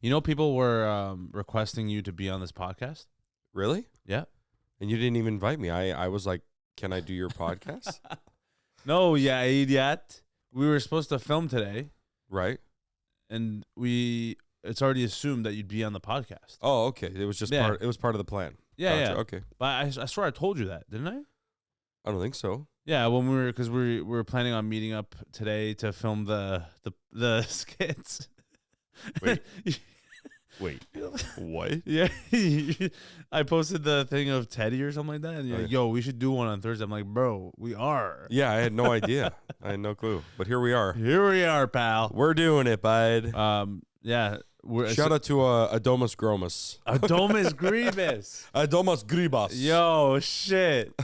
You know, people were requesting you to be on this podcast. Really? Yeah. And you didn't even invite me. I was like, can I do your podcast? No, yeah, idiot. We were supposed to film today, Right. and it's already assumed that you'd be on the podcast. Oh, okay. It was just part. It was part of the plan. Yeah, Gotcha. yeah. Okay. But I swear I told you that, didn't I? I don't think so. Yeah, when we were planning on meeting up today to film the skits. Wait. Wait. What? Yeah, I posted the thing of Teddy or something like that, and you're like, "Yo, we should do one on Thursday." I'm like, "Bro, we are." Yeah, I had no idea. I had no clue. But here we are. Here we are, pal. We're doing it, bud. Yeah. Shout out to Adomas Gromus. Adomas Grievous. Adomas Gribas. Yo, shit.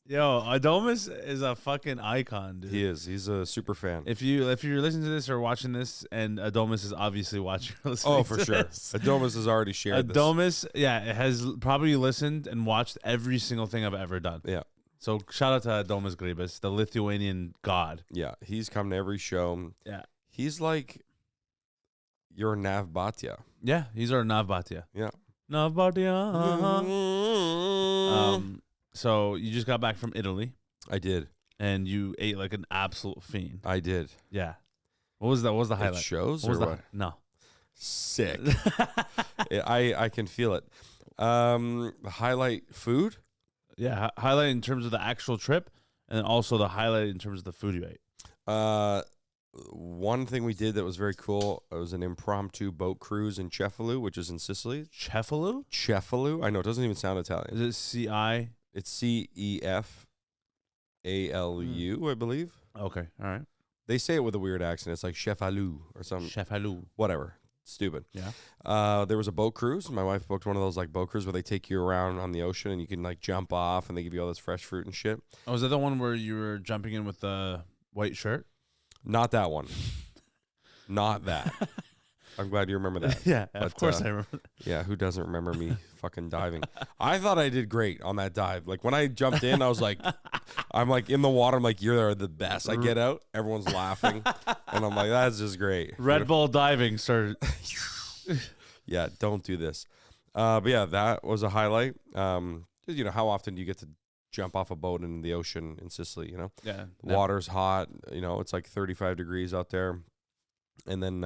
Yo, Adomas is a fucking icon, dude. He is. He's a super fan. If you're listening to this or watching this, and Adomas is obviously watching or listening Oh, for to sure. this. Adomas has already shared Adomas, yeah, it has probably listened and watched every single thing I've ever done. Yeah. So shout out to Adomas Gribas, the Lithuanian god. Yeah. He's come to every show. Yeah. He's like your Navbatya. Yeah, he's our Navbatya. Yeah. Navbatya. So you just got back from Italy. I did. And you ate like an absolute fiend. I did. Yeah. What was that? What was the highlight? It shows what was or what? No. Sick. I can feel it. Highlight food? Yeah, highlight in terms of the actual trip, and then also the highlight in terms of the food you ate. One thing we did that was very cool, it was an impromptu boat cruise in Cefalù, which is in Sicily. Cefalù? Cefalù? I know, it doesn't even sound Italian. Is it C-I? It's C-E-F-A-L-U, I believe. Okay, all right. They say it with a weird accent. It's like Cefalù or something. Cefalù. Whatever. Stupid. Yeah. There was a boat cruise. My wife booked one of those like boat cruises where they take you around on the ocean and you can like jump off and they give you all this fresh fruit and shit. Oh, is that the one where you were jumping in with the white shirt? Not that one. Not that. I'm glad you remember that. Yeah, of course I remember that. Yeah, who doesn't remember me fucking diving? I thought I did great on that dive. Like when I jumped in, I was like, I'm like in the water. I'm like, you're the best. I get out, everyone's laughing, and I'm like, that's just great. Red Bull diving, sir. Yeah, don't do this. But yeah, that was a highlight. You know, how often do you get to jump off a boat in the ocean in Sicily? You know, Yeah. the water's hot. You know, it's like 35 degrees out there, and then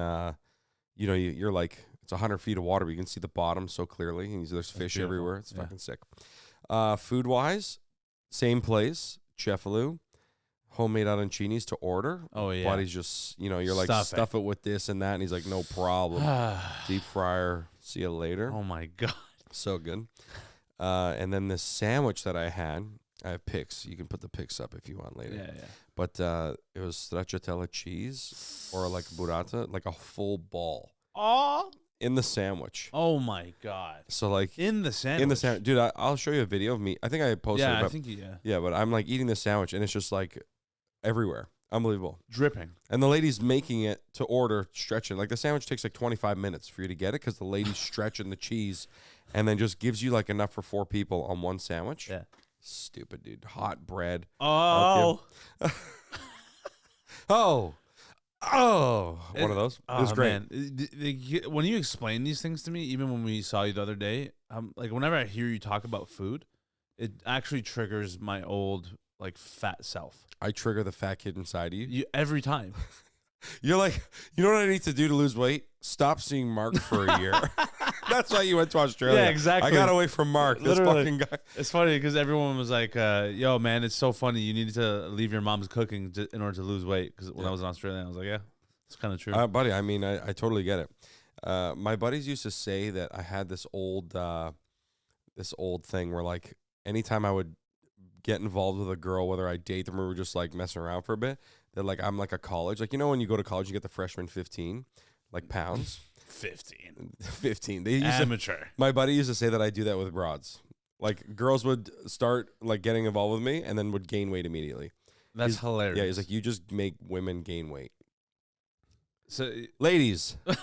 you know, you're like, it's 100 feet of water, but you can see the bottom so clearly. And there's fish beautiful. everywhere. It's fucking sick. Food-wise, same place, Cefalù, homemade arancinis to order. Oh, yeah. Buddy's just, you know, you're like, stuff it with this and that. And he's like, no problem. Deep fryer, see you later. Oh, my God. So good. And then this sandwich that I had, I have pics. You can put the pics up if you want later. Yeah, yeah. But it was stracciatella cheese or like burrata, like a full ball in the sandwich. Oh, my God. So like In the sandwich? in the sandwich, dude. I'll show you a video of me. I think I posted. Yeah, it, I think yeah. Yeah, but I'm like eating this sandwich and it's just like everywhere. Unbelievable. Dripping. And the lady's making it to order, stretching. Like the sandwich takes like 25 minutes for you to get it because the lady's stretching the cheese and then just gives you like enough for 4 people on one sandwich. Yeah. Stupid, dude. Hot bread. Oh. Okay. One of those. It was great. Man. When you explain these things to me, even when we saw you the other day, like whenever I hear you talk about food, it actually triggers my old like fat self. I trigger the fat kid inside of you. Every time. You're like, you know what I need to do to lose weight? Stop seeing Marc for a year. That's why you went to Australia. Yeah, exactly. I got away from Marc, this fucking guy. It's funny because everyone was like, yo, man, it's so funny. You needed to leave your mom's cooking in order to lose weight. Because when I was in Australia, I was like, yeah, it's kind of true. Buddy, I mean, I totally get it. My buddies used to say that I had this old thing where like anytime I would get involved with a girl, whether I date them or we're just like messing around for a bit, that like I'm like a college. Like, you know when you go to college, you get the freshman 15, like pounds. 15. They used Amateur. My buddy used to say that I do that with broads. Like girls would start like getting involved with me and then would gain weight immediately. That's hilarious. Yeah, he's like, you just make women gain weight. So, ladies. This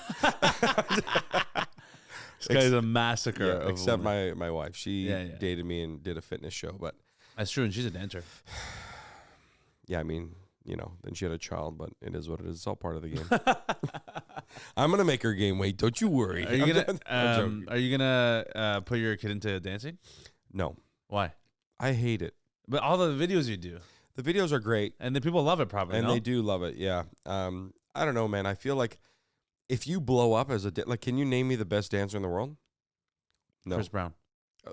guy's a massacre. Yeah, except my wife. She dated me and did a fitness show, but that's true, and she's a dancer. Yeah, I mean, then she had a child, but it is what it is. It's all part of the game. I'm gonna make her gain weight. Don't you worry. Are you gonna put your kid into dancing? No. Why? I hate it. But all the videos you do, the videos are great, and the people love it probably, and they do love it. Yeah. I don't know, man. I feel like if you blow up as can you name me the best dancer in the world? No. Chris Brown.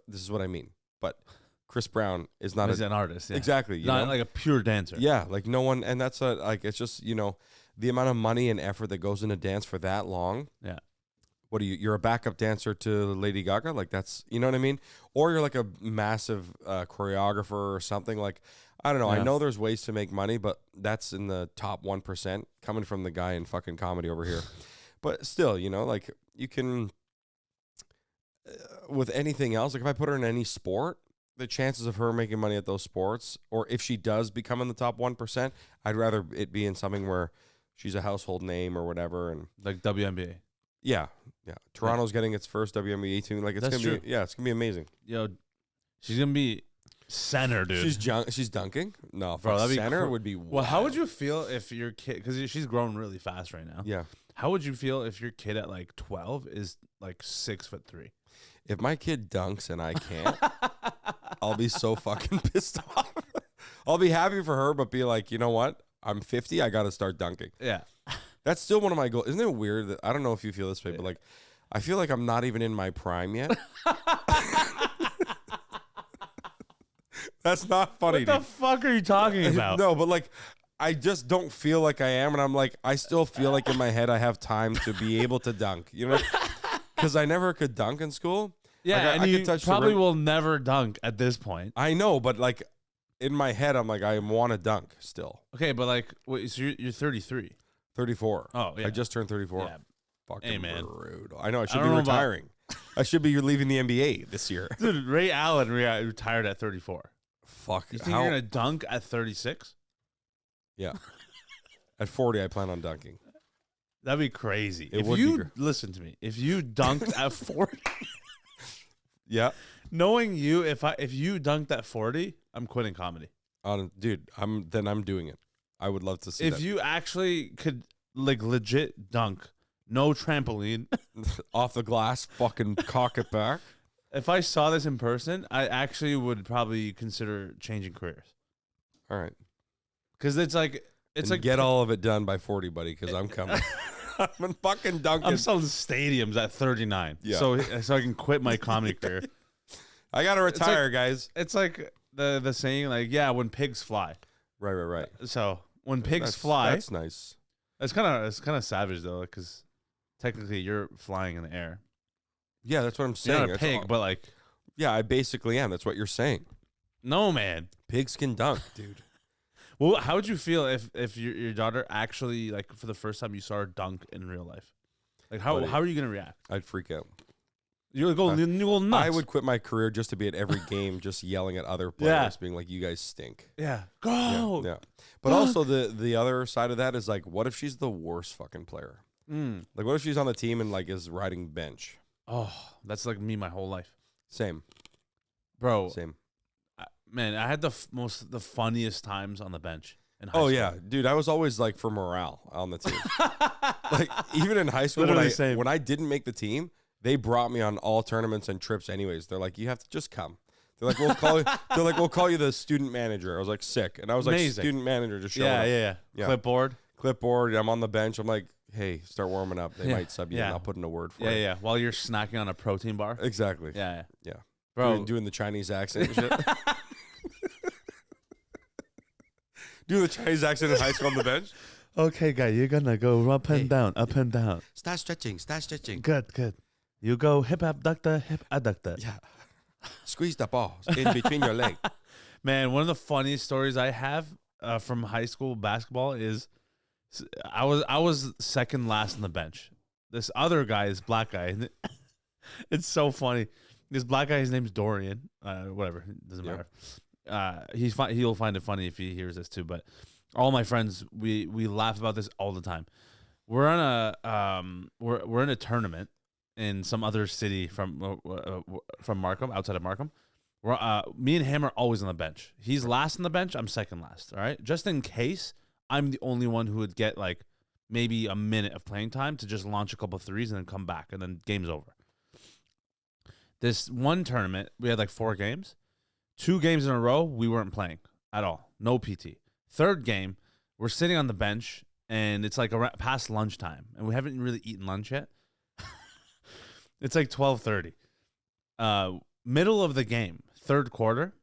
This is what I mean. But Chris Brown is not an artist. Yeah. Exactly. Not like a pure dancer. Yeah, like no one, and that's it's just the amount of money and effort that goes into dance for that long. Yeah. What are you? You're a backup dancer to Lady Gaga, like that's what I mean, or you're like a massive choreographer or something. Like I don't know. Yeah. I know there's ways to make money, but that's in the top 1% coming from the guy in fucking comedy over here. But still, like you can with anything else. Like if I put her in any sport, the chances of her making money at those sports, or if she does become in the top 1%, I'd rather it be in something where she's a household name or whatever, and like WNBA. Yeah. Toronto's getting its first WNBA team. Like it's gonna be, it's gonna be amazing. She's gonna be center, dude. She's dunking. No, bro, that'd center be would be. Well, how would you feel if your kid? Because she's growing really fast right now. Yeah. How would you feel if your kid at like 12 is like 6'3"? If my kid dunks and I can't, I'll be so fucking pissed off. I'll be happy for her, but be like, you know what? I'm 50. I got to start dunking. Yeah. That's still one of my goals. Isn't it weird that I don't know if you feel this way, but like, I feel like I'm not even in my prime yet. That's not funny. What the fuck are you talking about? No, but like, I just don't feel like I am, and I'm like, I still feel like in my head I have time to be able to dunk. Because I never could dunk in school. Yeah, like, and you probably will never dunk at this point. I know, but like in my head, I'm like, I want to dunk still. Okay, but like, wait, so you're 33. 34. Oh, yeah. I just turned 34. Yeah. Fucking man. brutal. I know, I should be retiring. I should be leaving the NBA this year. Dude, Ray Allen retired at 34. Fuck. You think you're going to dunk at 36? Yeah. At 40, I plan on dunking. That'd be crazy. Listen to me, if you dunked at 40, yeah. Knowing you, if you dunked at 40, I'm quitting comedy. Dude, I'm doing it. I would love to see if you actually could like legit dunk, no trampoline, off the glass, fucking cock it back. If I saw this in person, I actually would probably consider changing careers. All right, because it's like get all of it done by 40, buddy. Because I'm coming. I'm fucking dunking. I'm selling stadiums at 39. Yeah. So I can quit my comedy career. I gotta retire, guys. It's like the saying, like, yeah, when pigs fly. Right. So when pigs fly, that's nice. It's kind of savage though, because technically you're flying in the air. Yeah, that's what I'm saying. You're not a pig, but like, yeah, I basically am. That's what you're saying. No, man, pigs can dunk, dude. Well, how would you feel if your daughter actually, like, for the first time you saw her dunk in real life? Like, how are you gonna react? I'd freak out. You would go nuts. I would quit my career just to be at every game, just yelling at other players, being like, "You guys stink." Yeah, go. Yeah. But also the other side of that is like, what if she's the worst fucking player? Like, what if she's on the team and like is riding bench? Oh, that's like me my whole life. Same, bro. Same. Man, I had the funniest times on the bench in high school. Yeah, dude, I was always like for morale on the team. Like even in high school, when I didn't make the team, they brought me on all tournaments and trips. Anyways, they're like, you have to just come. They're like, we'll call you the student manager. I was like, sick, and I was amazing. Like, student manager, just showing up. Yeah. Clipboard. I'm on the bench. I'm like, hey, start warming up. They might sub you, and I'll put in a word for it. Yeah. While you're snacking on a protein bar. Exactly. Yeah. Bro, doing the Chinese accent and shit. Doing the Chinese accent in high school on the bench. Okay, guy, you're gonna go up and down, up and down. Start stretching. Good. You go hip abductor, hip adductor. Yeah. Squeeze the ball in between your leg. Man, one of the funniest stories I have from high school basketball is I was second last on the bench. This other guy, this black guy, it's so funny. This black guy, his name's Dorian. Whatever, it doesn't matter. He'll find it funny if he hears this too. But all my friends, we laugh about this all the time. We're on we're in a tournament in some other city from Markham, outside of Markham. Me and him are always on the bench. He's last on the bench. I'm second last. All right, just in case I'm the only one who would get like maybe a minute of playing time to just launch a couple of threes and then come back, and then game's over. This one tournament, we had like 4 games. 2 games in a row, we weren't playing at all. No PT. Third game, we're sitting on the bench, and it's like past lunchtime, and we haven't really eaten lunch yet. It's like 12:30. Middle of the game, third quarter,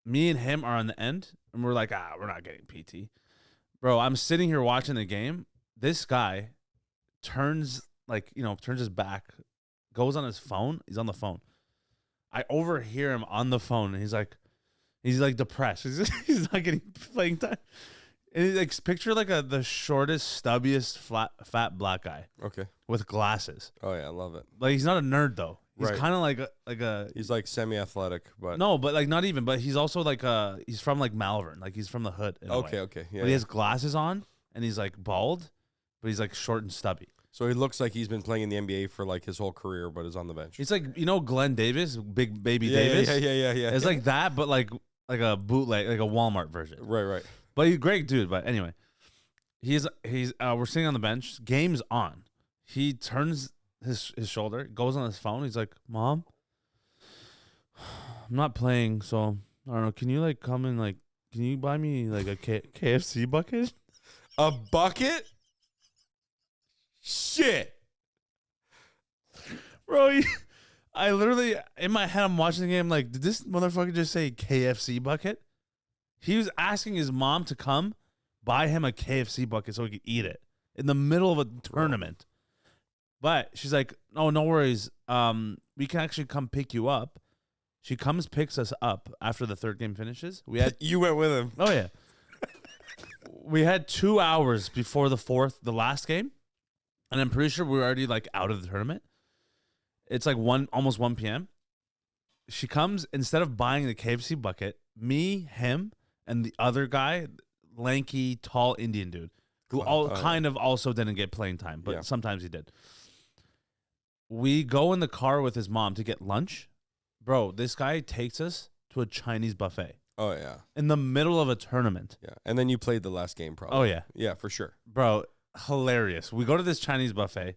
me and him are on the end, and we're like, we're not getting PT. Bro, I'm sitting here watching the game. This guy turns his back, goes on his phone. He's on the phone. I overhear him on the phone, and he's like depressed. He's not getting playing time. And he's like, picture like the shortest, stubbiest, fat black guy. Okay. With glasses. Oh yeah, I love it. Like, he's not a nerd though. He's Right. kind of like a. He's like semi-athletic, but No, but like not even. But he's also like he's from like Malvern. Like, he's from the hood. In a way. okay, yeah. But he has glasses on, and he's like bald, but he's like short and stubby. So he looks like he's been playing in the NBA for like his whole career, but is on the bench. He's like, Glenn Davis, big baby Davis. Yeah. It's like that, but like a bootleg, like a Walmart version. Right. But he's a great dude. But anyway, we're sitting on the bench. Game's on. He turns his shoulder, goes on his phone. He's like, Mom, I'm not playing, so I don't know. Can you like come and like, can you buy me like a KFC bucket? A bucket? Shit. Bro, I literally, in my head, I'm watching the game like, did this motherfucker just say KFC bucket? He was asking his mom to come buy him a KFC bucket so he could eat it in the middle of a tournament. But she's like, oh, no worries. We can actually come pick you up. She comes, picks us up after the third game finishes. You went with him. Oh, yeah. We had 2 hours before the last game. And I'm pretty sure we were already like out of the tournament. It's like almost 1 p.m. She comes, instead of buying the KFC bucket, me, him, and the other guy, lanky, tall Indian dude, who kind of also didn't get playing time, but sometimes he did. We go in the car with his mom to get lunch. Bro, this guy takes us to a Chinese buffet. Oh, yeah. In the middle of a tournament. Yeah. And then you played the last game, probably. Oh, yeah. Yeah, for sure. Bro, hilarious. We go to this Chinese buffet.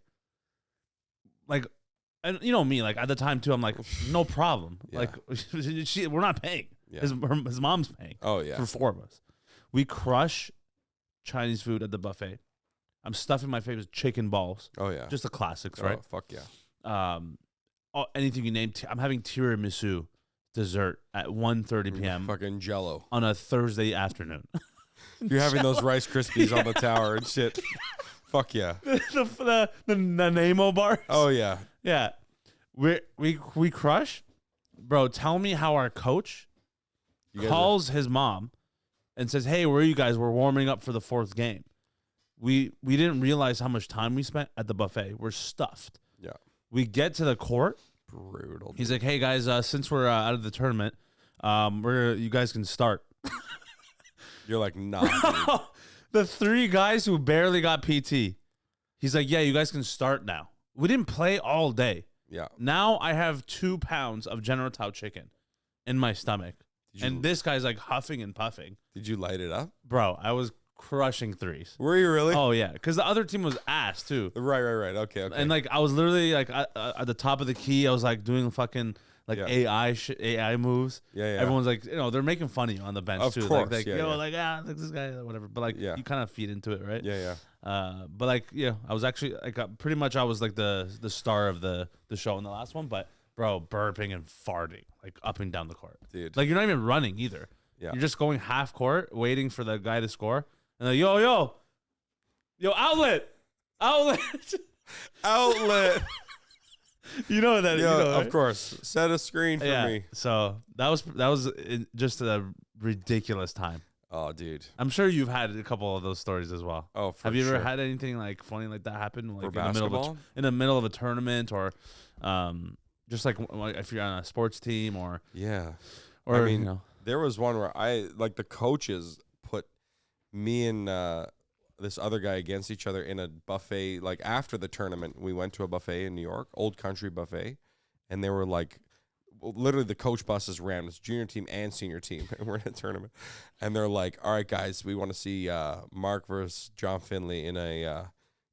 Like, and you know me, like at the time too, I'm like, no problem. Yeah. Like, we're not paying. Yeah. His mom's paying. Oh, yeah. For 4 of us. We crush Chinese food at the buffet. I'm stuffing my face with chicken balls. Oh, yeah. Just the classics, right? Oh, fuck yeah. Anything you name. I'm having tiramisu dessert at 1:30 p.m. Fucking Jello. on a Thursday afternoon. You're having those Rice Krispies on the tower and shit. Fuck yeah. the Nemo bars. Oh, yeah. Yeah. We crush. Bro, tell me how our coach calls his mom and says, hey, where are you guys? We're warming up for the 4th game. We didn't realize how much time we spent at the buffet. We're stuffed. Yeah. We get to the court. Brutal. He's like, hey, guys, since we're out of the tournament, you guys can start. You're like, nah. The 3 guys who barely got PT. He's like, yeah, you guys can start now. We didn't play all day. Yeah. Now I have 2 pounds of General Tao chicken in my stomach. And this guy's like huffing and puffing. Did you light it up? Bro, I was crushing threes. Were you really? Oh, yeah. Because the other team was ass, too. Right. Okay. And like, I was literally like at the top of the key. I was like doing fucking like AI moves. Yeah. Everyone's like, they're making fun of you on the bench, too. Course. Like this guy, whatever. But like, you kind of feed into it, right? Yeah. But like, I was actually like, pretty much I was like the star of the show in the last one. But bro, burping and farting like up and down the court, dude. Like, you're not even running either. Yeah. You're just going half court, waiting for the guy to score. And like, yo, outlet. You know that. Yeah, right? Of course. Set a screen for me. So that was just a ridiculous time. Oh, dude. I'm sure you've had a couple of those stories as well. Oh, for Have you sure. ever had anything like funny like that happen? Like for basketball? in the middle of a tournament, or just like if you're on a sports team, or I mean, there was one where the coaches put me and this other guy against each other in a buffet. Like after the tournament, we went to a buffet in New York, Old Country Buffet, and they were like, literally the coach bus is rammed. It's junior team and senior team, and we're in a tournament. And they're like, "All right, guys, we want to see Marc versus John Finley in an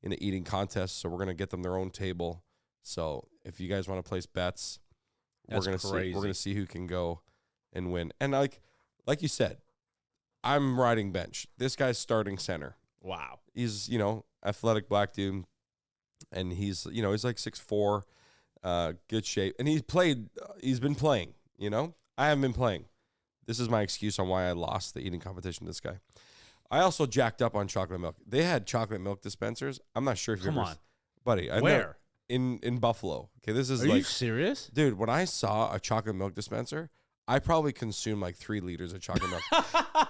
eating contest. So we're gonna get them their own table. So if you guys want to place bets, we're gonna see who can go and win. And like you said, I'm riding bench. This guy's starting center. Wow. He's athletic black dude, and he's like 6'4". Good shape, and he's been playing. I haven't been playing. This is my excuse on why I lost the eating competition to this guy. I also jacked up on chocolate milk. They had chocolate milk dispensers. I'm not sure if you're buddy. Where? In Buffalo. Okay, this is Are you serious? Dude, when I saw a chocolate milk dispenser, I probably consumed like 3 liters of chocolate milk.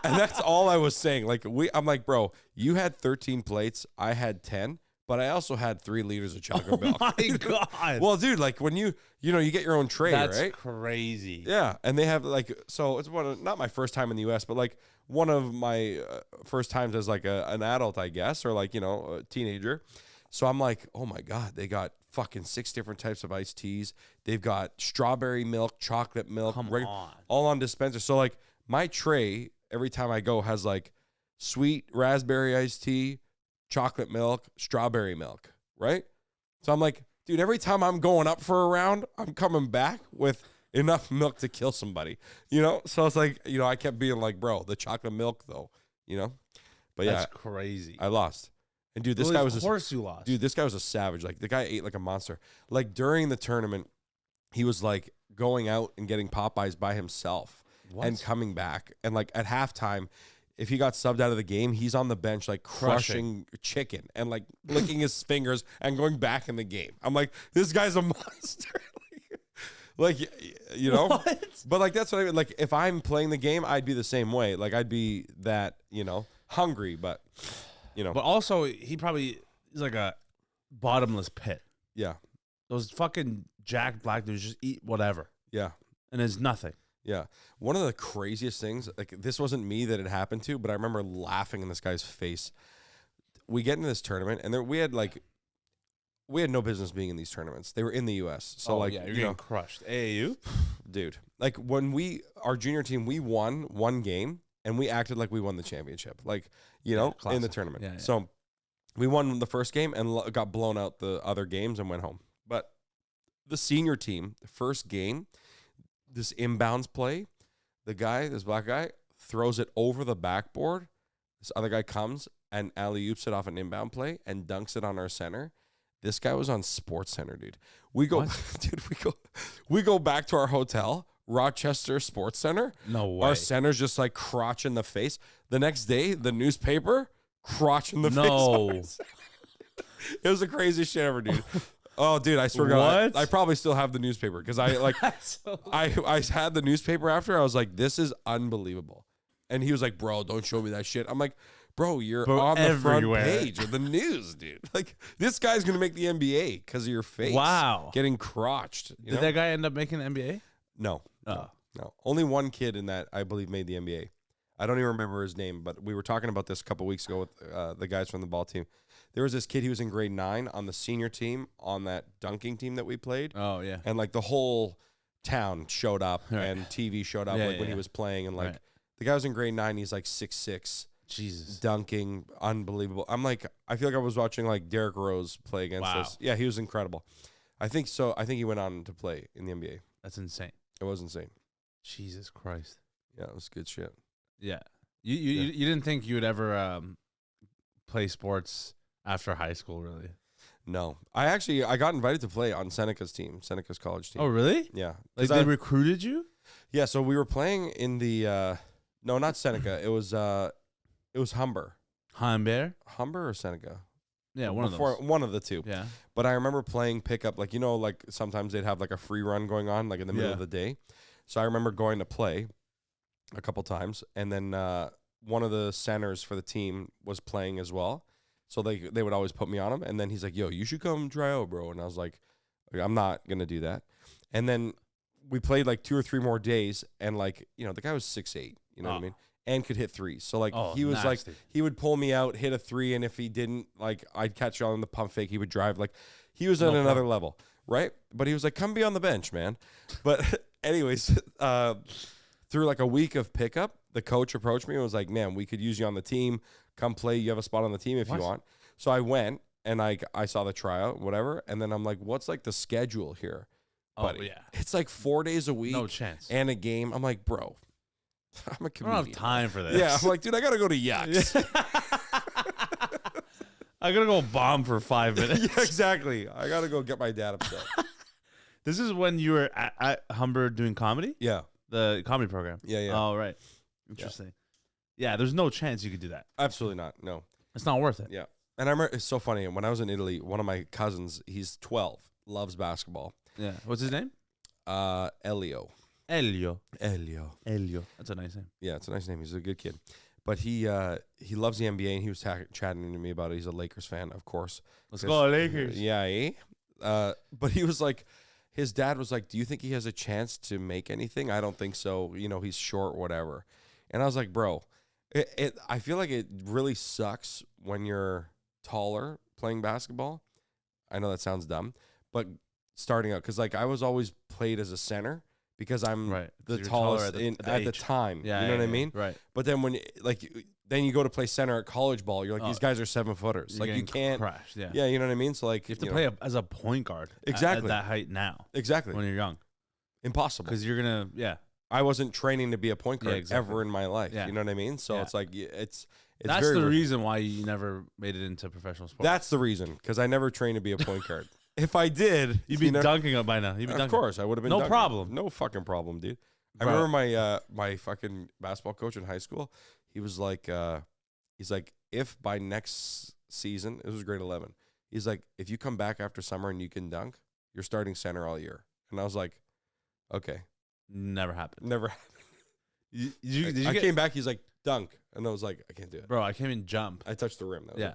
And that's all I was saying. I'm like, bro, you had 13 plates, I had 10. But I also had 3 liters of chocolate milk. Oh my God. Well, dude, like when you get your own tray, That's right? crazy. Yeah. And they have so it's not my first time in the US, but like one of my first times as like an adult, I guess, or like, a teenager. So I'm like, oh my God, they got fucking 6 different types of iced teas. They've got strawberry milk, chocolate milk, all on dispenser. So like my tray, every time I go, has like sweet raspberry iced tea, chocolate milk, strawberry milk, right? So I'm like, dude, every time I'm going up for a round, I'm coming back with enough milk to kill somebody, So it's like, I kept being like, bro, the chocolate milk though, But that's crazy. I lost. And dude, this guy was of course you lost. Dude, this guy was a savage. Like the guy ate like a monster. Like during the tournament, he was like going out and getting Popeyes by himself and coming back. And like at halftime, if he got subbed out of the game, he's on the bench like crushing chicken and like licking his fingers and going back in the game. I'm like, this guy's a monster. What? But like that's what I mean. Like if I'm playing the game, I'd be the same way. Like I'd be that, hungry, but But also he probably is like a bottomless pit. Yeah. Those fucking Jack Black dudes just eat whatever. Yeah. And there's nothing. Yeah. One of the craziest things, like this wasn't me that it happened to, but I remember laughing in this guy's face. We get into this tournament and we had no business being in these tournaments. They were in the US. So you're getting crushed. AAU? Dude. Like when our junior team, we won one game and we acted like we won the championship. Like, in the tournament. Yeah. So we won the first game and got blown out the other games and went home. But the senior team, the first game, this inbounds play, this black guy, throws it over the backboard. This other guy comes and alley-oops it off an inbound play and dunks it on our center. This guy was on Sports Center, dude. We go back to our hotel, Rochester Sports Center. No way. Our center's just like crotch in the face. The next day, the newspaper, crotch in the face. No. It was the craziest shit ever, dude. Oh, dude, I swear to God, I probably still have the newspaper because I had the newspaper after. I was like, this is unbelievable. And he was like, bro, don't show me that shit. I'm like, bro, you're on the front page of the news, dude. Like, this guy's going to make the NBA because of your face. Wow. Getting crotched. Did that guy end up making the NBA? No. No. Only one kid in that, I believe, made the NBA. I don't even remember his name, but we were talking about this a couple weeks ago with the guys from the ball team. There was this kid, he was in grade 9 on the senior team on that dunking team that we played. Oh, yeah. And, like, the whole town showed up and TV showed up when he was playing. And, like, the guy was in grade 9. He's, like, 6'6". Jesus. Dunking. Unbelievable. I'm, like, I feel like I was watching, like, Derrick Rose play against us. Yeah, he was incredible. I think so. I think he went on to play in the NBA. That's insane. It was insane. Jesus Christ. Yeah, it was good shit. Yeah. You didn't think you would ever play sports after high school, really? No. I got invited to play on Seneca's team, Seneca's college team. Oh, really? Yeah. Like they recruited you? Yeah, so we were playing in the no, not Seneca. It was Humber. Humber or Seneca? Yeah, one of those. One of the two. Yeah. But I remember playing pickup, like, like sometimes they'd have like a free run going on, like in the middle of the day. So I remember going to play a couple times, and then one of the centers for the team was playing as well. So they would always put me on him, and then he's like, yo, you should come try out, bro. And I was like, I'm not going to do that. And then we played like 2 or 3 more days, and like, the guy was 6'8", you know what I mean? And could hit threes. So like he was nasty. Like, he would pull me out, hit a 3, and if he didn't, like, I'd catch on the pump fake, he would drive. Like, he was on another level, right? But he was like, come be on the bench, man. But Anyways, through like a week of pickup, the coach approached me and was like, "Man, we could use you on the team. Come play. You have a spot on the team if you want." So I went and I saw the tryout, whatever. And then I'm like, "What's like the schedule here, buddy?" Oh, yeah. It's like 4 days a week. No chance. And a game. I'm like, bro, I'm a I comedian. don't have time for this. Yeah, I'm like, dude, I gotta go to Yucks. I gotta go bomb for 5 minutes. Yeah, exactly. I gotta go get my dad upset. This is when you were at Humber doing comedy? Yeah. The comedy program? Yeah, yeah. Oh, right. Interesting. Yeah, there's no chance you could do that. Absolutely not. No. It's not worth it. Yeah. And I remember, it's so funny. When I was in Italy, one of my cousins, he's 12, loves basketball. Yeah. What's his name? Elio. Elio. Elio. That's a nice name. Yeah, it's a nice name. He's a good kid. But he loves the NBA, and he was chatting to me about it. He's a Lakers fan, of course. Let's go Lakers. Yeah, eh? But he was like, his dad was like, "Do you think he has a chance to make anything?" "I don't think so. You know, he's short, whatever." And I was like, bro, I feel like it really sucks when you're taller playing basketball. I know that sounds dumb, but starting out, because like I was always played as a center because I'm the tallest at the time. Yeah, you know what I mean? Right. But then then you go to play center at college ball, you're like, these guys are 7-footers. Like you can't crash. Yeah. Yeah, you know what I mean? So like you have to play as a point guard. Exactly. At that height now. Exactly. When you're young. Impossible. Because you're gonna I wasn't training to be a point guard ever in my life. Yeah. You know what I mean? So it's like it's that's very the reason why you never made it into professional sports. That's the reason, because I never trained to be a point guard. If I did, you'd be dunking up by now. You'd be dunking. Of course, I would have been. No dunking. problem. No fucking problem, dude. I remember my fucking basketball coach in high school. He was like, he's like, if by next season, this was grade 11. He's like, if you come back after summer and you can dunk, you're starting center all year. And I was like, okay. Never happened. Never happened. I came back. He's like, dunk, and I was like, I can't do it, bro. I can't even jump. I touched the rim. Yeah.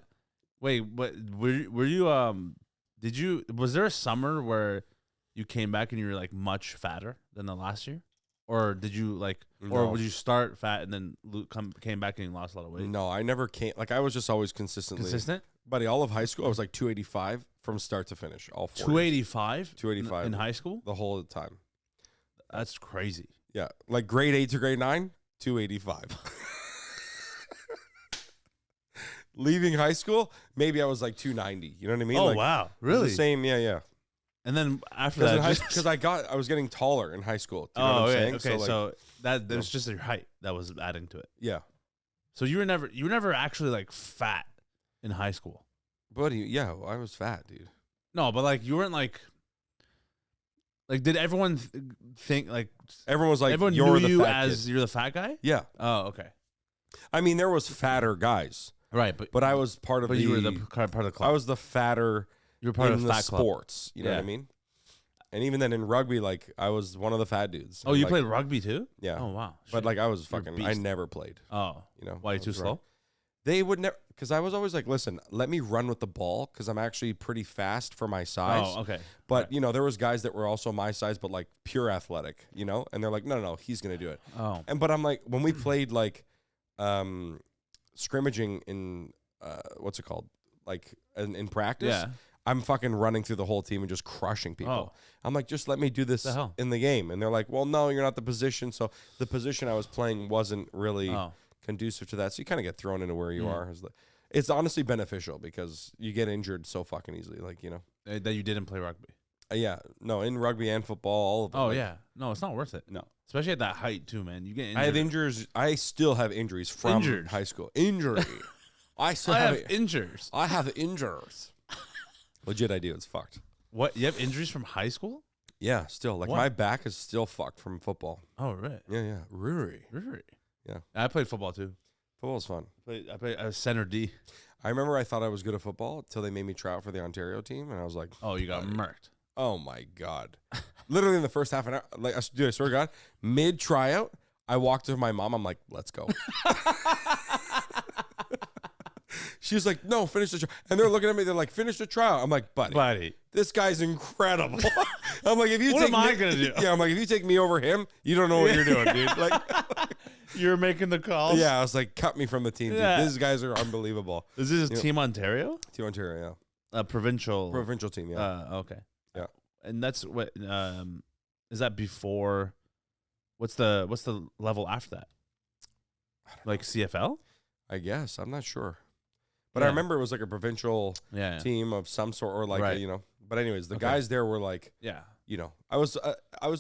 Wait, what? Were you? Did you? Was there a summer where you came back and you were like much fatter than the last year, or did you like, or would you start fat and then came back and you lost a lot of weight? No, I never came. Like I was just always consistent. Buddy, all of high school, I was like 285 from start to finish. All 4 285. 285 in high school. The whole time. That's crazy. Yeah, like grade 8 to grade 9, 285. Leaving high school, maybe I was like 290. You know what I mean? Oh, like, wow. Really? The same, yeah. And then after that, because I was getting taller in high school. Do you know what I'm saying? Okay, so that was just your height that was adding to it. Yeah. So you were never actually like fat in high school. Buddy, yeah, I was fat, dude. No, but like you weren't like did everyone think like everyone was like everyone you're knew the you fat as kid. you're the fat guy? Yeah. Oh, okay. I mean, there was fatter guys. Right, but I was part of but you were the part of the club. I was the fatter. You were part of the fat sports. You know what I mean? And even then in rugby, like I was one of the fat dudes. Oh, you like, played rugby too? Yeah. Oh wow. But like I was fucking. I never played. Oh. You know? Why, you too slow? They would never, because I was always like, listen, let me run with the ball because I'm actually pretty fast for my size. Oh, okay. But, you know, there was guys that were also my size, but like pure athletic, you know? And they're like, no, he's going to do it. Oh. But I'm like, when we played like scrimmaging in, what's it called? Like in practice, I'm fucking running through the whole team and just crushing people. I'm like, just let me do this in the game. And they're like, well, no, you're not the position. So the position I was playing wasn't really conducive to that. So you kind of get thrown into where you are. It's honestly beneficial because you get injured so fucking easily. Like, you know. That you didn't play rugby. Yeah. No, in rugby and football, all of them. Oh, yeah. No, it's not worth it. No. Especially at that height, too, man. You get injured. I have injuries. I still have injuries from high school. Injury. I have injuries. I have injuries. Legit, I do. It's fucked. What? You have injuries from high school? Yeah, still. Like, my back is still fucked from football. Oh, right. Yeah. Really? Yeah. I played football, too. Football's fun. I was center D. I remember I thought I was good at football until they made me try out for the Ontario team, and I was like, oh, you got murked. Oh, my God. Literally in the first half an hour, like, dude, I swear to God, mid-tryout, I walked to my mom. I'm like, let's go. She's like, no, finish the trial. And they're looking at me. They're like, finish the trial. I'm like, buddy, this guy's incredible. I'm like, if you what take am I going to do? Yeah, I'm like, if you take me over him, you don't know what you're doing, dude. Like, you're making the calls? Yeah, I was like, cut me from the team, dude. These guys are unbelievable. Is this Team Ontario? Team Ontario, yeah. A provincial team, yeah. Okay. Yeah. And that's what, is that before What's the level after that? Like CFL? I guess I'm not sure, but I Yeah. remember it was like a provincial Yeah. team of some sort, or like Right. you know. But anyways, the Okay. guys there were like, Yeah. you know, I was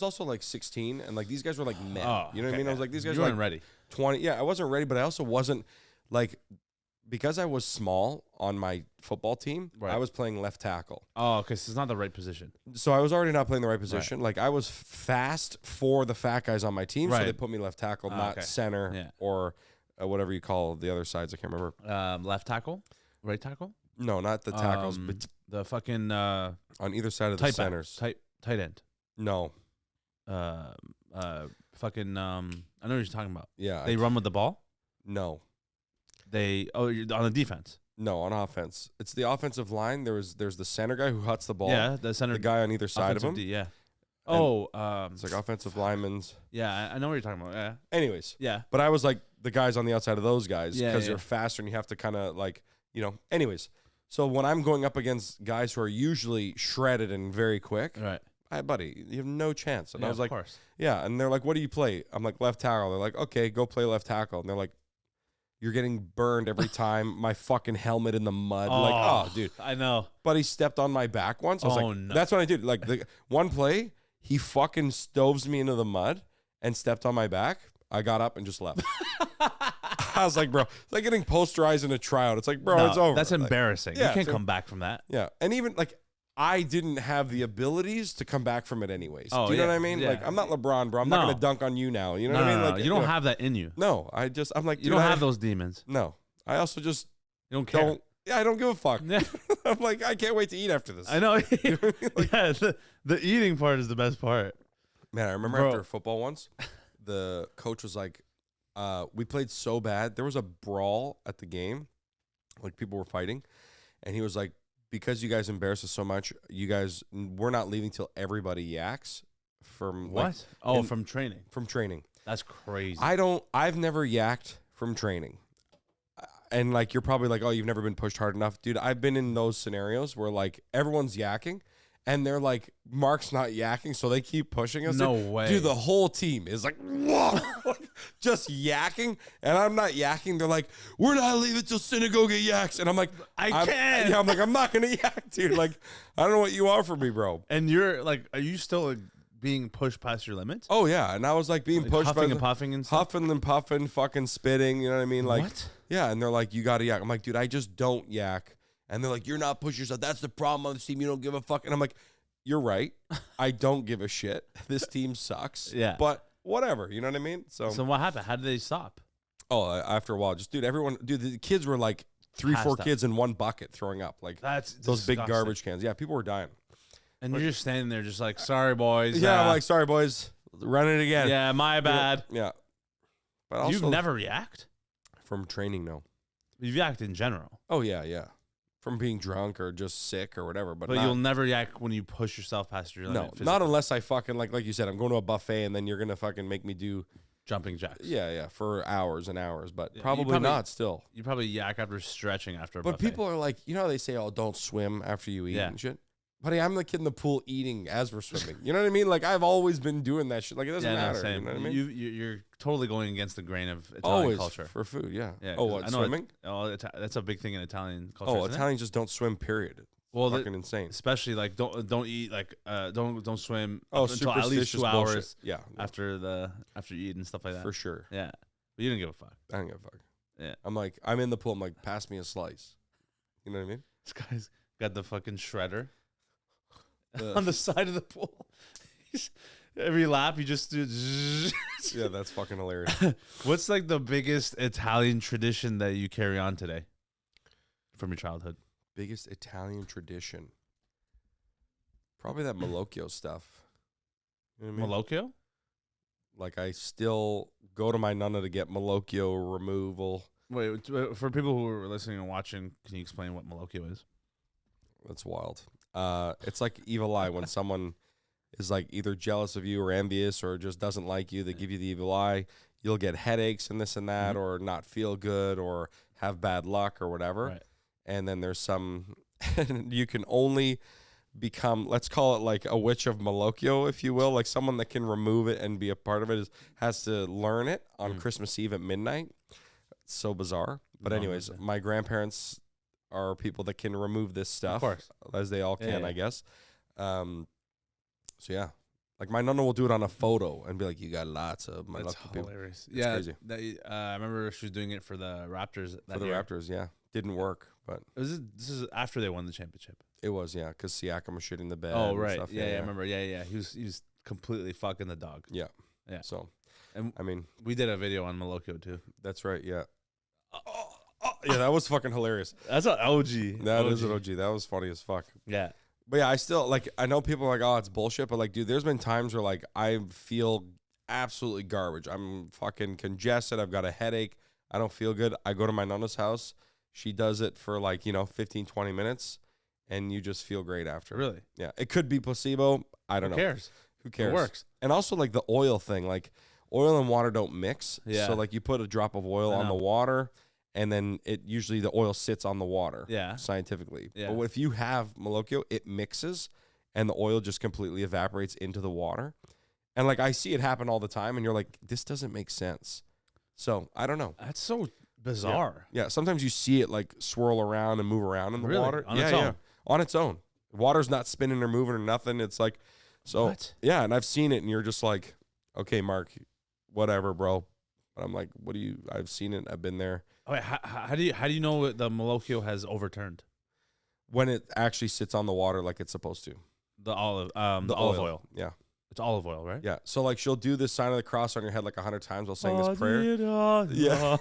also like 16, and like these guys were like men. You know what I mean? I was like, these guys you were weren't like ready. 20. Yeah, I wasn't ready, but I also wasn't like, because I was small on my football team. Right. I was playing left tackle, Oh, okay. So it's not the right position. so I was already not playing the right position. Like I was fast for the fat guys on my team, so Right. they put me left tackle, not okay. center Yeah. or whatever you call the other sides. I can't remember. Left tackle, right tackle. No, not the tackles, but The fucking on either side of the tight back, centers. tight end. No. Fucking I know what you're talking about. Yeah. They run with the ball. No. You're on the defense. No, on offense. It's the offensive line. There's the center guy who huts the ball. Yeah, the center. The guy on either side of him. D, yeah. And Oh, it's like offensive linemen's. yeah. I know what you're talking about. Yeah, Anyways, yeah. but I was like the guys on the outside of those guys Yeah, because yeah. they're faster and you have to kind of like, you know. Anyways, so when I'm going up against guys who are usually shredded and very quick, Right. hey, buddy, you have no chance. And Yeah, I was like, of course. yeah. And they're like, what do you play? I'm like, left tackle. They're like, okay, go play left tackle. And they're like, you're getting burned every time. My fucking helmet in the mud. Like, oh, dude. I know. But he stepped on my back once. I was Oh, like, no. that's what I did. Like the one play, he fucking stoves me into the mud and stepped on my back. I got up and just left. I was like, bro, it's like getting posterized in a tryout. It's like, bro, No, it's over. That's Like, embarrassing. yeah, You can't so- come back from that. yeah. And even like, I didn't have the abilities to come back from it anyways. Oh, Do you know yeah, what I mean? yeah. Like, I'm not LeBron, bro. I'm not No. going to dunk on you now. You know No, what I mean? no, Like, no. You don't have that in you. No, I'm like, You dude, don't have those demons. No. I also just You don't care. yeah, I don't give a fuck. Yeah. I'm like, I can't wait to eat after this. I know. You know what I mean? Like, Yeah, the eating part is the best part. man, I remember Bro. after football once, the coach was like, we played so bad. There was a brawl at the game. Like people were fighting. And he was like, because you guys embarrass us so much, we're not leaving till everybody yaks from What? like, Oh, from training. from training. That's crazy. I've never yacked from training. And like, you're probably like, oh, you've never been pushed hard enough. Dude, I've been in those scenarios where like everyone's yakking and they're like, Marc's not yakking. So they keep pushing us. No Dude. way. Dude, the whole team is like, whoa, just yakking. And I'm not yakking. They're like, we're not leaving till Sinagoga yaks. And I'm like, I can't. Yeah, I'm like, I'm not going to yak, dude. Like, I don't know what you are for me, bro. And you're like, are you still like, being pushed past your limits? Oh, yeah. And I was like being Like pushed by huffing and puffing and stuff? huffing and puffing, fucking spitting. You know what I mean? Like, What? yeah. And they're like, you got to yak. I'm like, dude, I just don't yak. And they're like, you're not pushing yourself. That's the problem on this team. You don't give a fuck. And I'm like, you're right. I don't give a shit. This team sucks. Yeah. But whatever. You know what I mean? So So what happened? How did they stop? after a while, just, dude, the kids were like 3-4 Passed out. kids in one bucket throwing up. Like That's those big disgusting. garbage cans. Yeah. People were dying. And you're just standing there, just like, sorry, boys. Yeah. I'm like, sorry, boys. Run it again. yeah, my You know? bad. Yeah. But also You've never react? from training, no. You've reacted in general, Oh, yeah, yeah. From being drunk or just sick or whatever. But, but not, you'll never react when you push yourself past your limit. no, physically. not unless I fucking, like you said, I'm going to a buffet and then you're going to fucking make me do, jumping jacks. yeah, for hours and hours. But Yeah, you probably probably- not still. You probably yak after stretching after a But buffet. people are like, you know how they say, oh, don't swim after you eat Yeah. and shit? Buddy, I'm the kid in the pool eating as we're swimming. You know what I mean? Like, I've always been doing that shit. Like, it doesn't yeah, matter. no, same. You know what I mean? You're totally going against the grain of Italian Always culture. for food, yeah. Yeah, Oh, 'cause what, I know swimming? That's a big thing in Italian culture. Oh, isn't it? Italians just don't swim, period. Well, Fucking insane. especially like don't eat like don't swim Oh, up until at least superstitious 2 hours bullshit. Yeah, after you eat and stuff like that. for sure. Yeah, but you didn't give a fuck. I don't give a fuck. Yeah. I'm like, I'm in the pool. I'm like, pass me a slice. You know what I mean? This guy's got the fucking shredder Ugh. on the side of the pool. Every lap you just do. Yeah, that's fucking hilarious. What's like the biggest Italian tradition that you carry on today from your childhood? Biggest Italian tradition. Probably that Malocchio stuff. You know what I mean? Malocchio? Like, I still go to my nonna to get Malocchio removal. Wait, for people who are listening and watching, can you explain what Malocchio is? That's wild. It's like evil eye when someone is like either jealous of you or envious or just doesn't like you. They give you the evil eye. You'll get headaches and this and that, or not feel good or have bad luck or whatever. Right. And then there's some, you can only become, let's call it like a witch of Malocchio, if you will, like someone that can remove it and be a part of it has to learn it on Christmas Eve at midnight. It's so bizarre. But anyways, my grandparents are people that can remove this stuff, of course, as they all can, I guess. So yeah, like my nonna will do it on a photo and be like, "You got lots of my lucky people." Hilarious. It's crazy. I remember she was doing it for the Raptors. Raptors, yeah, didn't work, but this is after they won the championship. It was, yeah, because Siakam was shitting the bed. Oh and right, stuff. yeah, I remember. Yeah. He was completely fucking the dog. Yeah. Yeah. So, and I mean, we did a video on Malocchio too. That's right. Yeah. Yeah, that was fucking hilarious. That's an OG. That is an OG. That was funny as fuck. Yeah. But yeah, I still like. I know people are like, "Oh, it's bullshit," but like, dude, there's been times where like I feel absolutely garbage. I'm fucking congested. I've got a headache. I don't feel good. I go to my nonna's house. She does it for like 15, 20 minutes, and you just feel great after. Really? Yeah. It could be placebo. I don't know. Who cares? Who cares? It works. And also like the oil thing, like oil and water don't mix. Yeah. So like you put a drop of oil on the water, and then it usually the oil sits on the water. Yeah. Scientifically. Yeah. But if you have Malocchio, it mixes, and the oil just completely evaporates into the water. And like I see it happen all the time, and you're like, this doesn't make sense. So I don't know. That's so bizarre. Yeah. Sometimes you see it like swirl around and move around in the water. On its own? On its own. Water's not spinning or moving or nothing. It's like, so What? yeah. And I've seen it, and you're just like, okay, Mark, whatever, bro. But I'm like, what do you? I've seen it. I've been there. Oh, wait, how do you know the Malocchio has overturned When it actually sits on the water like it's supposed to. the olive oil? Yeah. It's olive oil, right? Yeah. So like she'll do this sign of the cross on your head like 100 times while saying this prayer. Yeah.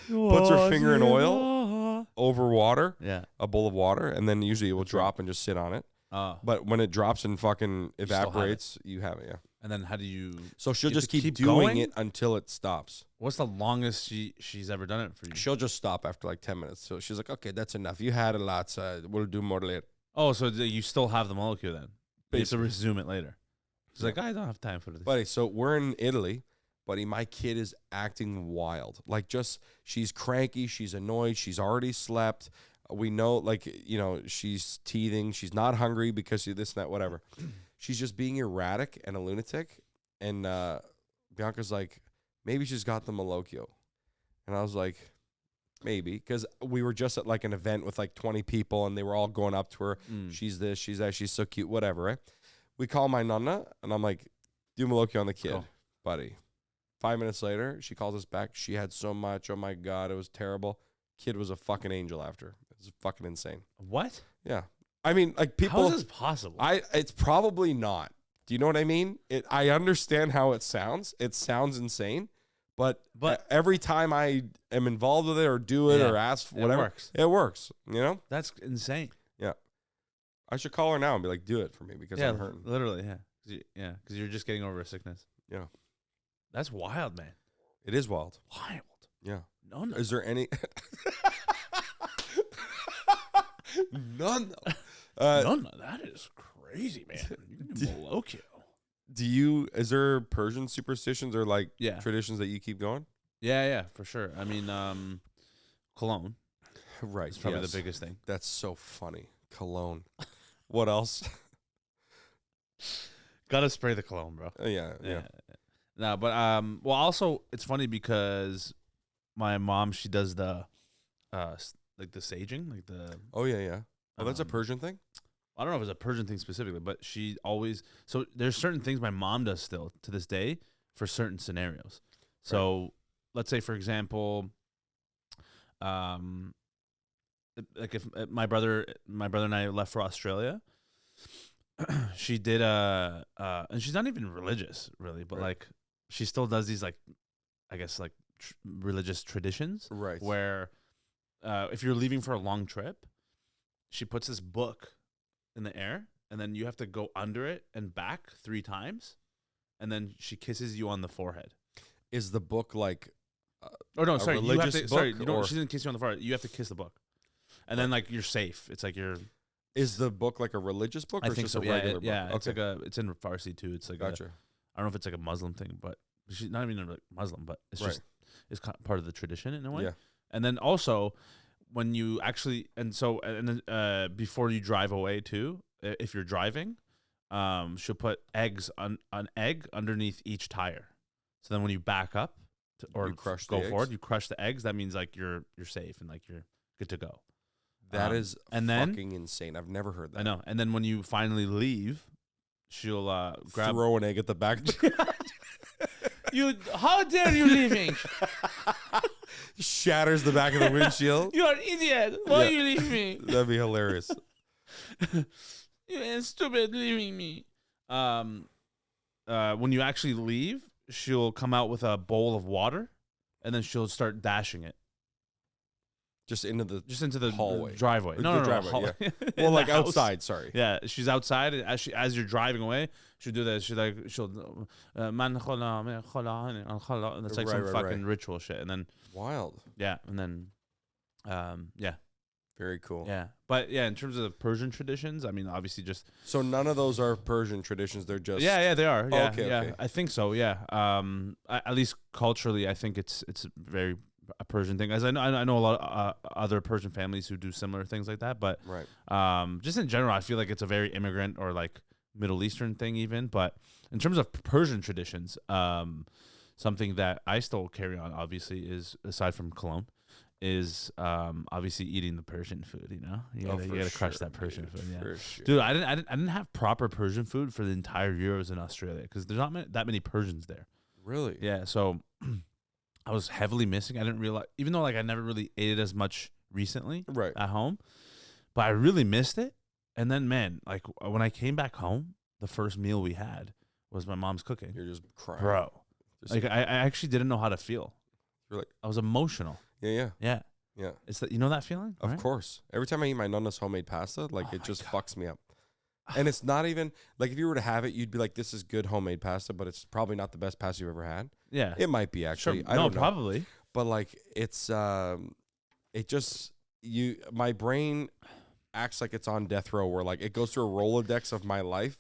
Puts her finger in oil over water. Yeah. A bowl of water, and then usually it will drop and just sit on it. But when it drops and fucking evaporates, you have it. Yeah. And then how do you? So she'll You just have to keep keep doing going? it until it stops. What's the longest she's ever done it for you? She'll just stop after like 10 minutes. So she's like, okay, that's enough. You had a lot, so we'll do more later. Oh, so you still have the Malocchio then? You have to resume it later. She's like, I don't have time for this. Buddy, so we're in Italy. Buddy, my kid is acting wild. Like just, she's cranky. She's annoyed. She's already slept. We know, like, she's teething. She's not hungry because of this and that, whatever. She's just being erratic and a lunatic. And Bianca's like, maybe she's got the Malocchio. And I was like, maybe. Because we were just at like an event with like 20 people and they were all going up to her. She's this, she's that, she's so cute, whatever, right? We call my nonna and I'm like, do Malocchio on the kid. Cool. Buddy. 5 minutes later, she calls us back. She had so much. Oh my God, it was terrible. Kid was a fucking angel after. It was fucking insane. What? Yeah. I mean, like people. How is this possible? It's probably not. Do you know what I mean? I understand how it sounds. It sounds insane, but every time I am involved with it or do it or ask for whatever, it works. You know? That's insane. Yeah. I should call her now and be like, do it for me because I'm hurting. Literally, yeah. Because you're just getting over a sickness. Yeah. That's wild, man. It is wild. Wild. Yeah. No. Is there any? None. No, that is crazy, man. Malocchio. Is there Persian superstitions or like traditions that you keep going? Yeah, for sure. I mean, cologne. Right. It's probably the biggest thing. That's so funny. Cologne. What else? Gotta spray the cologne, bro. Yeah. No, but well, also it's funny because my mom, she does the like the saging, like the. Oh yeah. Oh, that's a Persian thing? I don't know if it's a Persian thing specifically, but she always, so there's certain things my mom does still to this day for certain scenarios. So let's say, for example, like if my brother and I left for Australia, she did and she's not even religious really, but like she still does these like, I guess like religious traditions, right? Where if you're leaving for a long trip, she puts this book in the air, and then you have to go under it and back 3 times, and then she kisses you on the forehead. Is the book like? Oh no, sorry, you have to. Sorry, you don't. She didn't kiss you on the forehead. You have to kiss the book, and then like you're safe. It's like you're. Is the book like a religious book? Or I think just so. A regular book? Yeah. It's like it's in Farsi too. It's like gotcha. I don't know if it's like a Muslim thing, but she's not even like Muslim, but it's just it's part of the tradition in a way. Yeah. And then also when you actually, and then before you drive away too, if you're driving, she'll put an egg underneath each tire. So then when you back up or You crush go the forward, eggs? you crush the eggs. That means like you're safe and like you're good to go. That is and then fucking insane. I've never heard that. I know. And then when you finally leave, she'll grab. Throw an egg at the back. How dare you leaving? Shatters the back of the windshield. You are idiot. Why you leave me? That'd be hilarious. You are stupid leaving me. When you actually leave, she'll come out with a bowl of water, and then she'll start dashing it. Just into the hallway, driveway. The No, driveway, yeah. Well, like outside. Sorry. Yeah, she's outside as you're driving away. She'll do that. She'll man khola, khola, and it's like some fucking ritual shit. And then wild. Yeah, and then yeah. Very cool. Yeah, but yeah, in terms of the Persian traditions, I mean, obviously just so none of those are Persian traditions. They're just yeah, they are. Yeah, okay, yeah, okay. I think so. Yeah, at least culturally, I think it's very a Persian thing. As I know a lot of other Persian families who do similar things like that. But right. Just in general, I feel like it's a very immigrant or like Middle Eastern thing even. But in terms of Persian traditions, something that I still carry on, obviously, is aside from cologne, is obviously eating the Persian food. You know, you gotta crush that Persian food. Yeah, for sure. Dude, I didn't have proper Persian food for the entire year I was in Australia because there's not that many Persians there. Really? Yeah, so I was heavily missing. I didn't realize, even though like I never really ate it as much recently Right. at home, but I really missed it. And then, man, like when I came back home, the first meal we had was my mom's cooking. You're just crying, bro. Just Like I actually didn't know how to feel. You're like, I was emotional. yeah. Yeah. It's that, you know that feeling? Of right? course. Every time I eat my nonna's homemade pasta, like Oh it my just God. fucks me up. And it's not even like if you were to have it, you'd be like, "This is good homemade pasta," but it's probably not the best pasta you've ever had. Yeah. It might be actually. Sure. I don't know. Probably. But like it's it just my brain acts like it's on death row where like it goes through a Rolodex of my life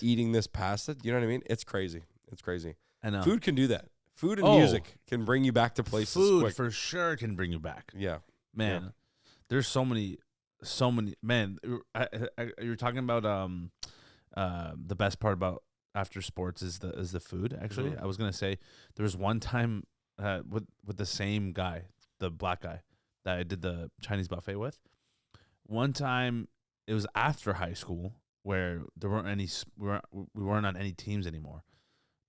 eating this pasta. You know what I mean? It's crazy. It's crazy. I know. Food can do that. Food and music can bring you back to places Food quick. for sure can bring you back. Yeah. Man, Yeah. there's so many, man. You're talking about the best part about after sports is the food. Actually, Mhm. I was gonna say there was one time with the same guy, the black guy that I did the Chinese buffet with. One time it was after high school where there weren't any we weren't on any teams anymore,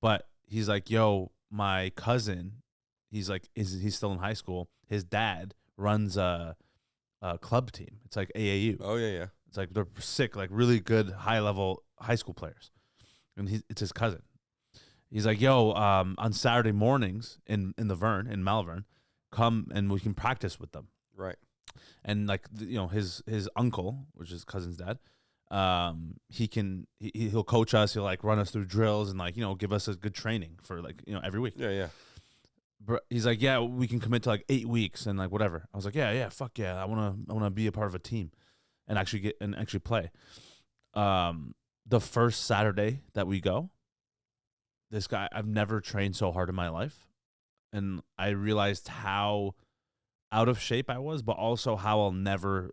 but he's like, "Yo, my cousin," he's like, he's still in high school. His dad runs a club team. It's like AAU. Oh yeah. It's like they're sick, like really good high level high school players. And it's his cousin. He's like, "Yo, on Saturday mornings in the Vern, in Malvern, come and we can practice with them." Right. And like his uncle, which is cousin's dad, he'll coach us. He'll like run us through drills and like give us a good training for like every week. Yeah. He's like, "Yeah, we can commit to like 8 weeks and like whatever." I was like, yeah, fuck yeah, I wanna be a part of a team, and actually play. The first Saturday that we go, this guy, I've never trained so hard in my life, and I realized how out of shape I was, but also how I'll never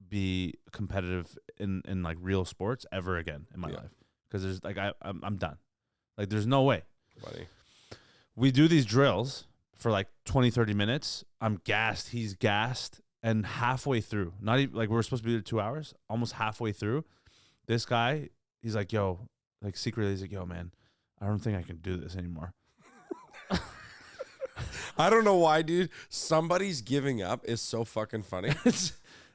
be competitive in like real sports ever again in my life, because there's like I'm done. Like there's no way. Buddy. We do these drills for like 20-30 minutes. I'm gassed, he's gassed, and halfway through, not even like we were supposed to be there 2 hours, almost halfway through, this guy, he's like, "Yo," like secretly he's like, "Yo, man, I don't think I can do this anymore." I don't know why, dude. Somebody's giving up is so fucking funny.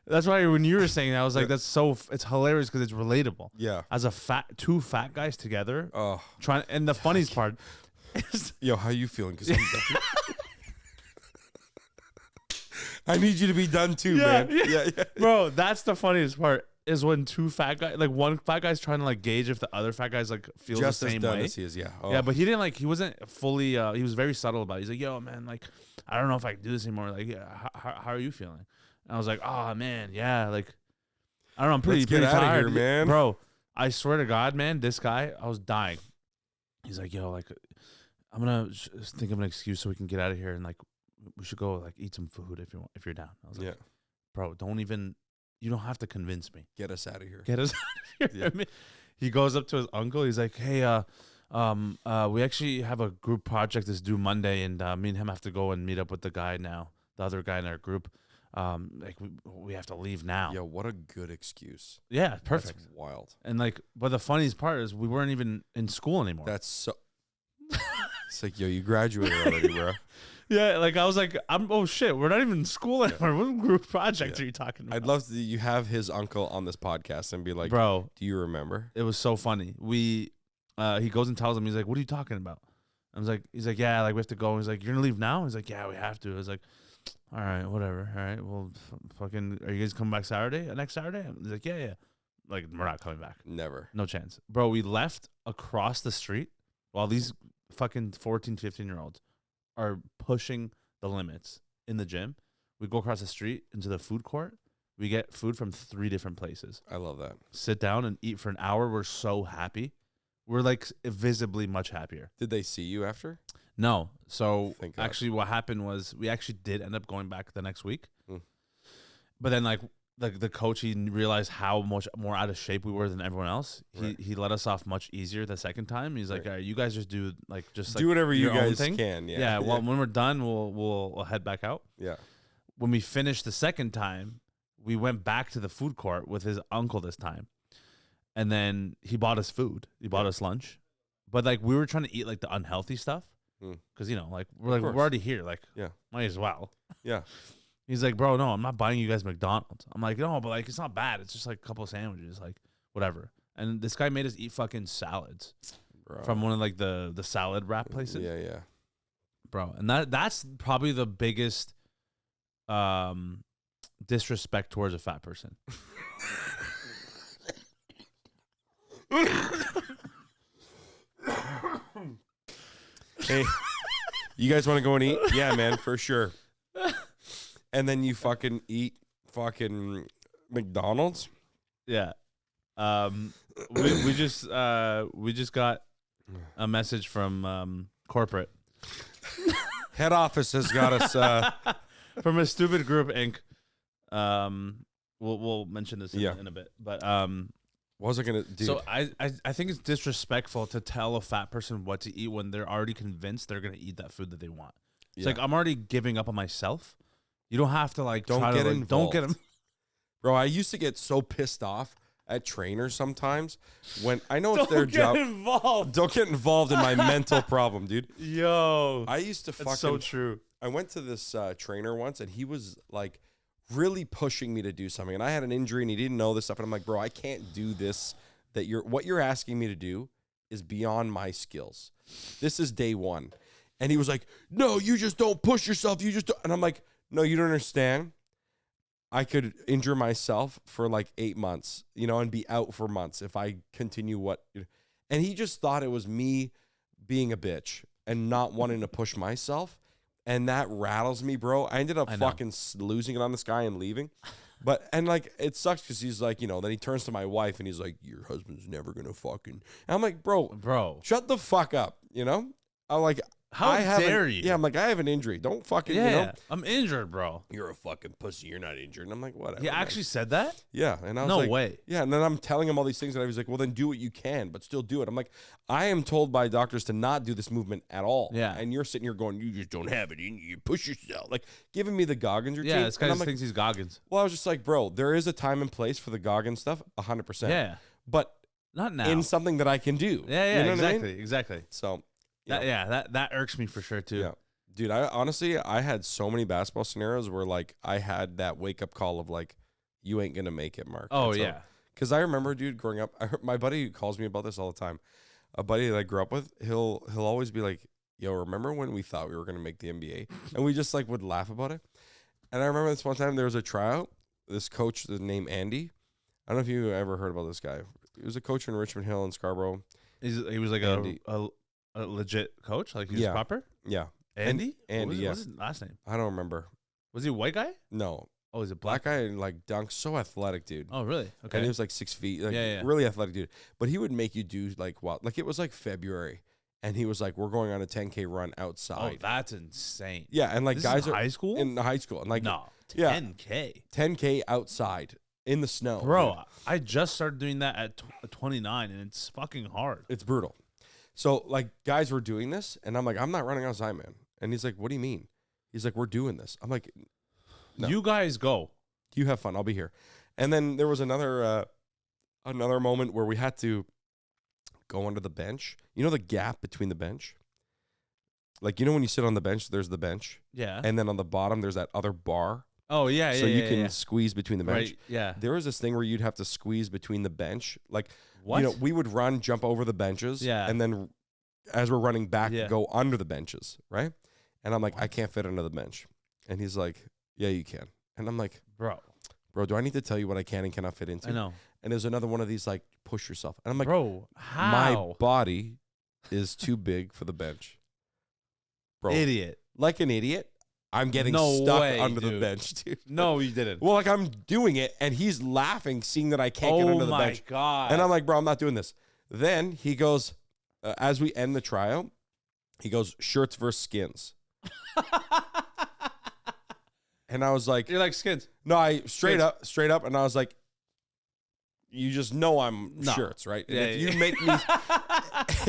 That's why when you were saying that, I was like, it's hilarious because it's relatable. Yeah. As two fat guys together, Oh. and the funniest part is, Yo, how you feeling? Because I'm done. I need you to be done too, man. Yeah. Bro, that's the funniest part is when two fat guys, like one fat guy's trying to like gauge if the other fat guy's like feels Just the as same done way. as he is, yeah. Oh. Yeah, but he wasn't fully, he was very subtle about it. He's like, "Yo, man, like, I don't know if I can do this anymore. Like, yeah, how are you feeling?" And I was like, "Oh, man, yeah, like, I don't know, I'm Let's get pretty outta tired." here, man. Bro, I swear to God, man, this guy, I was dying. He's like, "Yo, like, I'm going to think of an excuse so we can get out of here, and like, we should go like eat some food if you're down." I was like, Yeah. "Bro, don't even you don't have to convince me. Get us out of here. Get us out of here. Yeah. He goes up to his uncle. He's like, hey, we actually have a group project that's due Monday, and me and him have to go and meet up with the other guy in our group. Like we have to leave now. Yeah, what a good excuse. Yeah, perfect. That's wild. And like, but the funniest part is we weren't even in school anymore. That's so. It's like, yo, you graduated already, bro. Yeah, like I was like, oh shit, we're not even in school anymore. What group project are you talking about? I'd love to you have his uncle on this podcast and be like, bro, do you remember? it was so funny. He goes and tells him, he's like, what are you talking about? He's like, yeah, like we have to go. He's like, you're gonna leave now? He's like, yeah, we have to. I was like, all right, whatever. All right, well, fucking, are you guys coming back next Saturday? He's like, yeah. Like, we're not coming back. Never. No chance. Bro, we left across the street while these fucking 14, 15-year-olds are pushing the limits in the gym. We go across the street into the food court. We get food from 3 different places. I love that. Sit down and eat for an hour. We're so happy. We're like visibly much happier. Did they see you after? No. So Thank God. actually what happened was we actually did end up going back the next week. Mm. But then like the coach, he realized how much more out of shape we were than everyone else. Right. He let us off much easier the second time. He's like, Right. all right, you guys just do whatever you your own guys thing. can. Yeah. Yeah. Well, when we're done, we'll head back out. Yeah. When we finished the second time, we went back to the food court with his uncle this time. And then he bought us food. He bought us lunch. But like we were trying to eat like the unhealthy stuff. Because, you know, like we're already here. Like, Yeah. might as well. Yeah. He's like, bro, no, I'm not buying you guys McDonald's. I'm like, no, but like it's not bad. It's just like a couple of sandwiches, like whatever. And this guy made us eat fucking salads from one of like the salad wrap places. Yeah, yeah. Bro. And that's probably the biggest disrespect towards a fat person. Hey, you guys want to go and eat? Yeah, man, for sure. And then you fucking eat fucking McDonald's? Yeah. We just got a message from corporate. Head office has got us. From Estupid Group Inc. We'll mention this in a bit, but what was I gonna do? so I think it's disrespectful to tell a fat person what to eat when they're already convinced they're gonna eat that food that they want. It's like I'm already giving up on myself. You don't have to like Don't try get to, like, involved. don't get them. Bro, I used to get so pissed off at trainers sometimes when I know it's their job. Involved. Don't get involved in my mental problem, dude. Yo, I used to fucking. that's so true. I went to this trainer once, and he was like really pushing me to do something, and I had an injury, and he didn't know this stuff, and I'm like, bro, I can't do this. What you're asking me to do is beyond my skills. This is day one, and he was like, no, you just don't push yourself. You just don't. And I'm like, no, you don't understand. I could injure myself for like 8 months, and be out for months if I continue and he just thought it was me being a bitch and not wanting to push myself. And that rattles me, bro. I ended up fucking losing it on this guy and leaving. And like, it sucks because he's like, then he turns to my wife and he's like, your husband's never going to fucking. And I'm like, bro, shut the fuck up. I'm like, how dare you? Yeah, I'm like, I have an injury. Don't fucking, I'm injured, bro. You're a fucking pussy. You're not injured. And I'm like, whatever. He actually said that? Yeah. And I was no like, way. Yeah. And then I'm telling him all these things. And I was like, well, then do what you can, but still do it. I'm like, I am told by doctors to not do this movement at all. Yeah. And you're sitting here going, you just don't have it in you. You push yourself. Like, giving me the Goggins routine. Yeah, this guy just like, thinks he's Goggins. well, I was just like, bro, there is a time and place for the Goggins stuff, 100%. Yeah. But not now. in something that I can do. Yeah, You know exactly. what I mean? Exactly. So, That irks me for sure too. yeah. Dude, I had so many basketball scenarios where like I had that wake up call of like, you ain't gonna make it, Marc. Oh, And so- yeah. Because I remember, dude, growing up, my buddy calls me about this all the time. A buddy that I grew up with, he'll always be like, yo, remember when we thought we were going to make the NBA? And we just like would laugh about it. And I remember this one time there was a tryout. This coach, named Andy. I don't know if you ever heard about this guy. He was a coach in Richmond Hill and Scarborough. He was like a legit coach? Like he was proper? Yeah. Andy? Andy, What's his last name? I don't remember. Was he a white guy? No. Oh, he's a Black black guy and like dunk, so athletic, dude. Oh, really? Okay. And he was like 6 feet, like Yeah. really athletic dude. But he would make you do like like it was like February, and he was like, "We're going on a 10K run Oh, outside." that's insane. Yeah, and like This guys is are high school? in high school, and like No. Yeah. 10K. 10K outside, in the snow. Bro, dude. I just started doing that at 29, and it's fucking hard. It's brutal. So, like, guys were doing this, and I'm like, I'm not running outside, man. And he's like, what do you mean? He's like, we're doing this. I'm like, no. You guys go. You have fun. I'll be here. And then there was another moment where we had to go under the bench. You know the gap between the bench? Like, you know when you sit on the bench, there's the bench? Yeah. And then on the bottom, there's that other bar. Oh, yeah, So yeah, you can squeeze between the bench. Right, yeah. There was this thing where you'd have to squeeze between the bench. Like, What? you know, we would run, jump over the benches. Yeah. And then as we're running back, Yeah. go under the benches, right? And I'm like, I can't fit under the bench. And he's like, yeah, you can. And I'm like, Bro, do I need to tell you what I can and cannot fit into? I know. And there's another one of these, like, push yourself. And I'm like, Bro, how? my body is too big for the bench. Bro, Idiot. like an idiot, I'm getting No stuck way, under the dude. bench, dude. No, you didn't. Well, like, I'm doing it, and he's laughing, seeing that I can't get under the bench. Oh, my God. And I'm like, bro, I'm not doing this. Then he goes, as we end the trial, he goes, shirts versus skins. And I was like, You're like skins. no, I straight up, and I was like, you just know I'm No. shirts, right? And Yeah, if yeah. you make me,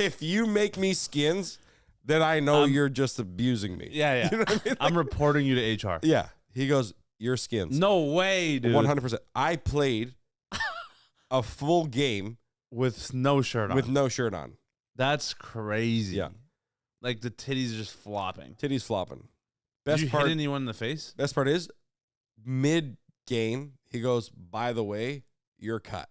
if you make me skins, then I know you're just abusing me. Yeah, yeah. You know what I mean? I'm reporting you to HR. Yeah. He goes, you're skins. No way, dude. 100%. I played a full game With no shirt on. with no shirt on. That's crazy. Yeah. Like the titties are just flopping. Titties flopping. Did you Best part, hit anyone in the face? best part is mid game, he goes, by the way, you're cut.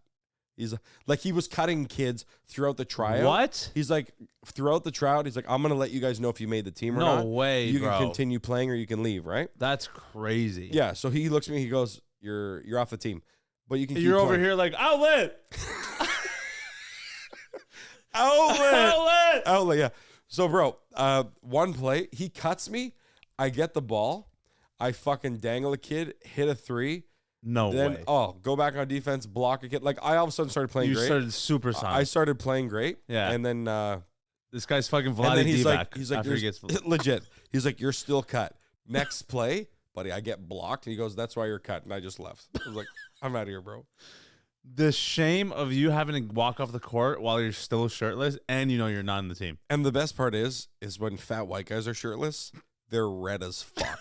He's like, he was cutting kids throughout the tryout. What? He's like, throughout the tryout, he's like, I'm going to let you guys know if you made the team or No not. way, You bro. can continue playing or you can leave, right? That's crazy. Yeah. So he looks at me, he goes, you're off the team. But you can keep You're over playing. here like, outlet. Outlet. Outlet, yeah. So, bro, one play, he cuts me. I get the ball. I fucking dangle a kid, hit a three. No Then, way. go back on defense, block a kid. Like, I all of a sudden started playing You great. started super I sonic. started playing great. Yeah. And then, This guy's fucking and Vladdy then he's D-back like, after he gets. legit. He's like, you're still cut. Next play, buddy, I get blocked. And he goes, that's why you're cut. And I just left. I was like, I'm out of here, bro. The shame of you having to walk off the court while you're still shirtless and you know you're not in the team. And the best part is when fat white guys are shirtless, they're red as fuck.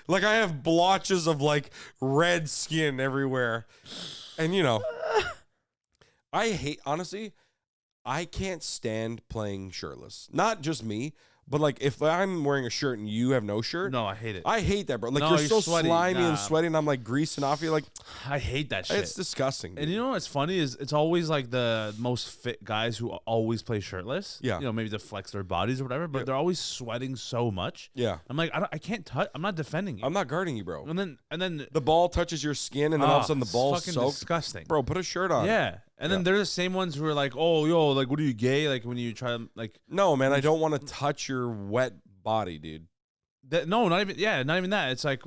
Like, I have blotches of, like, red skin everywhere. And, you know, honestly, I can't stand playing shirtless. Not just me, but, like, if I'm wearing a shirt and you have no shirt, No, I hate it. I hate that, bro. Like, No, you're you're so sweaty. slimy Nah. and sweaty, and I'm, like, greasing off you. Like, I hate that shit. it's disgusting. And dude. you know what's funny is it's always like the most fit guys who always play shirtless. Yeah. You know, maybe to flex their bodies or whatever, but they're always sweating so much. Yeah. I'm like, I can't touch. I'm not defending you. I'm not guarding you, bro. and then The ball touches your skin, and then all of a sudden the it's ball's fucking soaked. disgusting. Bro, put a shirt on. Yeah. And then they're the same ones who are like, oh, yo, like, what are you, gay? Like, when you try to, like, No, man, I don't want to touch your wet body, dude. no, not even that. It's like,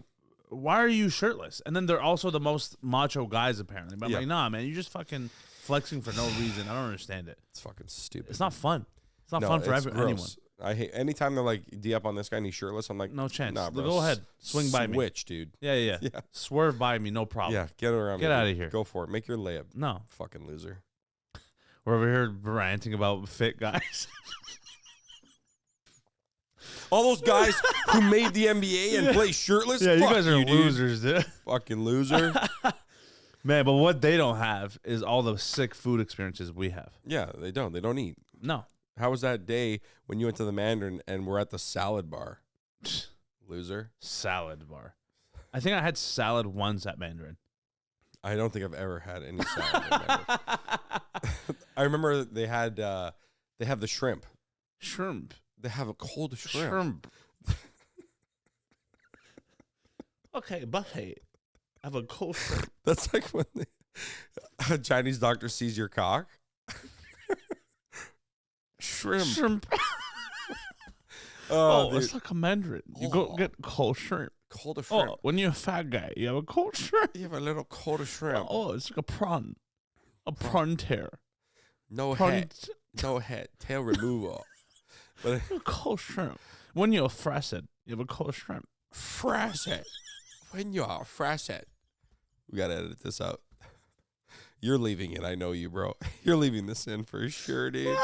why are you shirtless? And then they're also the most macho guys, apparently. But I'm Yeah. like, nah, man, you're just fucking flexing for no reason. I don't understand it. It's fucking stupid. It's not fun. It's not No, fun for it's anyone. gross. I hate anytime they're like D up on this guy and he's shirtless. I'm like, No chance. Nah, bro. Go ahead. Swing by me. Switch, dude. Yeah. Yeah. Swerve by me, no problem. Yeah, get around. Get me, outta dude. here. Go for it. Make your layup. No. Fucking loser. We're over here ranting about fit guys. All those guys who made the NBA and play shirtless. yeah, you fuck guys are dude. losers, dude. Fucking loser. Man, but what they don't have is all the sick food experiences we have. Yeah, they don't. They don't eat. No. How was that day when you went to the Mandarin and we're at the salad bar? Loser. Salad bar. I think I had salad once at Mandarin. I don't think I've ever had any salad. at Mandarin. I remember they have the shrimp. Shrimp. They have a cold shrimp. Shrimp. Okay, buffet. I have a cold shrimp. That's like when a Chinese doctor sees your cock. Shrimp. Shrimp. Oh, it's like a Mandarin. You go Oh. get cold shrimp. cold shrimp. Oh, when you're a fat guy, you have a cold shrimp. You have a little cold shrimp. Oh, it's like a prawn. A prawn tear. No Prawn head. No head. Tail removal. But a cold shrimp. When you're frazzled, you have a cold shrimp. frazzled. When you are frazzled, We got to edit this out. You're leaving it. I know you, bro. You're leaving this in for sure, dude.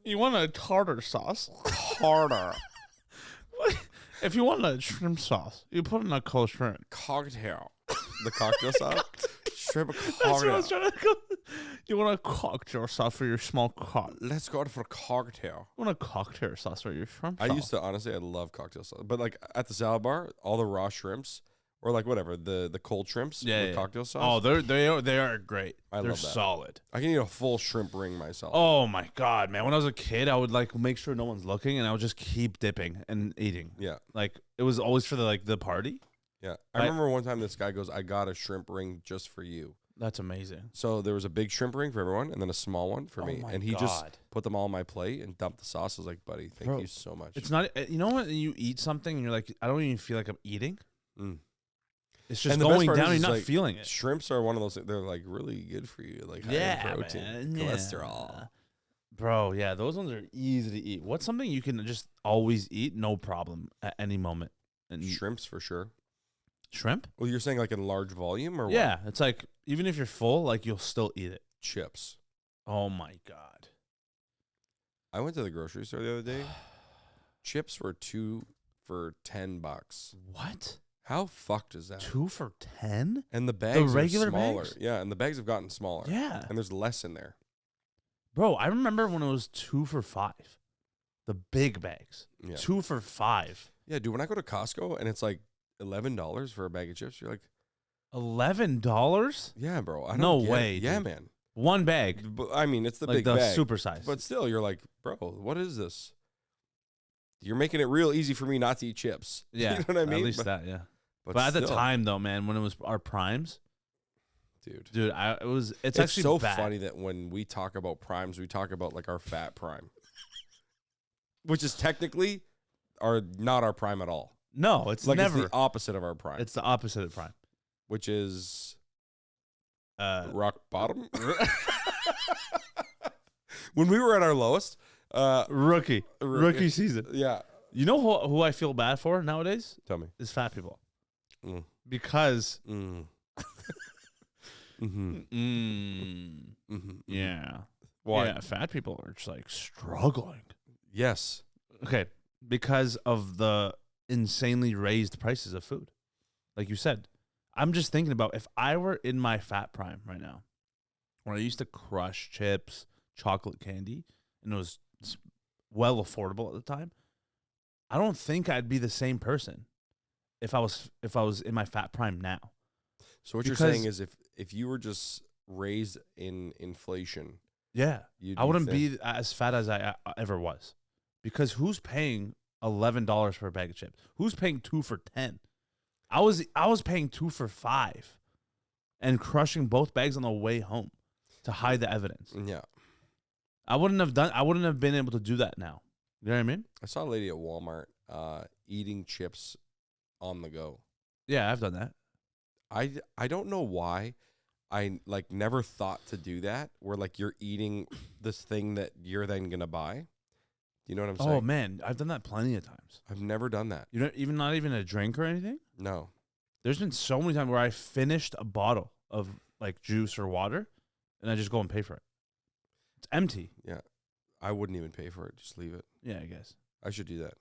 You want a tartar sauce? Tartar. If you want a shrimp sauce, you put in a cold shrimp. Cocktail. The cocktail sauce? Shrimp That's what I cocktail. was trying to go. You want a cocktail sauce for your small cock? Let's go for cocktail. You want a cocktail sauce for your shrimp I sauce? used to, honestly, I love cocktail sauce. But like at the salad bar, all the raw shrimps, or like whatever, the cold shrimps with cocktail sauce. Oh, they are great. I They're love that. solid. I can eat a full shrimp ring myself. Oh my god, man! When I was a kid, I would like make sure no one's looking, and I would just keep dipping and eating. Yeah. Like it was always for the party. Yeah. I remember one time this guy goes, I got a shrimp ring just for you. That's amazing. So there was a big shrimp ring for everyone and then a small one for me. my And he God. just put them all on my plate and dumped the sauce. I was like, buddy, thank you so much. It's not. You know when you eat something and you're like, I don't even feel like I'm eating. Mm. It's just And the best going part down. is You're it's not like, feeling it. Shrimps are one of those things. They're like really good for you. Like high in protein, man, cholesterol. Bro, yeah, those ones are easy to eat. What's something you can just always eat, no problem, at any moment? And Shrimps for sure. shrimp? Well, you're saying like in large volume or what? Yeah, it's like even if you're full, like you'll still eat it. Chips. Oh my god. I went to the grocery store the other day. Chips were 2 for $10. What? How fucked is that? 2 for $10? And the bags regular are smaller. bags? Yeah, and the bags have gotten smaller. Yeah. And there's less in there. Bro, I remember when it was 2 for $5. The big bags. Yeah. 2 for $5. Yeah, dude, when I go to Costco and it's like $11 for a bag of chips, you're like, $11? yeah, bro. I don't No get way, it. Yeah, dude. man. One bag. But, I mean, it's the Like big the bag. super size. But still, you're like, bro, what is this? You're making it real easy for me not to eat chips. Yeah. You know what I mean? At least but, that, yeah. But, But at the still, time, though, man, when it was our primes, dude, it's it's actually so bad. funny that when we talk about primes, we talk about like our fat prime, which is technically not our prime at all. No, it's Like never. it's the opposite of our prime, It's the opposite of prime. which is Rock bottom. When we were at our lowest, rookie season. yeah. You know who I feel bad for nowadays Tell me. is fat people Mm. because Mm. Mm-hmm. Mm-hmm. yeah, Why? yeah, fat people are just like struggling. Yes. Okay, because of the insanely raised prices of food, like you said. I'm just thinking about if I were in my fat prime right now, when I used to crush chips, chocolate candy, and it was well affordable at the time. I don't think I'd be the same person if I was in my fat prime now. So what you're saying is if you were just raised in inflation, Yeah, you'd I wouldn't thin. be as fat as I ever was, because who's paying $11 for a bag of chips? Who's paying 2 for $10? I was paying 2 for $5, and crushing both bags on the way home to hide the evidence. Yeah. I wouldn't have been able to do that now. You know what I mean? I saw a lady at Walmart eating chips on the go. Yeah, I've done that. I don't know why I like never thought to do that, where like you're eating this thing that you're then gonna buy. You know what I'm saying? Oh man, I've done that plenty of times. I've never done that. You don't not even a drink or anything? No. There's been so many times where I finished a bottle of like juice or water and I just go and pay for it. It's empty. Yeah. I wouldn't even pay for it. Just leave it. Yeah, I guess. I should do that.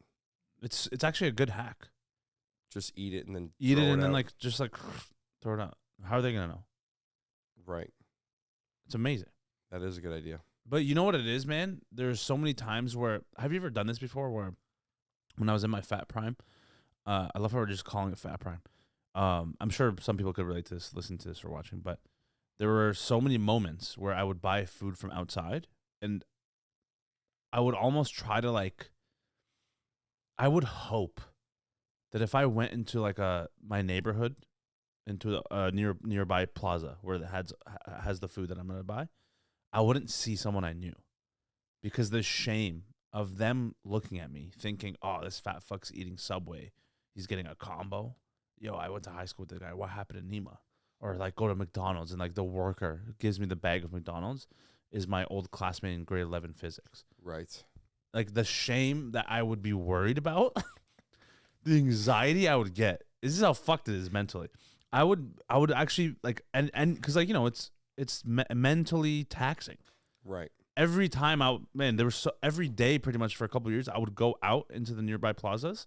It's actually a good hack. Just eat it and then Eat throw it and then out. like just like throw it out. How are they gonna know? Right. It's amazing. That is a good idea. But you know what it is, man? There's so many times where have you ever done this before where when I was in my fat prime, I love how we're just calling it fat prime. I'm sure some people could relate to this, listen to this or watching, but there were so many moments where I would buy food from outside and I would almost try to like I would hope that if I went into like my neighborhood into a nearby plaza where it has the food that I'm going to buy, I wouldn't see someone I knew because the shame of them looking at me thinking, oh, this fat fuck's eating Subway. He's getting a combo. Yo, I went to high school with the guy. What happened to Neema? Or like go to McDonald's and like the worker who gives me the bag of McDonald's is my old classmate in grade 11 physics. Right. Like the shame that I would be worried about, the anxiety I would get This is how fucked it is mentally. I would actually like, and because like, you know, it's mentally taxing. Right. Every time there was every day pretty much for a couple of years, I would go out into the nearby plazas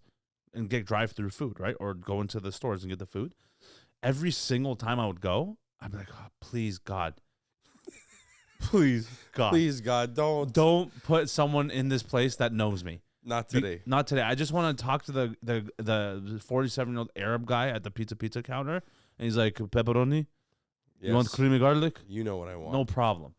and get drive-through food, right? Or go into the stores and get the food. Every single time I would go, I'd be like, oh, please God. Please God. Please God, Don't put someone in this place that knows me. Not today. Not today. I just want to talk to the 47-year-old Arab guy at the pizza counter, and he's like, pepperoni? Yes. You want creamy garlic? You know what I want. No problem.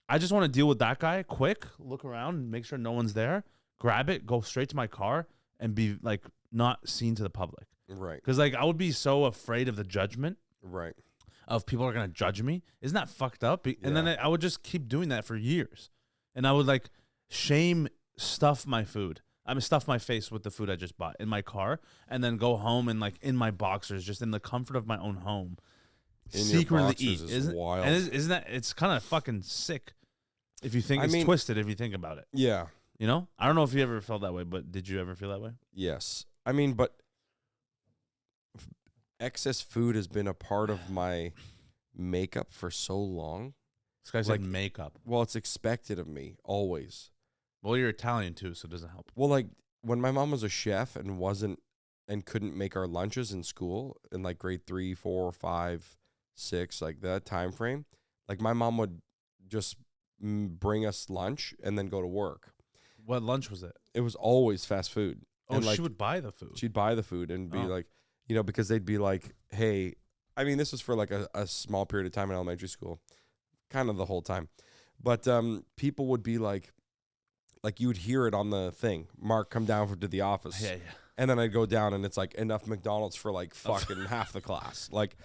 I just want to deal with that guy quick, look around, make sure no one's there, grab it, go straight to my car, and be like not seen to the public. Right. Because like I would be so afraid of the judgment. Right. Of people are going to judge me. Isn't that fucked up? And then I would just keep doing that for years. And I would like stuff my face with the food I just bought in my car, and then go home and like in my boxers, just in the comfort of my own home, secretly eat. Wild. And isn't that, it's kind of fucking sick if you think it's twisted if you think about it. Yeah. You know? I don't know if you ever felt that way, but did you ever feel that way? Yes. I mean, but excess food has been a part of my makeup for so long. This guy said makeup. Well, it's expected of me always. Well, you're Italian too, so it doesn't help. Well, like when my mom was a chef and couldn't make our lunches in school in like grade 3, 4, 5, 6, like that time frame, like my mom would just bring us lunch and then go to work. What lunch was it? It was always fast food. Oh, and like, she would buy the food. She'd buy the food and be like, you know, because they'd be like, hey, I mean, this was for like a small period of time in elementary school, kind of the whole time. But people would be like you would hear it on the thing, Marc, come down to the office. Yeah. And then I'd go down and it's like enough McDonald's for like fucking half the class. Like,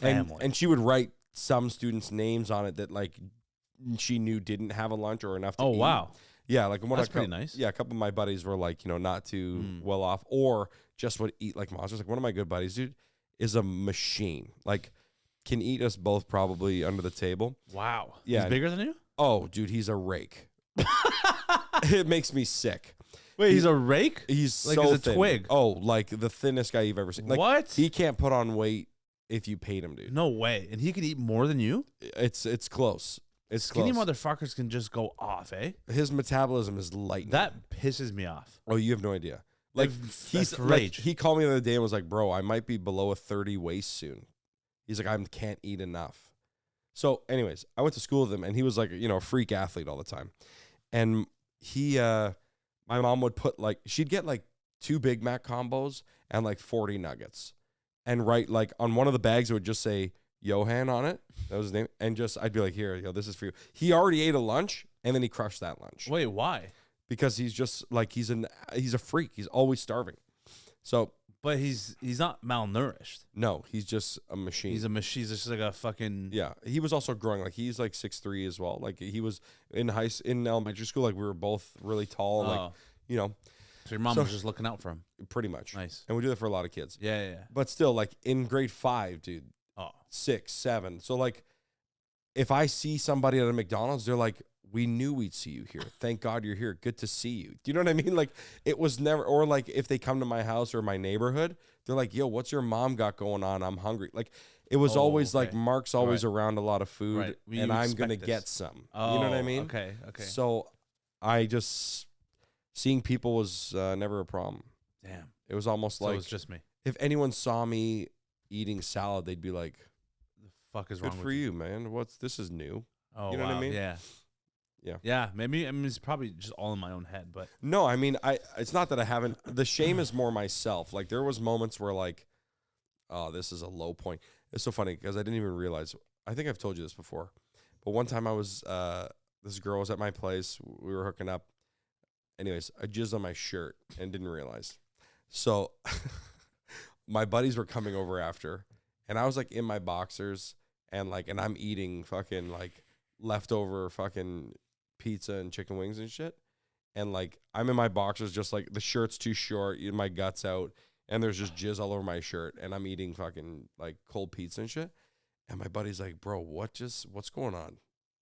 family. And she would write some students' names on it that like she knew didn't have a lunch or enough to eat. Oh, wow. Yeah, like that's pretty nice. Yeah, a couple of my buddies were like, you know, not too well off, or just would eat like monsters. Like one of my good buddies, dude, is a machine. Like, can eat us both probably under the table. Wow. Yeah, He's bigger than you? Oh, dude, he's a rake. It makes me sick. Wait, he's a rake? He's like so a thin. twig. Oh, like the thinnest guy you've ever seen. Like, what? He can't put on weight if you paid him, dude. No way. And he could eat more than you? It's close. It's Skinny close. motherfuckers can just go off, eh? His metabolism is lightning. That pisses me off. Oh, you have no idea. Like he's like, he called me the other day and was like, "Bro, I might be below a 30 waist soon." He's like, "I can't eat enough." So, anyways, I went to school with him, and he was like, you know, a freak athlete all the time. And he, my mom would put like, she'd get like 2 Big Mac combos and like 40 nuggets, and write like on one of the bags it would just say Johan on it. That was his name. And just, I'd be like, here, yo, this is for you. He already ate a lunch and then he crushed that lunch. Wait, why? Because he's just like, he's a freak. He's always starving. So, but he's not malnourished. No, he's just a machine. He's He's just like a fucking. Yeah. He was also growing. Like he's like 6'3" as well. Like he was in elementary school. Like we were both really tall. Like, you know. So your mom was just looking out for him. Pretty much. Nice. And we do that for a lot of kids. Yeah. But still, like in grade 5, dude. 6, 7. So like, if I see somebody at a McDonald's, they're like, "We knew we'd see you here. Thank God you're here. Good to see you." Do you know what I mean? Like, it was never, or like if they come to my house or my neighborhood, they're like, "Yo, what's your mom got going on? I'm hungry." Like, it was always like Marc's always around a lot of food, and I'm gonna get some. You know what I mean? Okay. So, I just seeing people was never a problem. Damn. It was almost like it's just me. If anyone saw me eating salad, they'd be like, "The fuck is wrong with you, man? This is new." Oh, you know what I mean? Yeah. Maybe it's probably just all in my own head, but no, I mean, it's not that I haven't. The shame is more myself. Like there was moments where like, oh, this is a low point. It's so funny because I didn't even realize. I think I've told you this before, but one time I was this girl was at my place. We were hooking up. Anyways, I jizzed on my shirt and didn't realize. So my buddies were coming over after, and I was like in my boxers and I'm eating fucking like leftover fucking pizza and chicken wings and shit. And like I'm in my boxers, just like the shirt's too short, my guts out, and there's just jizz all over my shirt, and I'm eating fucking like cold pizza and shit. And my buddy's like, "Bro, what's going on?"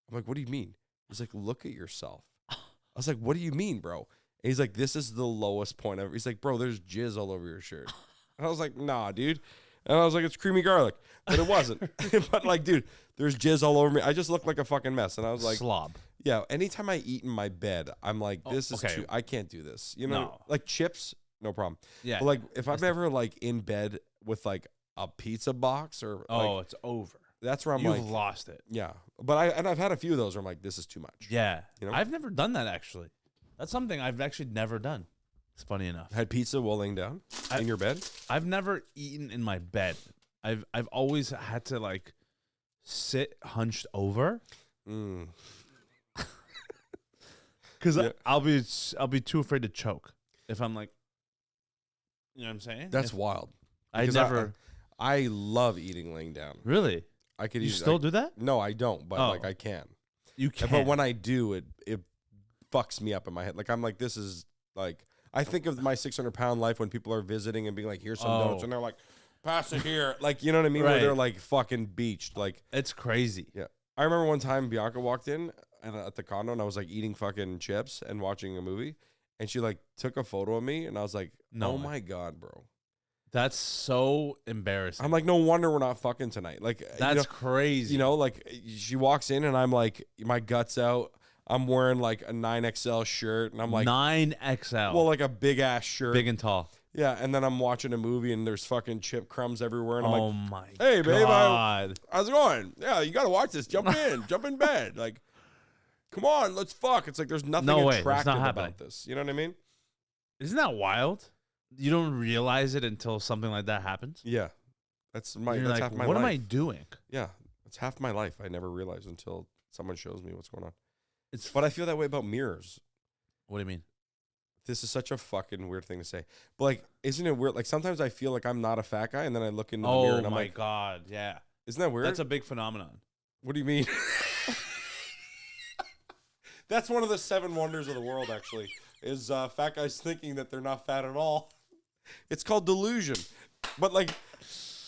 I'm like, "What do you mean?" He's like, "Look at yourself." I was like, "What do you mean, bro?" And he's like, "This is the lowest point ever." He's like, "Bro, there's jizz all over your shirt." And I was like, nah, dude. And I was like, it's creamy garlic. But it wasn't. But like, dude, there's jizz all over me. I just looked like a fucking mess. And I was like, slob. yeah, anytime I eat in my bed, I'm like, this is okay. too, I can't do this. You know, No. like chips, no problem. Yeah. But like, if I'm ever like in bed with like a pizza box or like, it's over. that's where I'm You've like, lost it. yeah. But I've had a few of those where I'm like, this is too much. Yeah. You know? I've never done that actually. That's something I've actually never done. It's funny enough. Had pizza while laying down in your bed? I've never eaten in my bed. I've always had to like sit hunched over. Because I'll be too afraid to choke if I'm like, you know what I'm saying? That's wild. I never. I love eating laying down. Really? I could. You still do that? No, I don't. But like I can. You can. But when I do, it fucks me up in my head. Like I'm like, this is like, I think of my 600-pound life when people are visiting and being like, here's some donuts, and they're like, pass it here. Like, you know what I mean? Right. Where they're like fucking beached. Like, it's crazy. Yeah. I remember one time Bianca walked in at the condo and I was like eating fucking chips and watching a movie, and she like took a photo of me, and I was like, oh my God, bro. That's so embarrassing. I'm like, no wonder we're not fucking tonight. Like, that's crazy. You know, like she walks in and I'm like, my guts out. I'm wearing like a 9XL shirt, and I'm like 9XL. Well, like a big ass shirt, big and tall. Yeah, and then I'm watching a movie and there's fucking chip crumbs everywhere, and I'm like, my hey, babe, God. how's it going? Yeah, you gotta watch this. Jump in bed. Like, come on, let's fuck. It's like there's nothing attractive about this. You know what I mean? Isn't that wild? You don't realize it until something like that happens. Yeah, that's half my life. What am I doing? Yeah, that's half my life. I never realized until someone shows me what's going on. But I feel that way about mirrors. What do you mean? This is such a fucking weird thing to say. But like, isn't it weird? Like sometimes I feel like I'm not a fat guy, and then I look into the mirror and I'm like, oh my God, yeah. Isn't that weird? That's a big phenomenon. What do you mean? That's one of the 7 wonders of the world, actually, is fat guys thinking that they're not fat at all. It's called delusion. But like,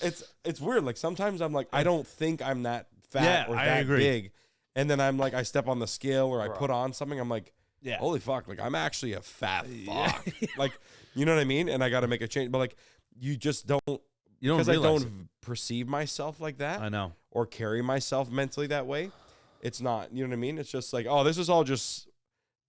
it's weird. Like sometimes I'm like, I don't think I'm that fat or that big. And then I'm like, I step on the scale or I put on something. I'm like, holy fuck. Like, I'm actually a fat fuck. Like, you know what I mean? And I got to make a change. But like, you just don't. You don't, because I don't perceive myself like that. I know. Or carry myself mentally that way. It's not. You know what I mean? It's just like, oh, this is all just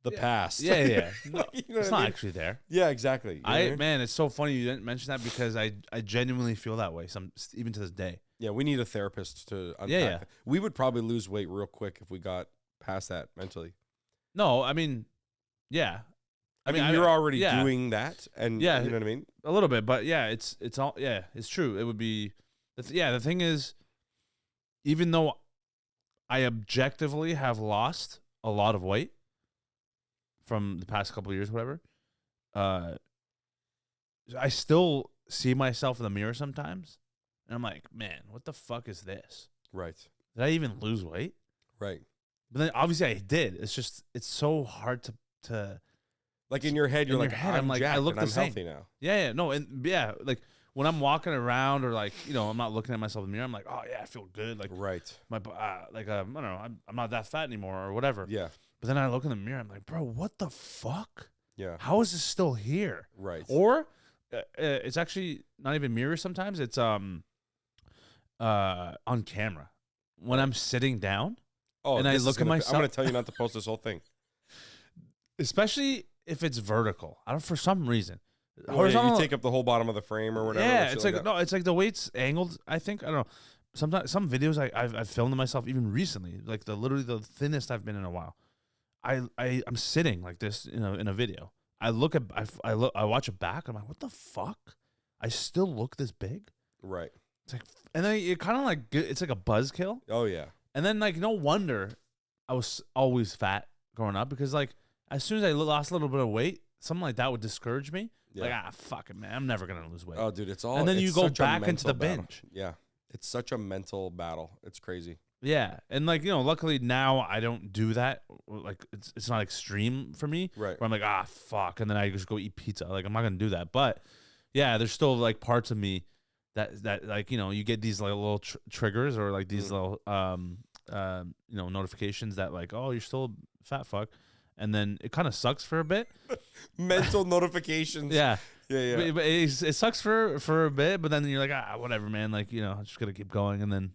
the past. Yeah. No, you know it's not actually there. Yeah, exactly. You know what I mean? Man, it's so funny you didn't mention that, because I genuinely feel that way. Even to this day. Yeah, we need a therapist to unpack that. We would probably lose weight real quick if we got past that mentally. No, I mean, yeah. I mean, you're already doing that, and you know what I mean? A little bit, but it's all, it's true. It would be, the thing is, even though I objectively have lost a lot of weight from the past couple of years, whatever, I still see myself in the mirror sometimes. And I'm like, man, what the fuck is this? Right. Did I even lose weight? Right. But then obviously I did. It's just, it's so hard to like in your head, you're like, I'm like, I look the same. Healthy now. Yeah. No. And like when I'm walking around or like, I'm not looking at myself in the mirror, I'm like, oh yeah, I feel good. Like, right. My, I don't know, I'm not that fat anymore or whatever. Yeah. But then I look in the mirror, I'm like, bro, what the fuck? Yeah. How is this still here? Right. Or it's actually not even mirrors sometimes. It's, on camera when I'm sitting down and I look at myself. I'm going to tell you not to post this whole thing, especially if it's vertical. I don't, for some reason, horizontal, you take up the whole bottom of the frame or whatever. Yeah, it's like no, it's like the weight's angled. I think, I don't know. Sometimes some videos I've filmed myself even recently, like literally the thinnest I've been in a while. I'm sitting like this in a video. I watch it back. I'm like, what the fuck? I still look this big. Right. It's like, and then it kind of like, it's like a buzzkill. Oh yeah. And then like, no wonder I was always fat growing up, because like as soon as I lost a little bit of weight, something like that would discourage me. Yeah. Like, fuck it, man, I'm never gonna lose weight. Oh, dude, it's all. And then you go back into the binge. Yeah, it's such a mental battle. It's crazy. Yeah, and like luckily now I don't do that. Like it's not extreme for me. Right. Where I'm like, fuck, and then I just go eat pizza. Like I'm not gonna do that. But yeah, there's still like parts of me that like you get these like little triggers or like these little notifications that like, oh, you're still a fat fuck, and then it kind of sucks for a bit. Mental notifications. Yeah. Yeah. But it sucks for a bit, but then you're like, whatever, man. Like, I'm just gonna keep going, and then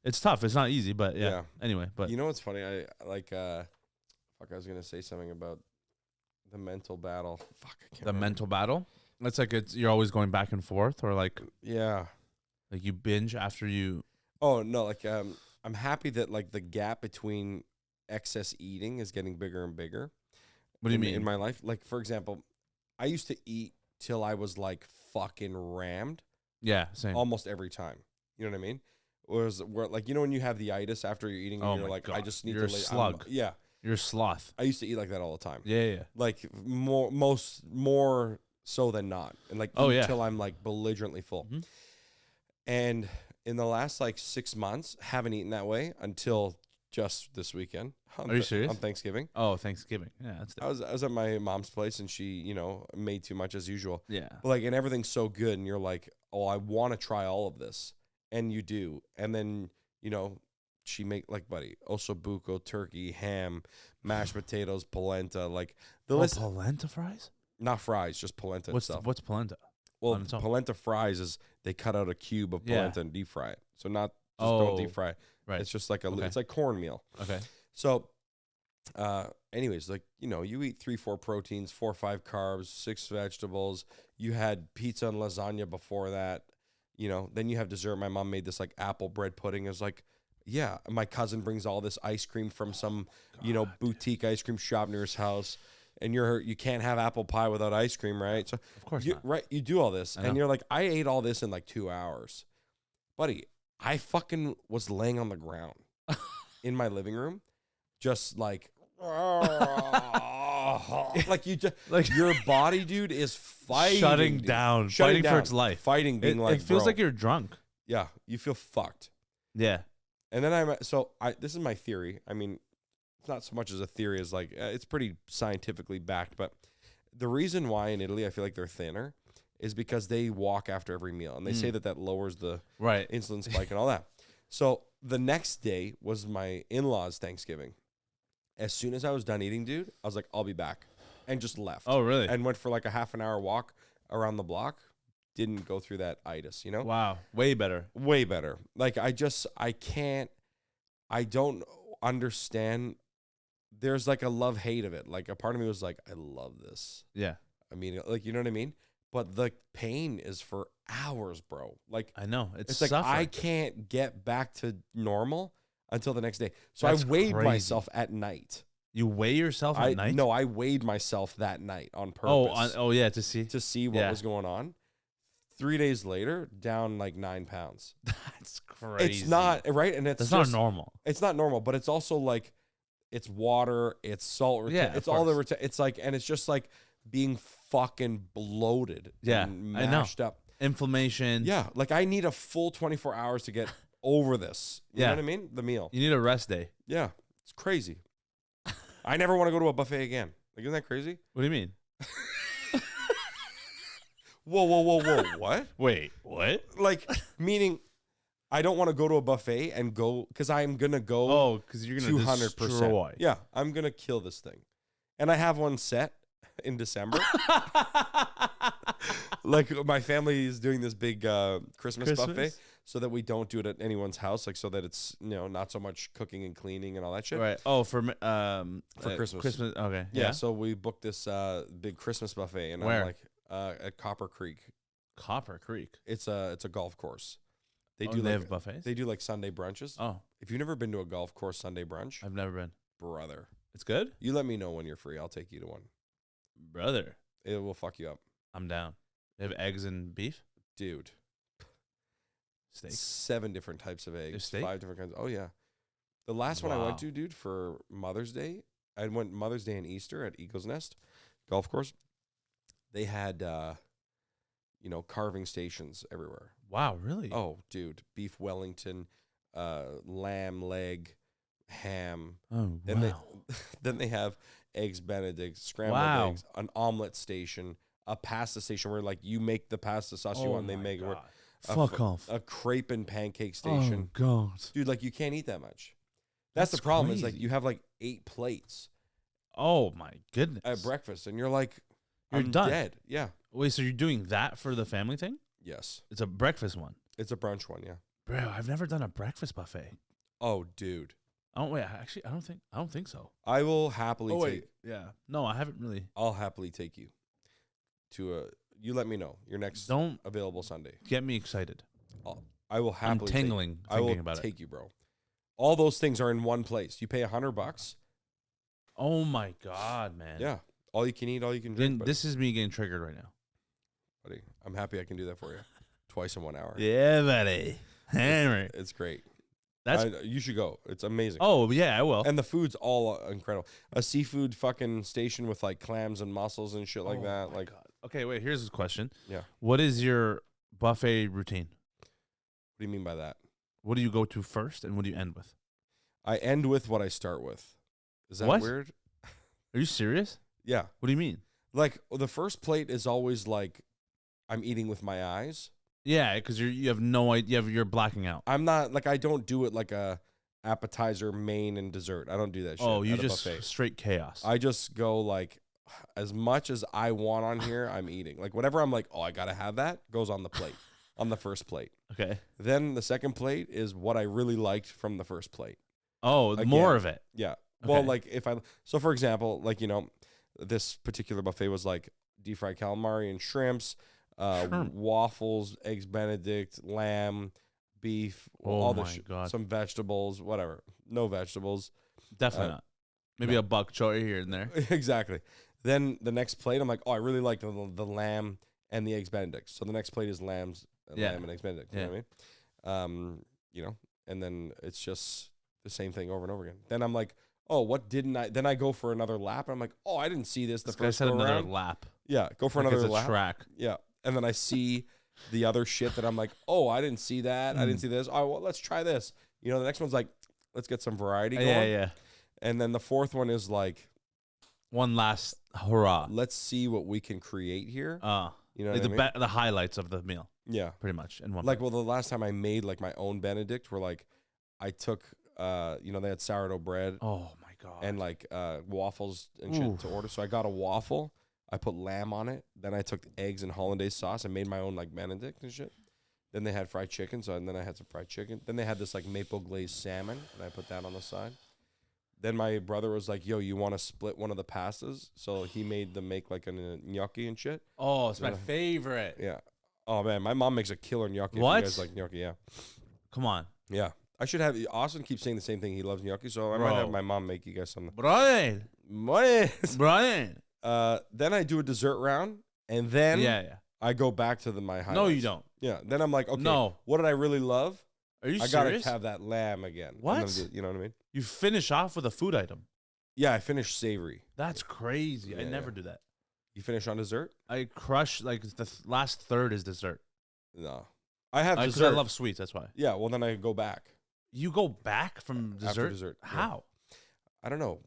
it's tough. It's not easy, but yeah. Anyway, but you know what's funny? I like fuck. I was gonna say something about the mental battle. Fuck, I can't. The remember. mental battle. It's like you're always going back and forth, or like you binge after you. Oh no, like I'm happy that like the gap between excess eating is getting bigger and bigger. What do you mean in my life? Like for example, I used to eat till I was like fucking rammed. Yeah, same. Almost every time. You know what I mean? Whereas like when you have the itis after you're eating, and you're like, God. I just need you're to a slug. Yeah. You're a sloth. I used to eat like that all the time. Yeah. Like more so than not. And like eat till I'm like belligerently full. Mm-hmm. And in the last like 6 months, haven't eaten that way until just this weekend. Are you serious? On Thanksgiving. Oh, Thanksgiving. Yeah, that's I was at my mom's place and she, made too much as usual. Yeah. But like, and everything's so good and you're like, oh, I want to try all of this. And you do. And then, she make like, buddy, ossobuco, turkey, ham, mashed potatoes, polenta, like the list. Polenta fries? Not fries, just polenta itself. What's polenta? Well, polenta fries is they cut out a cube of polenta and deep fry it. So don't deep fry it. Right. It's just like it's like cornmeal. Okay. So, anyways, like, you eat 3-4 proteins, 4-5 carbs, 6 vegetables. You had pizza and lasagna before that. Then you have dessert. My mom made this like apple bread pudding. It was like, yeah. My cousin brings all this ice cream from some, boutique ice cream shop near his house. And you can't have apple pie without ice cream, right? So of course not. Right. You do all this. And you're like, I ate all this in like 2 hours. Buddy, I fucking was laying on the ground in my living room. Just like, like you just like your body, dude, is fighting, shutting down for its life, fighting, being like, it feels like you're drunk. Yeah, you feel fucked. Yeah, and then this is my theory. I mean, it's not so much as a theory as like it's pretty scientifically backed. But the reason why in Italy I feel like they're thinner is because they walk after every meal, and they say that lowers the insulin spike and all that. So the next day was my in-laws' Thanksgiving. As soon as I was done eating, dude, I was like, I'll be back. And just left. Oh, really? And went for like a half an hour walk around the block. Didn't go through that itis, Wow. Way better. Way better. Like, I don't understand. There's like a love-hate of it. Like, a part of me was like, I love this. Yeah. I mean, like, you know what I mean? But the pain is for hours, bro. Like, I know. It's like, suffering. I can't get back to normal until the next day. So I weighed myself at night. You weigh yourself at night? No, I weighed myself that night on purpose. Oh yeah, to see what was going on. 3 days later, down like 9 pounds. That's crazy. It's not right, and that's not normal. It's not normal, but it's also like it's water, it's salt, it's all the it's like, and it's just like being fucking bloated, and mashed up, inflammation. Yeah, like I need a full 24 hours to get over this. You know what I mean? The meal. You need a rest day. Yeah, it's crazy. I never want to go to a buffet again. Like, isn't that crazy? What do you mean? Whoa. What? Wait, what? Like, meaning I don't want to go to a buffet and go because I'm going to go. Oh, because you're going to 200%. Yeah, I'm going to kill this thing. And I have one set in December. Like, my family is doing this big Christmas buffet so that we don't do it at anyone's house, like, so that it's, not so much cooking and cleaning and all that shit. Right. Oh, for Christmas. Christmas. Okay. Yeah. So we booked this big Christmas buffet, and where? I'm like at Copper Creek. Copper Creek. It's a golf course. They have buffets. They do like Sunday brunches. Oh, if you've never been to a golf course Sunday brunch, I've never been. Brother, it's good. You let me know when you're free. I'll take you to one. Brother, it will fuck you up. I'm down. They have eggs and beef, dude. Steak. 7 different types of eggs. Steak? 5 different kinds. Oh yeah. The last one I went to, dude, for Mother's Day. I went Mother's Day and Easter at Eagle's Nest Golf Course. They had, carving stations everywhere. Wow, really? Oh, dude, beef Wellington, lamb leg, ham. Oh, Then they have eggs Benedict, scrambled eggs, an omelet station, a pasta station where like you make the pasta sauce you want, and they make it. Fuck off. A crepe and pancake station. Oh God, dude, like you can't eat that much. That's the problem. Crazy. Is like you have like 8 plates. Oh my goodness. At breakfast, and you're like, you're I'm done. dead. Yeah. Wait, so you're doing that for the family thing? Yes. It's a breakfast one. It's a brunch one, yeah. Bro, I've never done a breakfast buffet. Oh, dude. I don't think so. I will happily take. Yeah. No, I haven't really. I'll happily take you to a. You let me know your next Don't available Sunday. get me excited. I will I'm happily. tingling I thinking will about take you, bro. All those things are in one place. You pay $100. Oh my God, man. Yeah. All you can eat, all you can drink. Then this is me getting triggered right now. Buddy, I'm happy I can do that for you. Twice in 1 hour. Yeah, buddy. Henry. It's great. That's you should go. It's amazing. Oh yeah, I will. And the food's all incredible. A seafood fucking station with like clams and mussels and shit like that. My Like, God. Okay, wait. Here's a question. Yeah. What is your buffet routine? what do you mean by that? What do you go to first, and what do you end with? I end with what I start with. Is that What? weird? Are you serious? Yeah. What do you mean? Like the first plate is always like I'm eating with my eyes. Yeah, because you have no idea. You're blacking out. I'm not like I don't do it like a appetizer, main, and dessert. I don't do that shit. Oh, you at a just buffet. straight chaos. I just go like as much as I want on here, I'm eating. Like whatever I'm like, oh, I gotta have that goes on the plate, on the first plate. Okay. Then the second plate is what I really liked from the first plate. Oh, Again. more of it. Yeah. Well, Okay. like so for example, like, you know, this particular buffet was like deep fried calamari and shrimps, Shrimp. waffles, eggs Benedict, lamb, beef, Oh all my this God. some vegetables, whatever. No vegetables. Definitely not. Maybe no. a buck choy here and there. Exactly. Then the next plate, I'm like, oh, I really like the lamb and the eggs Benedict. So the next plate is lamb and eggs Benedict. You know what I mean? You know, and then it's just the same thing over and over again. Then I'm like, oh, what didn't I? Then I go for another lap. And I'm like, oh, I didn't see this the This guy first said go another around. lap. Yeah, go for Like another it's a lap. track. Yeah, and then I see the other shit that I'm like, oh, I didn't see that. I didn't see this. Oh, well, let's try this. You know, the next one's like, let's get some variety going. Yeah. And then the fourth one is like, One last hurrah. let's see what we can create here. You know Like what I mean? the highlights of the meal, Yeah. pretty much. In one. Like, plate. well, the last time I made like my own Benedict, where like I took, you know, they had sourdough bread Oh my God. and like waffles and shit Oof. to order. So I got a waffle. I put lamb on it. Then I took the eggs and hollandaise sauce. I made my own like Benedict and shit. Then they had fried chicken. And then I had some fried chicken. Then they had this like maple glazed salmon, and I put that on the side. Then my brother was like, yo, you want to split one of the pastas? So he made them make like a gnocchi and shit. Oh, it's my Yeah. favorite. Yeah. Oh, man. My mom makes a killer gnocchi. What? If you guys like gnocchi, yeah. Come on, Yeah. I should have, Austin keeps saying the same thing. He loves gnocchi. So I Bro. might have my mom make you guys something. Brian. Brian. Then I do a dessert round. And then Yeah. I go back to my highlights. No, you don't. Yeah. Then I'm like, okay, No. what did I really love? Are you I got to serious? have that lamb again. And What? then you know what I mean? You finish off with a food item. Yeah, I finished savory. That's crazy. I Yeah, never yeah. do that. You finish on dessert? I crush like the last third is dessert. No. I have Because dessert. I love sweets. That's why. Yeah, well, then I go back You go back from dessert. after dessert. Yeah. How? I don't know.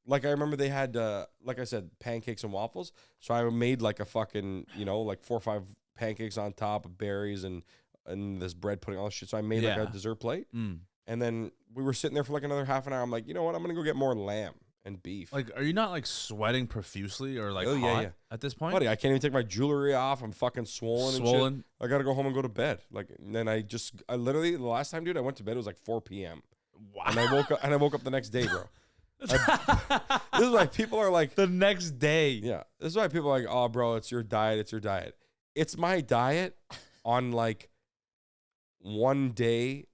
Like I remember they had, like I said, pancakes and waffles. So I made like a fucking, you know, like 4 or 5 pancakes on top of berries and this bread pudding, all this shit. So I made like Yeah. a dessert plate. Mm. And then we were sitting there for like another half an hour. I'm like, you know what? I'm going to go get more lamb and beef. Like, are you not like sweating profusely or like Oh, hot yeah. at this point? Buddy, I can't even take my jewelry off. I'm fucking swollen and shit. Swollen. I got to go home and go to bed. Like, and then I literally, the last time, dude, I went to bed, it was like 4 p.m. Wow. And I woke up the next day, bro. This is why people are like, the next day. yeah, this is why people are like, oh, bro, it's your diet. It's your diet. It's my diet on like one day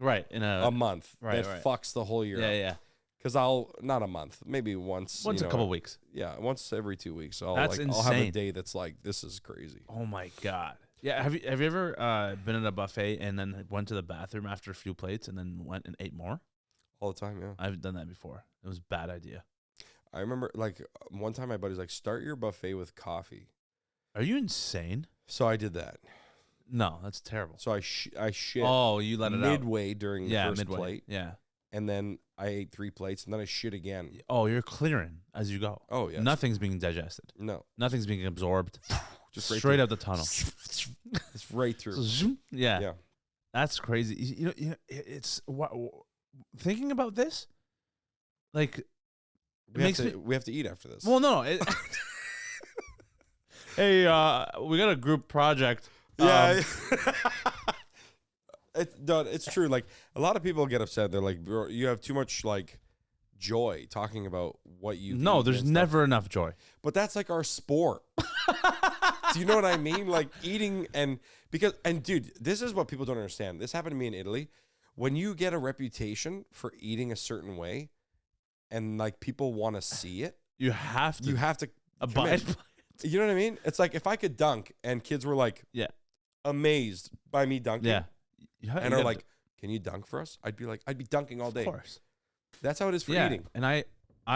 Right. In a month right, that right. fucks the whole year. yeah. Because not a month, maybe once. Once you a know, couple weeks. Yeah, once every 2 weeks. I'll That's I'll have a insane. day that's like, this is crazy. Oh my God. Yeah. Have you ever been at a buffet and then went to the bathroom after a few plates and then went and ate more? All the time, yeah. I've done that before. It was a bad idea. I remember like one time my buddy's like, start your buffet with coffee. Are you insane? So I did that. No, that's terrible. So I shit Oh, you let it out. midway during the first midway. plate. Yeah. And then I ate 3 plates and then I shit again. Oh, you're clearing as you go. Oh, yeah. Nothing's being digested. No. Nothing's being absorbed. Just right straight through. out the tunnel. It's right through. So, zoom. Yeah. Yeah. That's crazy. You know, it's thinking about this, like, We have to eat after this. well, no. Hey, we got a group project. Yeah. It's true. Like a lot of people get upset. They're like, bro, you have too much like joy talking about what you. No, there's never enough joy. But that's like our sport. Do you know what I mean? Like eating and dude, this is what people don't understand. This happened to me in Italy. When you get a reputation for eating a certain way, and like people want to see it, You have to abide. You know what I mean? It's like if I could dunk and kids were like, Yeah. amazed by me dunking. Yeah. And are like, can you dunk for us? I'd be like, I'd be dunking all day. Of course. That's how it is for Yeah. eating. And I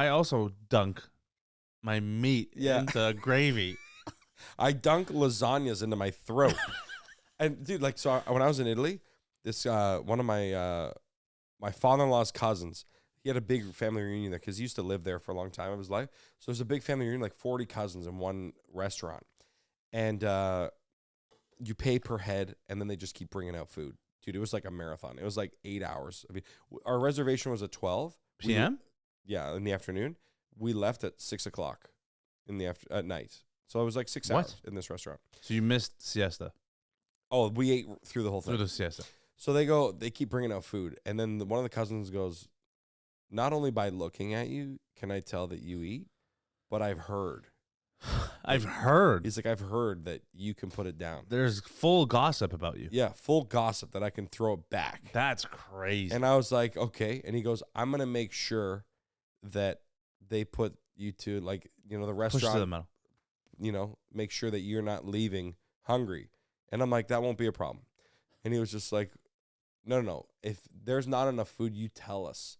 also dunk my meat Yeah. into gravy. I dunk lasagnas into my throat. And dude, like, so when I was in Italy, this one of my father-in-law's cousins, he had a big family reunion there because he used to live there for a long time of his life. So there's a big family reunion, like 40 cousins in one restaurant. And you pay per head, and then they just keep bringing out food. Dude, it was like a marathon. It was like 8 hours. I mean, our reservation was at 12 p.m. Yeah, in the afternoon. We left at 6 o'clock at night. So it was like 6 hours in this restaurant. So you missed siesta. Oh, we ate through the whole thing. Through the siesta. So they keep bringing out food. And then one of the cousins goes, not only by looking at you can I tell that you eat, but I've heard. I've heard. He's like, I've heard that you can put it down. There's full gossip about you. Yeah, full gossip that I can throw it back. That's crazy. And I was like, okay. And he goes, I'm going to make sure that they put you to, like, you know, the restaurant. Push to the metal. You know, make sure that you're not leaving hungry. And I'm like, that won't be a problem. And he was just like, no. If there's not enough food, you tell us.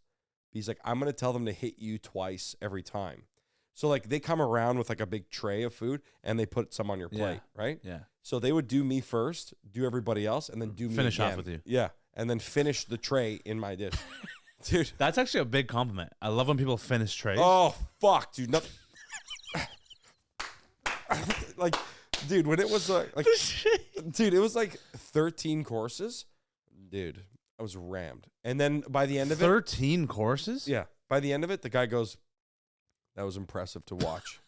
He's like, I'm going to tell them to hit you twice every time. So, like, they come around with, like, a big tray of food, and they put some on your plate, right? Yeah. So they would do me first, do everybody else, and then do me Finish again. off with you. Yeah, and then finish the tray in my dish. Dude. That's actually a big compliment. I love when people finish trays. Oh, fuck, dude. Like, dude, when it was, dude, it was, like, 13 courses. Dude, I was rammed. And then by the end of 13 courses? Yeah. By the end of it, the guy goes, that was impressive to watch.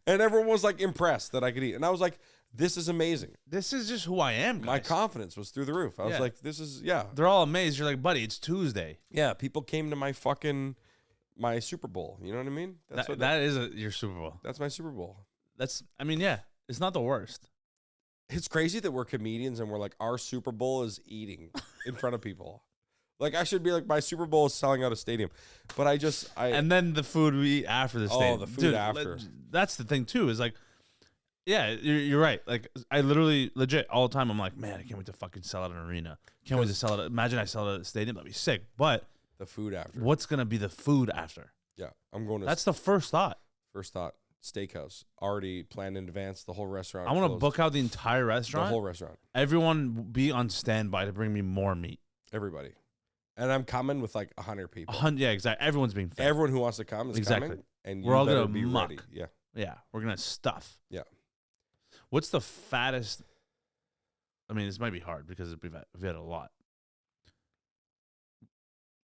And everyone was like impressed that I could eat. And I was like, this is amazing. This is just who I am, guys. My confidence was through the roof. I was like, this is, They're all amazed. You're like, buddy, it's Tuesday. Yeah, people came to my Super Bowl. You know what I mean? That is your Super Bowl. That's my Super Bowl. It's not the worst. It's crazy that we're comedians and we're like, our Super Bowl is eating in front of people. Like, I should be like, my Super Bowl is selling out a stadium. But and then the food we eat after the stadium. Oh, the food after. That's the thing, too, is like, yeah, you're right. Like, I literally, legit, all the time, I'm like, man, I can't wait to fucking sell out an arena. Can't wait to sell it. Imagine I sell it at a stadium. That'd be sick. But the food after. What's going to be the food after? Yeah, I'm going to. That's the first thought. First thought. Steakhouse. Already planned in advance. The whole restaurant. I want to book out the entire restaurant. The whole restaurant. Everyone be on standby to bring me more meat. Everybody. And I'm coming with like 100 people. Yeah, exactly. Everyone's being fed. Everyone who wants to come is coming. And we're all going to be muck. ready. Yeah. Yeah. We're going to stuff. Yeah. What's the fattest? I mean, this might be hard because we've had a lot.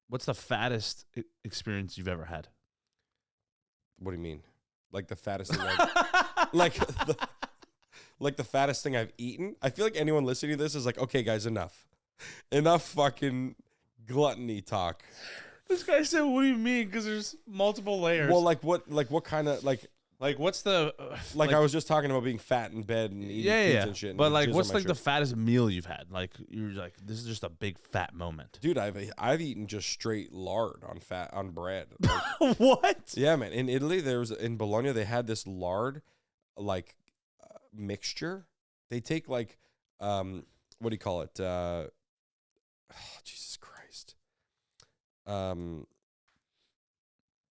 What's the fattest experience you've ever had? What do you mean? Like the fattest thing like the fattest thing I've eaten? I feel like anyone listening to this is like, okay, guys, enough. Enough fucking gluttony talk. This guy said, what do you mean? Because there's multiple layers. Well, like what kind of, like what's the... like I was just talking about being fat in bed and eating pizza and shit. But like, what's like the fattest meal you've had? Like, you're like, this is just a big fat moment. Dude, I've eaten just straight lard on bread. Like, what? Yeah, man. In Italy, in Bologna, they had this lard, like, mixture. They take like, what do you call it? Jesus Christ.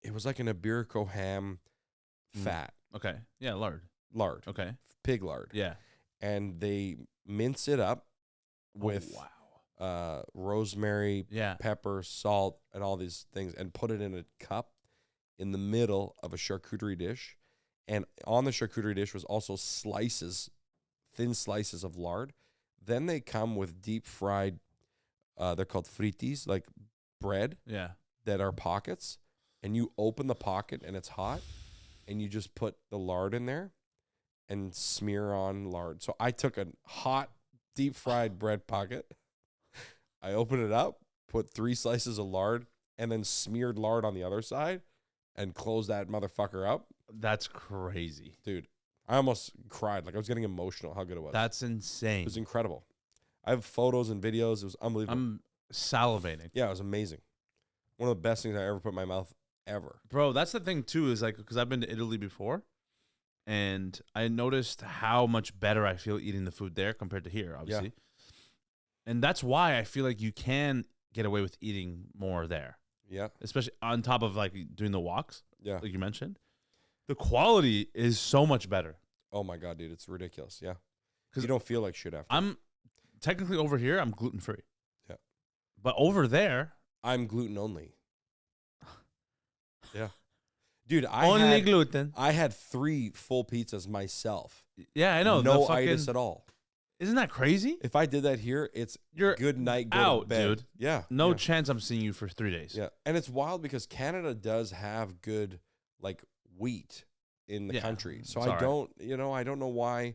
It was like an Iberico ham fat. Okay. Yeah, lard. Okay. Pig lard. Yeah. And they mince it up with rosemary, pepper, salt, and all these things, and put it in a cup in the middle of a charcuterie dish. And on the charcuterie dish was also thin slices of lard. Then they come with deep fried, they're called frittis, like bread. Yeah. That are pockets. And you open the pocket and it's hot. and you just put the lard in there and smear on lard. So I took a hot, deep fried bread pocket. I opened it up, put 3 slices of lard, and then smeared lard on the other side and closed that motherfucker up. That's crazy. Dude, I almost cried. Like, I was getting emotional how good it was. That's insane. It was incredible. I have photos and videos. It was unbelievable. I'm salivating. Yeah, it was amazing. One of the best things I ever put in my mouth ever. Bro, that's the thing, too, is like, because I've been to Italy before, and I noticed how much better I feel eating the food there compared to here, obviously. Yeah. And that's why I feel like you can get away with eating more there. Yeah. Especially on top of, like, doing the walks, yeah, like you mentioned. The quality is so much better. Oh, my God, dude. It's ridiculous. Yeah. Because you don't feel like shit after. I'm technically over here, I'm gluten-free. Yeah. But over there, I'm gluten only. Yeah. Dude, only gluten. I had 3 full pizzas myself. Yeah, I know. No itis at all. Isn't that crazy? If I did that here, it's you're good night, go out, to bed. Dude. Yeah. No chance I'm seeing you for 3 days. Yeah. And it's wild because Canada does have good, like, wheat in the country. So I don't know why.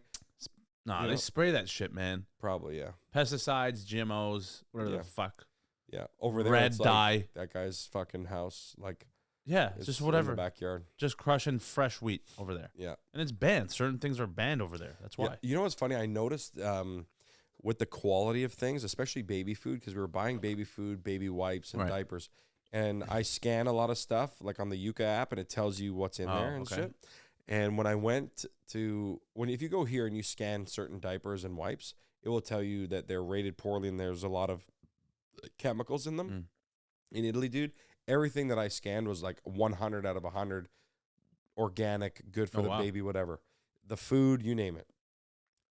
Nah, they spray that shit, man. Probably, yeah. Pesticides, GMOs, whatever the fuck. Yeah. Over there, red it's dye. Like that guy's fucking house. Like, yeah, it's just whatever. In the backyard. Just crushing fresh wheat over there. Yeah. And it's banned. Certain things are banned over there. That's why. Yeah. You know what's funny? I noticed with the quality of things, especially baby food, because we were buying baby food, baby wipes, and diapers. And I scan a lot of stuff, like on the Yuka app, and it tells you what's in there and shit. And when I went to, if you go here and you scan certain diapers and wipes, it will tell you that they're rated poorly and there's a lot of chemicals in them. In Italy, dude, everything that I scanned was like 100 out of 100 organic, good for the baby, whatever. The food, you name it.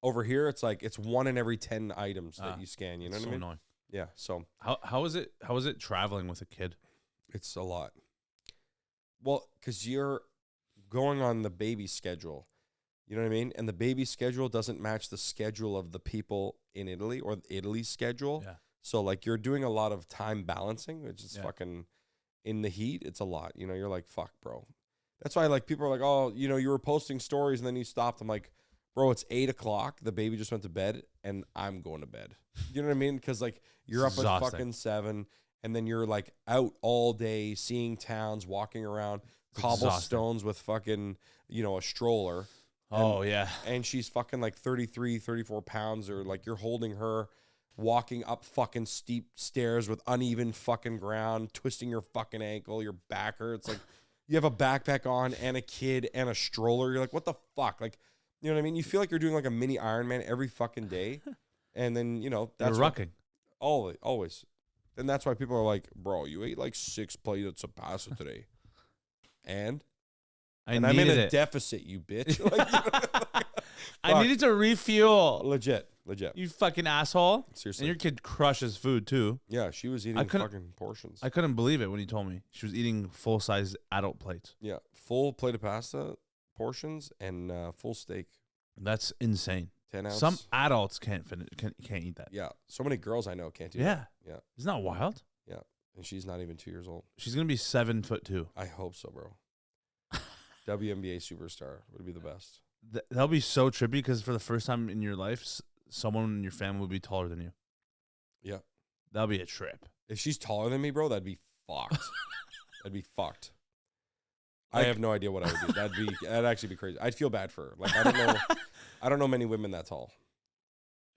Over here, it's like it's 1 in every 10 items that you scan. You know what I mean? Annoying. Yeah. So how is it? How is it traveling with a kid? It's a lot. Well, because you're going on the baby schedule. You know what I mean? And the baby schedule doesn't match the schedule of the people in Italy or Italy's schedule. Yeah. So, like, you're doing a lot of time balancing, which is fucking in the heat. It's a lot. You know, you're like, fuck, bro. That's why, like, people are like, oh, you know, you were posting stories and then you stopped. I'm like, bro, it's 8 o'clock. The baby just went to bed and I'm going to bed. You know what I mean? Because, like, you're up at fucking 7 and then you're, like, out all day seeing towns, walking around. Cobblestones with fucking, you know, a stroller. And she's fucking like 33, 34 pounds, or like you're holding her, walking up fucking steep stairs with uneven fucking ground, twisting your fucking ankle, your back hurts. Like, you have a backpack on and a kid and a stroller. You're like, what the fuck? Like, you know what I mean? You feel like you're doing like a mini Ironman every fucking day. And then, you know, that's rucking. Always. And that's why people are like, bro, you ate like 6 plates of pasta today. And I'm in a deficit, you bitch. Like, you know, I needed to refuel. Legit. You fucking asshole. Seriously. And your kid crushes food too. Yeah, she was eating fucking portions. I couldn't believe it when he told me. She was eating full-size adult plates. Yeah, full plate of pasta, portions, and full steak. That's insane. 10 ounce. Some adults can't eat that. Yeah, so many girls I know can't do that. Yeah. Isn't that wild? Yeah. And she's not even 2 years old. She's going to be 7'2". I hope so, bro. WNBA superstar would be the best. That'll be so trippy because for the first time in your life, someone in your family would be taller than you. Yeah. That'll be a trip. If she's taller than me, bro, that'd be fucked. That'd be fucked. Like, I have no idea what I would do. That'd actually be crazy. I'd feel bad for her. Like, I don't know many women that tall.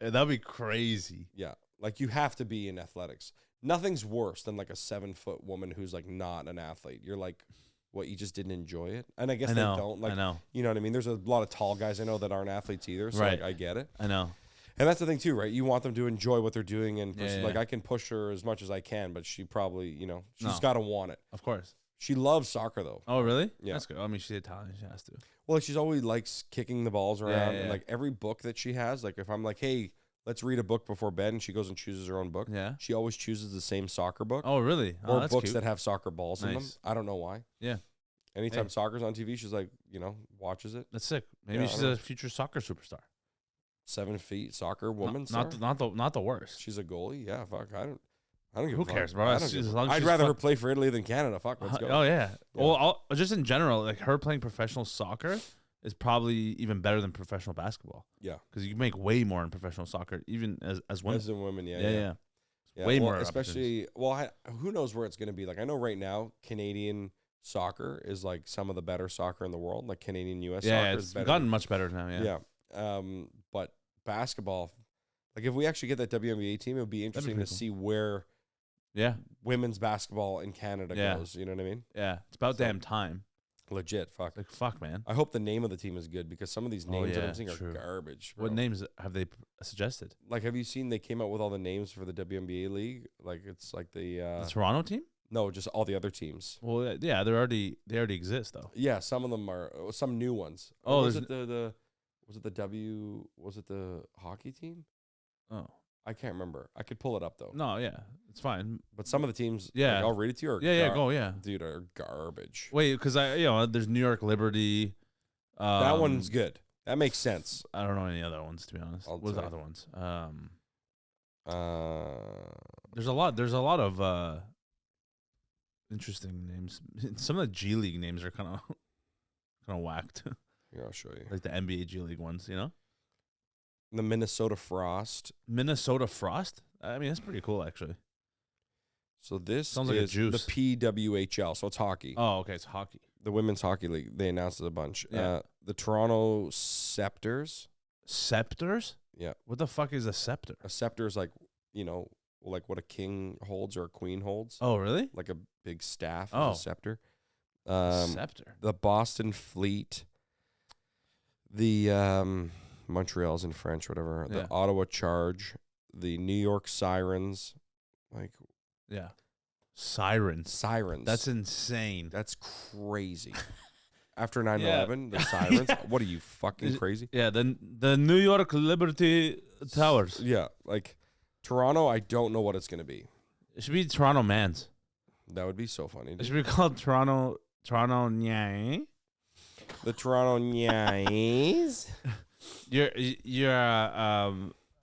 Yeah, that'd be crazy. Yeah. Like, you have to be in athletics. Nothing's worse than like a 7-foot woman who's like not an athlete. You're like, what, you just didn't enjoy it? And I guess they don't. Like, I know. You know what I mean? There's a lot of tall guys I know that aren't athletes either. So like, I get it. I know. And that's the thing too, right? You want them to enjoy what they're doing. And like, I can push her as much as I can, but she probably, you know, she's got to want it. Of course. She loves soccer though. Oh, really? Yeah. That's good. I mean, she's Italian. She has to. Well, she's always likes kicking the balls around. And like every book that she has, like if I'm like, hey, let's read a book before bed, and she goes and chooses her own book. Yeah. She always chooses the same soccer book. Oh, really? Or books that have soccer balls in them. I don't know why. Yeah. Anytime soccer's on TV, she's like, you know, watches it. That's sick. Maybe she's a future soccer superstar. 7 feet soccer woman. Not the worst. She's a goalie. Yeah, fuck. I don't give Who a fuck. cares, bro? I As don't give a long fuck. as I'd she's rather her fuck- play for Italy than Canada. Fuck, let's go. Oh yeah. Yeah. Well, just in general, like her playing professional soccer is probably even better than professional basketball. Yeah. Because you can make way more in professional soccer, even as women. As in women, yeah. Yeah. Yeah, Way well, more especially. Well, who knows where it's going to be? Like, I know right now Canadian soccer is like some of the better soccer in the world. Like Canadian U.S. Yeah, soccer is it's better. gotten much better now. Yeah. Yeah. But basketball, like if we actually get that WNBA team, it would be interesting to pretty cool. see where Yeah. women's basketball in Canada Yeah. goes. You know what I mean? Yeah. It's about So- damn time. Legit. Fuck. Like fuck, man. I hope the name of the team is good because some of these names that yeah, I'm seeing are true. garbage. What bro. names have they suggested? Like, have you seen they came out with all the names for the WNBA league? Like, it's like The the Toronto team? no, just all the other teams. Well, yeah, they already exist though. Yeah, some of them are some new ones. Oh, Or was there's it was it the hockey team? Oh I can't remember. I could pull it up though. no, yeah, it's fine. But some of the teams, Yeah. like, I'll read it to you. Are Yeah, go, yeah. dude, are garbage. Wait, because there's New York Liberty. That one's good. That makes sense. I don't know any other ones to be honest. I'll What are the tell other ones? There's a lot of interesting names. Some of the G League names are kind of whacked, Here, I'll show you. like the NBA G League ones. You know, The Minnesota Frost. Minnesota Frost. I mean, that's pretty cool actually. So this Sounds like a is juice. the PWHL. So it's hockey. Oh, okay, it's hockey. The Women's Hockey League. They announced it a bunch. Yeah. The Toronto Scepters. Scepters? Yeah. What the fuck is a scepter? A scepter is like, like what a king holds or a queen holds. Oh, really? Like a big staff Oh. is a scepter. Scepter. The Boston Fleet. The Montreal's in French, whatever. Yeah. The Ottawa Charge. The New York Sirens. Like Yeah. Sirens. Sirens. That's insane. That's crazy. After 9/11, the Sirens. Yeah. What are you, fucking Is- crazy? Yeah, the New York Liberty Towers. Yeah, like Toronto, I don't know what it's going to be. It should be Toronto Mans. That would be so funny. It dude. should be called Toronto Nyang. The Toronto Nyannies.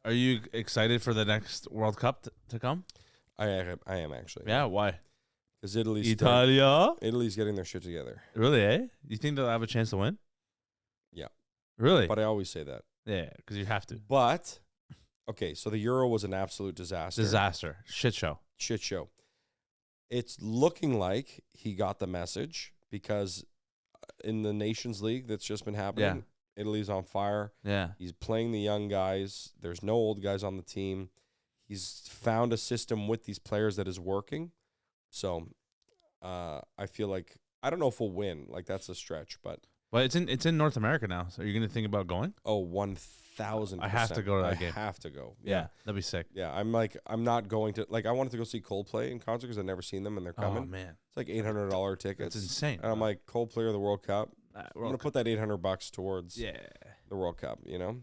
Are you excited for the next World Cup to come? I am actually. Yeah, why? Because Italy's getting their shit together. Really, eh? You think they'll have a chance to win? Yeah. Really? But I always say that. Yeah, because you have to. But, okay, so the Euro was an absolute disaster. Disaster. Shit show. Shit show. It's looking like he got the message because in the Nations League that's just been happening, Italy's on fire. Yeah. He's playing the young guys. There's no old guys on the team. He's found a system with these players that is working. So I feel like, I don't know if we'll win. Like, that's a stretch, but. But it's in North America now. So are you going to think about going? Oh, 1,000%. I have to go to that game. I have to go. Yeah. That'd be sick. Yeah, I'm not going to, like, I wanted to go see Coldplay in concert because I've never seen them and they're coming. Oh, man. It's like $800 tickets. That's insane. And I'm like, Coldplay or the World Cup. I'm World going to put that $800 towards Yeah. the World Cup, you know?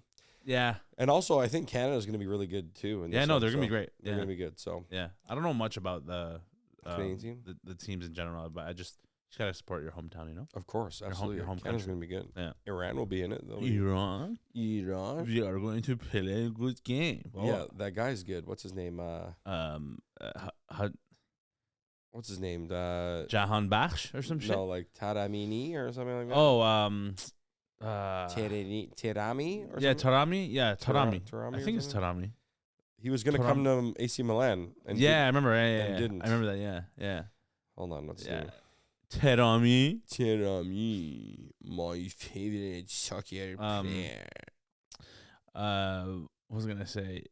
Yeah. And also, I think Canada's going to be really good, too. Yeah, no, they're going to be great. They're Yeah. going to be good, so. Yeah. I don't know much about the Canadian team? the teams in general, but I just got to support your hometown, you know? Of course, absolutely. your home Canada's country. going to be good. Yeah. Iran will be in it. They'll be- Iran? Iran? We are going to play a good game. Yeah, that guy's good. What's his name? What's his name? Jahan Bakhsh or some shit? No, like Taramini or something like that. Oh, Terami or yeah, something? Tarami. Yeah, Tarami. Tarami I or think it's something? Tarami. He was going to come to AC Milan. And Yeah, I remember. Yeah, and yeah, didn't. I remember that. Yeah, yeah. Hold on, let's Yeah. see. Tarami. Terami, my favorite soccer player. What was I gonna say?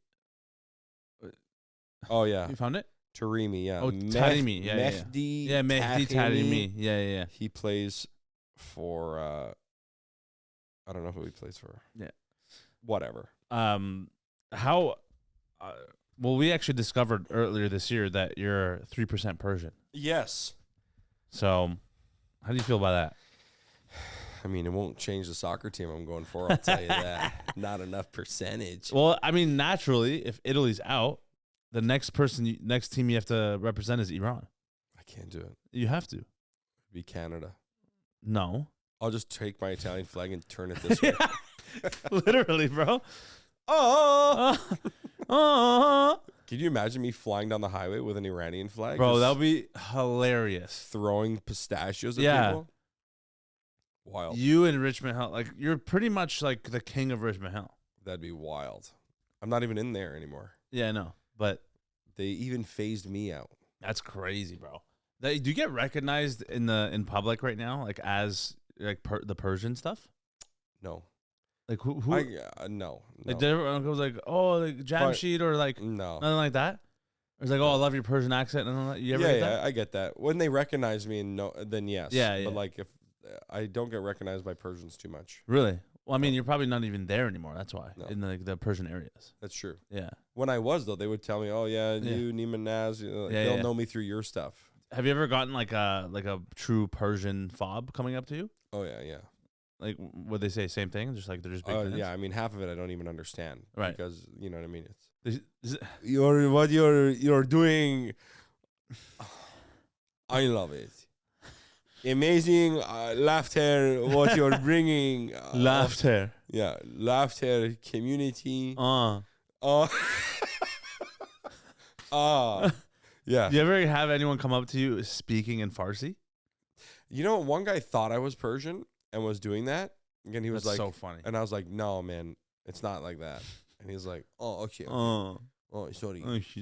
Oh, yeah. You found it? Tarimi, yeah. Oh, Taremi. Yeah, yeah, yeah. Mehdi Yeah, Mehdi Taremi. Yeah, yeah, yeah. He plays for, I don't know who he plays for. Yeah. Whatever. How? Well, we actually discovered earlier this year that you're 3% Persian. Yes. So, how do you feel about that? I mean, it won't change the soccer team I'm going for, I'll tell you that. Not enough percentage. Well, I mean, naturally, if Italy's out, the next team you have to represent is Iran. I can't do it. You have to. Be Canada. No. I'll just take my Italian flag and turn it this way. Literally, bro. Oh. Can you imagine me flying down the highway with an Iranian flag? Bro, just that would be hilarious. throwing pistachios at Yeah. people. Wild. You in Richmond Hill, like you're pretty much like the king of Richmond Hill. That'd be wild. I'm not even in there anymore. Yeah, I know, but They even phased me out. that's crazy, bro. Do you get recognized in public right now, like as like the Persian stuff? No. Like who? No. Like did everyone goes like, oh, like Jamshid or like No. nothing like that? Or it's like, oh, I love your Persian accent and all that. You ever get that? I get that. When they recognize me, and no, then yes. Yeah, yeah. But like if I don't get recognized by Persians too much. Really? Well, I mean, you're probably not even there anymore. That's why No. in the Persian areas. That's true. Yeah. When I was though, they would tell me, "Oh yeah, you NeemaNaz, they'll know me through your stuff." Have you ever gotten like a true Persian fob coming up to you? Oh yeah. Like, would they say same thing? Just like they're just big fans? Yeah. I mean, half of it I don't even understand. Right. Because you know what I mean. Is You're doing. I love it. Amazing laughter. What you're bringing. laughter. Yeah, laughter community. Uh. Yeah. Do you ever have anyone come up to you speaking in Farsi? You know, one guy thought I was Persian and was doing that. And he was That's like, so funny. and I was like, no, man, it's not like that. And he was like, oh, okay. Oh, Sorry. sorry. Okay.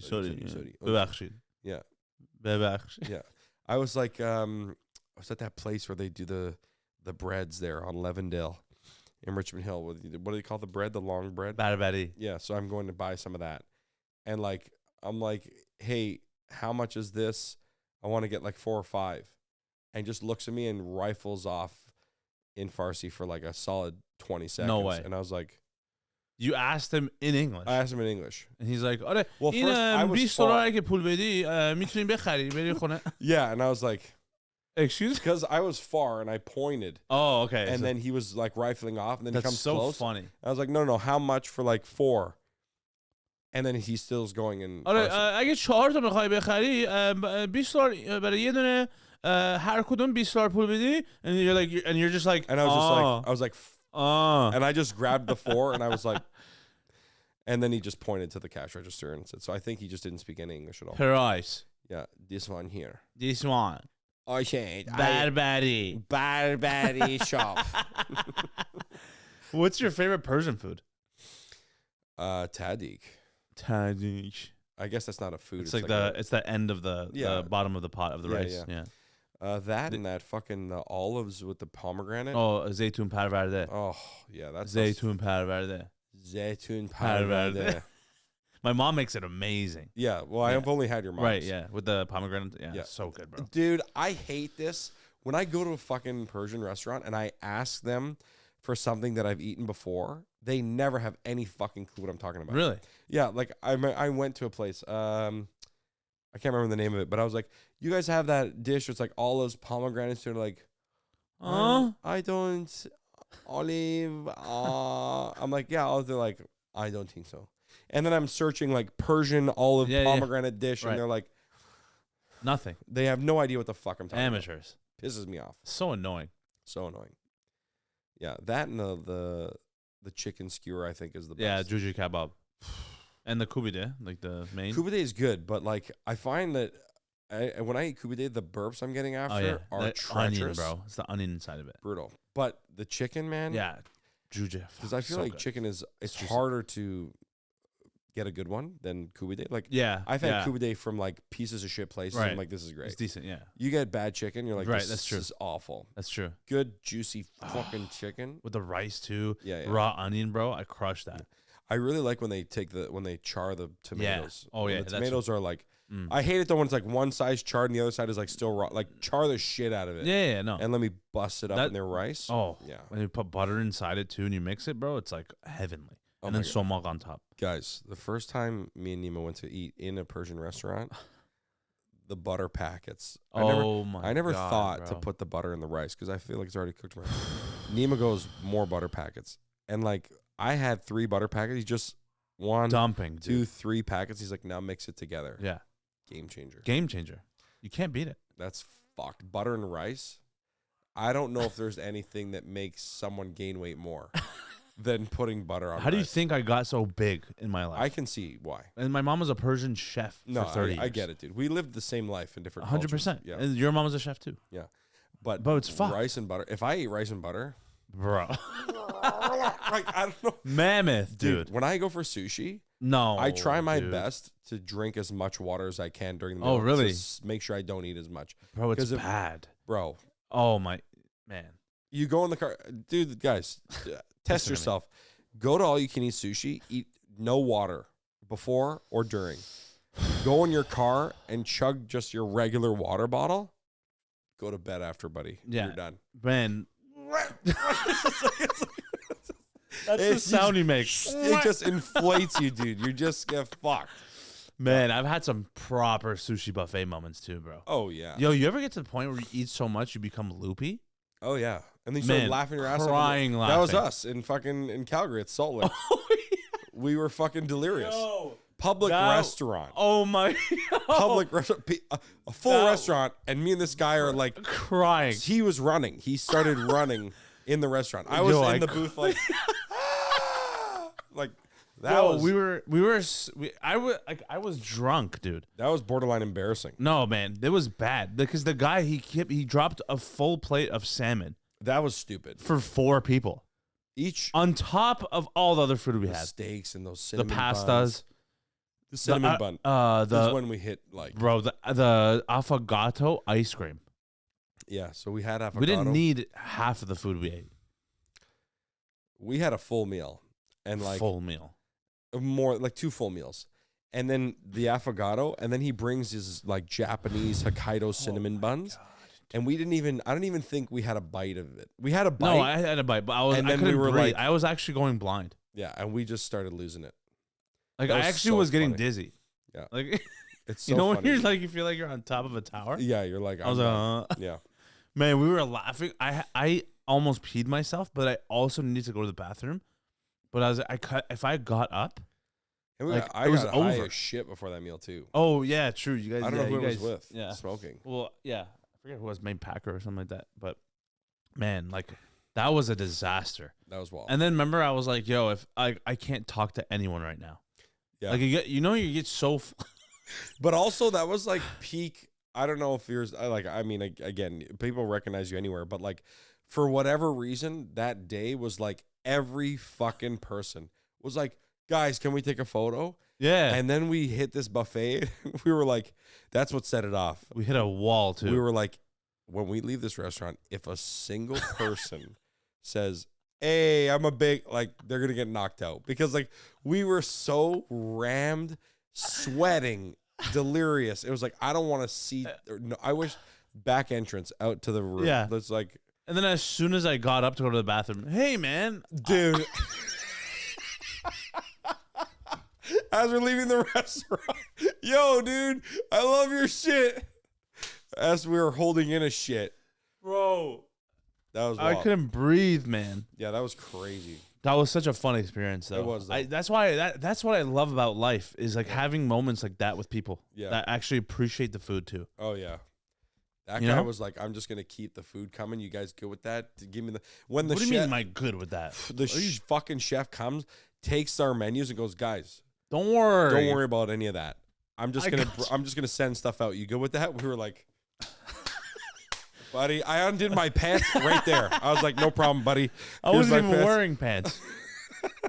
Yeah. ببخشید. Yeah. I was like, I was at that place where they do the breads there on Levendale in Richmond Hill. What do they call the bread? The long bread? Barbari. Yeah. So I'm going to buy some of that. And like, I'm like, hey, how much is this? I want to get like 4 or 5. And just looks at me and rifles off in Farsi for like a solid 20 seconds. No way. And I was like, You asked him in English. I asked him in English. And he's like, آره Well, این first, I was 20 far. دلار که پول بدی میتونی بخری بری خونه. Yeah. And I was like, Excuse me? because I was far and I pointed. Oh, okay. And so then he was like rifling off. And then he that's comes so close. funny. I was like, no, how much for like 4? And then he still's going in. آره Farsi. اگه 4 تا میخوای بخری 20 دلار برای یه دونه هر کدوم 20 دلار پول بدی and you're just like And I was just like, and I just grabbed the 4 and I was like, and then he just pointed to the cash register and said, so I think he just didn't speak any English at all. price. Yeah, this one here. This one. Okay. Barbari shop. What's your favorite Persian food? Tadik. Tadik. I guess that's not a food. It's like it's the end of the bottom of the pot of the rice. Yeah. That and that fucking olives with the pomegranate. Oh, zeytun parvarde. Oh, yeah, that's Zeytun parvarde. Zeytun parvarde. My mom makes it amazing. Yeah, well, I've only had your mom's. Right, yeah, with the pomegranate. Yeah, so good, bro. Dude, I hate this. When I go to a fucking Persian restaurant and I ask them for something that I've eaten before, they never have any fucking clue what I'm talking about. Really? Yeah, like I went to a place. I can't remember the name of it, but I was like, "You guys have that dish? It's like olives, pomegranates." They're like, "I don't olive." I'm like, "Yeah." They're like, "I don't think so." And then I'm searching like Persian olive pomegranate dish, and they're like, nothing. They have no idea what the fuck I'm talking about. Amateurs. Pisses me off. So annoying. So annoying. Yeah, that and the chicken skewer I think is the best. Yeah, juju kebab. And the kubide, like the main. Kubide is good, but like I find that when I eat kubide, the burps I'm getting after are that treacherous. onion, bro. It's the onion inside of it. Brutal. But the chicken, man. Yeah, juju. Because I feel like chicken is it's harder to get a good one than kubide. Like I've had kubide from like pieces of shit places. And I'm like, this is great. It's decent. Yeah. You get bad chicken, you're like, that's true. This is awful. That's true. Good juicy fucking chicken with the rice too. Yeah. Raw onion, bro. I crush that. I really like when they char the tomatoes. Yeah. Oh yeah. The tomatoes are like. I hate it though when it's like one side's charred and the other side is like still raw. Like char the shit out of it. Yeah. No. And let me bust it up in their rice. Oh yeah. When you put butter inside it too and you mix it, bro, it's like heavenly. And then somak on top. Guys, the first time me and Neema went to eat in a Persian restaurant, the butter packets. I never thought to put the butter in the rice because I feel like it's already cooked. Neema goes, more butter packets. And like I had 3 butter packets. He just dumping 2, 3 packets. He's like, now mix it together. Yeah. Game changer. Game changer. You can't beat it. That's fucked. Butter and rice. I don't know if there's anything that makes someone gain weight more. than putting butter on How do you rice. think I got so big in my life? I can see why. And my mom was a Persian chef No, for 30 years. I get it, dude. We lived the same life in different 100%. Yeah. And your mom was a chef too. Yeah. But it's fucked. rice and butter. If I ate rice and butter, Bro. like I don't know. Mammoth, dude. When I go for sushi, No. I try my dude. best to drink as much water as I can during the Oh, meal. really? To make sure I don't eat as much. Bro, it's 'Cause if- bad. Bro, Oh, my. Man. you go in the car. Dude, guys, test to me. yourself. Go to all you can eat sushi. Eat no water before or during. Go in your car and chug just your regular water bottle. Go to bed after, buddy. Yeah. You're done. Man. That's the It's sound you make. It just inflates you, dude. You just get fucked. Man, I've had some proper sushi buffet moments too, bro. Oh, yeah. Yo, you ever get to the point where you eat so much you become loopy? Oh, yeah. And then you start Man, laughing your ass off. crying That was laughing. us in Calgary at Salt Lake. We were fucking delirious. Yo. Public That- restaurant. Oh my. Public restaurant. A full That- restaurant. And me and this guy are like, Crying. he was running. He started running in the restaurant. I was Yo, in I the booth like, like that Yo, was I was drunk, dude. that was borderline embarrassing. No, man, it was bad because the guy he dropped a full plate of salmon That was stupid. for 4 people Each on top of all the other food we the had. steaks and those The cinnamon pastas, buns. The cinnamon bun. This is the when we hit like the affogato ice cream. yeah. So we had avocado. We didn't need half of the food we ate. We had a full meal and like Full meal. more like 2 full meals. And then the affogato, and then he brings his like Japanese Hokkaido cinnamon buns. And we didn't even, I don't even think we had a bite of it. We had a bite. No, I had a bite, but I And then couldn't we were breathe. like- I was actually going blind. Yeah, and we just started losing it. Like That I was actually so was getting funny. dizzy. Yeah. Like It's so you know when funny. you're like you feel like you're on top of a tower. Yeah, you're like, I was like, yeah. man, we were laughing. I almost peed myself, but I also needed to go to the bathroom. But if I got up. And we Like, I it was got high over. as shit before that meal too. Oh yeah, true. You guys. I don't know yeah, who you it guys, was with. Yeah. Smoking. Well, yeah. I forget who was main Packer or something like that. But man, like that was a disaster. That was wild. And then remember, I was like, yo, if I can't talk to anyone right now. Yeah. Like you get so. But also that was like peak. I don't know if yours. I mean, again, people recognize you anywhere, but like for whatever reason, that day was like every fucking person was like, guys, can we take a photo? Yeah. And then we hit this buffet. We were like, that's what set it off. We hit a wall too. We were like, when we leave this restaurant, if a single person says, hey, I'm a big, like, they're going to get knocked out. Because, like, we were so rammed, sweating, delirious. It was like, I don't want to see, no, I wish back entrance out to the room. Yeah. It's like, and then as soon as I got up to go to the bathroom, hey man, dude. As we're leaving the restaurant, yo, dude, I love your shit. As we were holding in a shit. bro, That was I wild. couldn't breathe, man. Yeah, that was crazy. That was such a fun experience, though. It was, though. That's why that's what I love about life is like having moments like that with people Yeah. that actually appreciate the food too. Oh yeah, that You guy know? was like, "I'm just gonna keep the food coming. You guys good with that? To give me the when the What do you chef, mean, am I good with that? the fucking chef comes, takes our menus and goes, guys, Don't worry. don't worry about any of that. I'm just I gonna got you. I'm just gonna send stuff out. You good with that? We were like, buddy, I undid my pants right there. I was like, no problem, buddy. I Here's wasn't my even pants. wearing pants,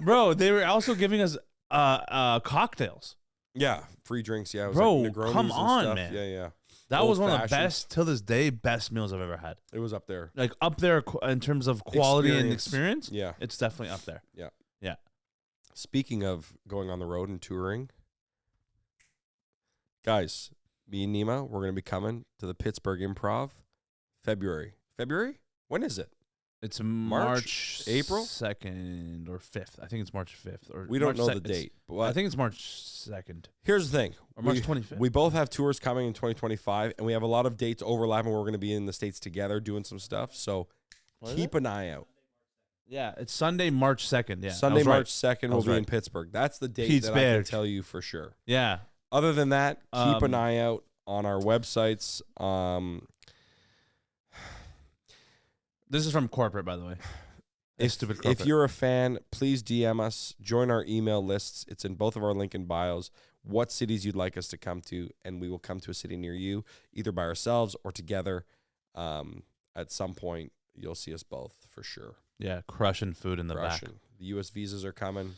bro. They were also giving us cocktails. Yeah, free drinks. Yeah, it was Bro, like Negronis come and on, stuff. man. Yeah. That was one of the Old-fashioned. best till this day, best meals I've ever had. It was up there. Like up there in terms of quality and experience. Yeah. It's definitely up there. Speaking of going on the road and touring, guys, me and Neema, we're going to be coming to the Pittsburgh Improv February. February? When is it? It's March? March April? 2nd or 5th. I think it's March 5th. Or We don't March know sec- the it's- date. But I think it's March 2nd here's the thing. or March we, 25th. we both have tours coming in 2025, and we have a lot of dates overlapping. We're going to be in the States together doing some stuff. So keep an eye out. Yeah, it's Sunday, March 2nd. Yeah, I Sunday, was right. March 2nd, we'll was be in right. Pittsburgh. That's the date that I can Pittsburgh. tell you for sure. Yeah. Other than that, keep an Um, eye out on our websites. This is from corporate, by the way. Estupid If carpet. you're a fan, please DM us. Join our email lists. It's in both of our link in bios. What cities you'd like us to come to, and we will come to a city near you, either by ourselves or together. At some point, you'll see us both for sure. Yeah, crushing food in the back. The U.S. visas are coming.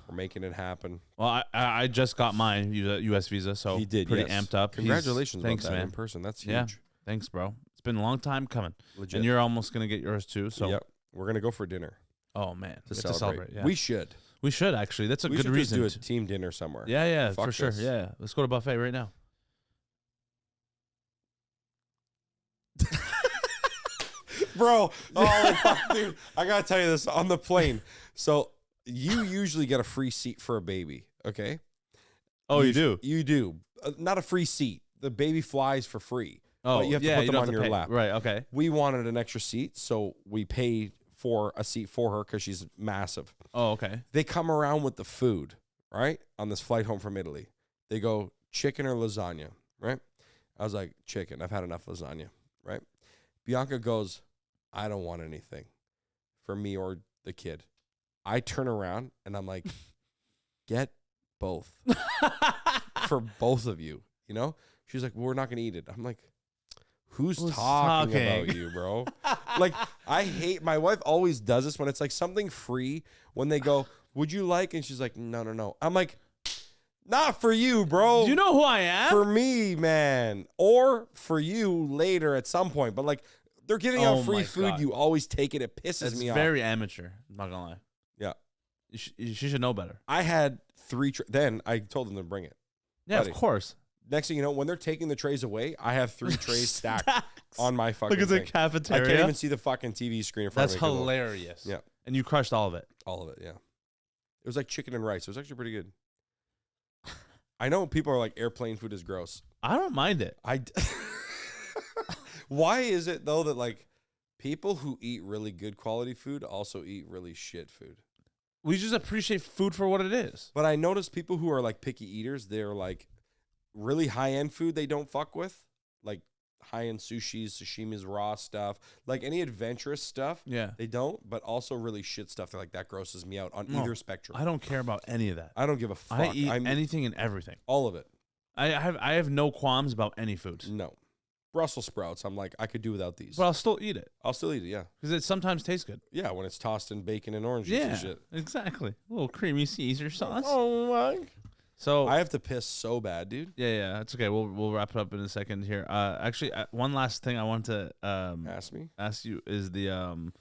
We're making it happen. Well, I just got mine U.S. visa, so He did, pretty yes. amped up. Congratulations Thanks, about that man. in person. That's huge. Yeah. Thanks, bro. It's been a long time coming. Legit. And you're almost going to get yours too. So, yep. We're going to go for dinner oh, man. to We have celebrate. Yeah. We should. We should, actually. That's a We good should reason. just do a team dinner somewhere. Yeah, Fuck for sure. this. Yeah. Let's go to buffet right now. Bro, oh, fuck, dude. I got to tell you this on the plane. So you usually get a free seat for a baby, okay? Oh, you do? You do. Not a free seat. The baby flies for free. Oh, but you have to put them on your lap. Right, okay. We wanted an extra seat, so we paid for a seat for her because she's massive. Oh, okay. They come around with the food, right? On this flight home from Italy. They go, chicken or lasagna, right? I was like, chicken. I've had enough lasagna, right? Bianca goes, I don't want anything for me or the kid. I turn around and I'm like, get both for both of you, you know? She's like, well, we're not going to eat it. I'm like, who's talking about you, bro? Like, I hate, my wife always does this when it's like something free, when they go, would you like? And she's like, no. I'm like, not for you, bro. Do you know who I am? For me, man. Or for you later at some point. But like, they're giving out free food. God. You always take it. It pisses me off. It's very amateur. I'm not going to lie. Yeah. She should know better. I had 3 then I told them to bring it. Yeah, Buddy. of course. Next thing you know, when they're taking the trays away, I have 3 trays stacked on my fucking Look at the thing. cafeteria. I can't even see the fucking TV screen in front That's of me. hilarious. Yeah. And you crushed all of it. All of it, yeah. It was like chicken and rice. It was actually pretty good. I know people are like, airplane food is gross. I don't mind it. Why is it, though, that like people who eat really good quality food also eat really shit food? We just appreciate food for what it is. But I notice people who are like picky eaters, they're like really high-end food they don't fuck with. Like high-end sushis, sashimis, raw stuff. Like any adventurous stuff, Yeah. they don't. But also really shit stuff. They're like, that grosses me out on No, either spectrum. I don't care about any of that. I don't give a fuck. I eat anything and everything. all of it. I have no qualms about any food. No. Brussels sprouts, I'm like, I could do without these. But I'll still eat it. I'll still eat it, yeah. Because it sometimes tastes good. Yeah, when it's tossed in bacon and orange juice Yeah, and shit. exactly. A little creamy Caesar sauce. Oh, my. So I have to piss so bad, dude. yeah, it's okay. We'll wrap it up in a second here. Actually, one last thing I want to Ask you is the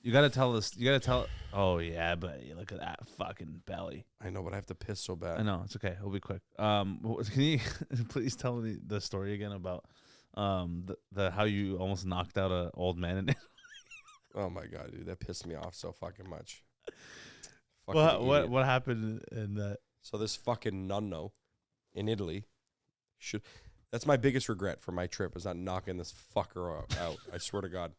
you gotta tell us. You gotta tell. Oh yeah, buddy, look at that fucking belly. I know, but I have to piss so bad. I know it's okay. We'll be quick. Can you please tell me the story again about the how you almost knocked out an old man in it? Oh my god, dude, that pissed me off so fucking much. What happened in that? So this fucking nunno in Italy that's my biggest regret for my trip, is not knocking this fucker out. I swear to God.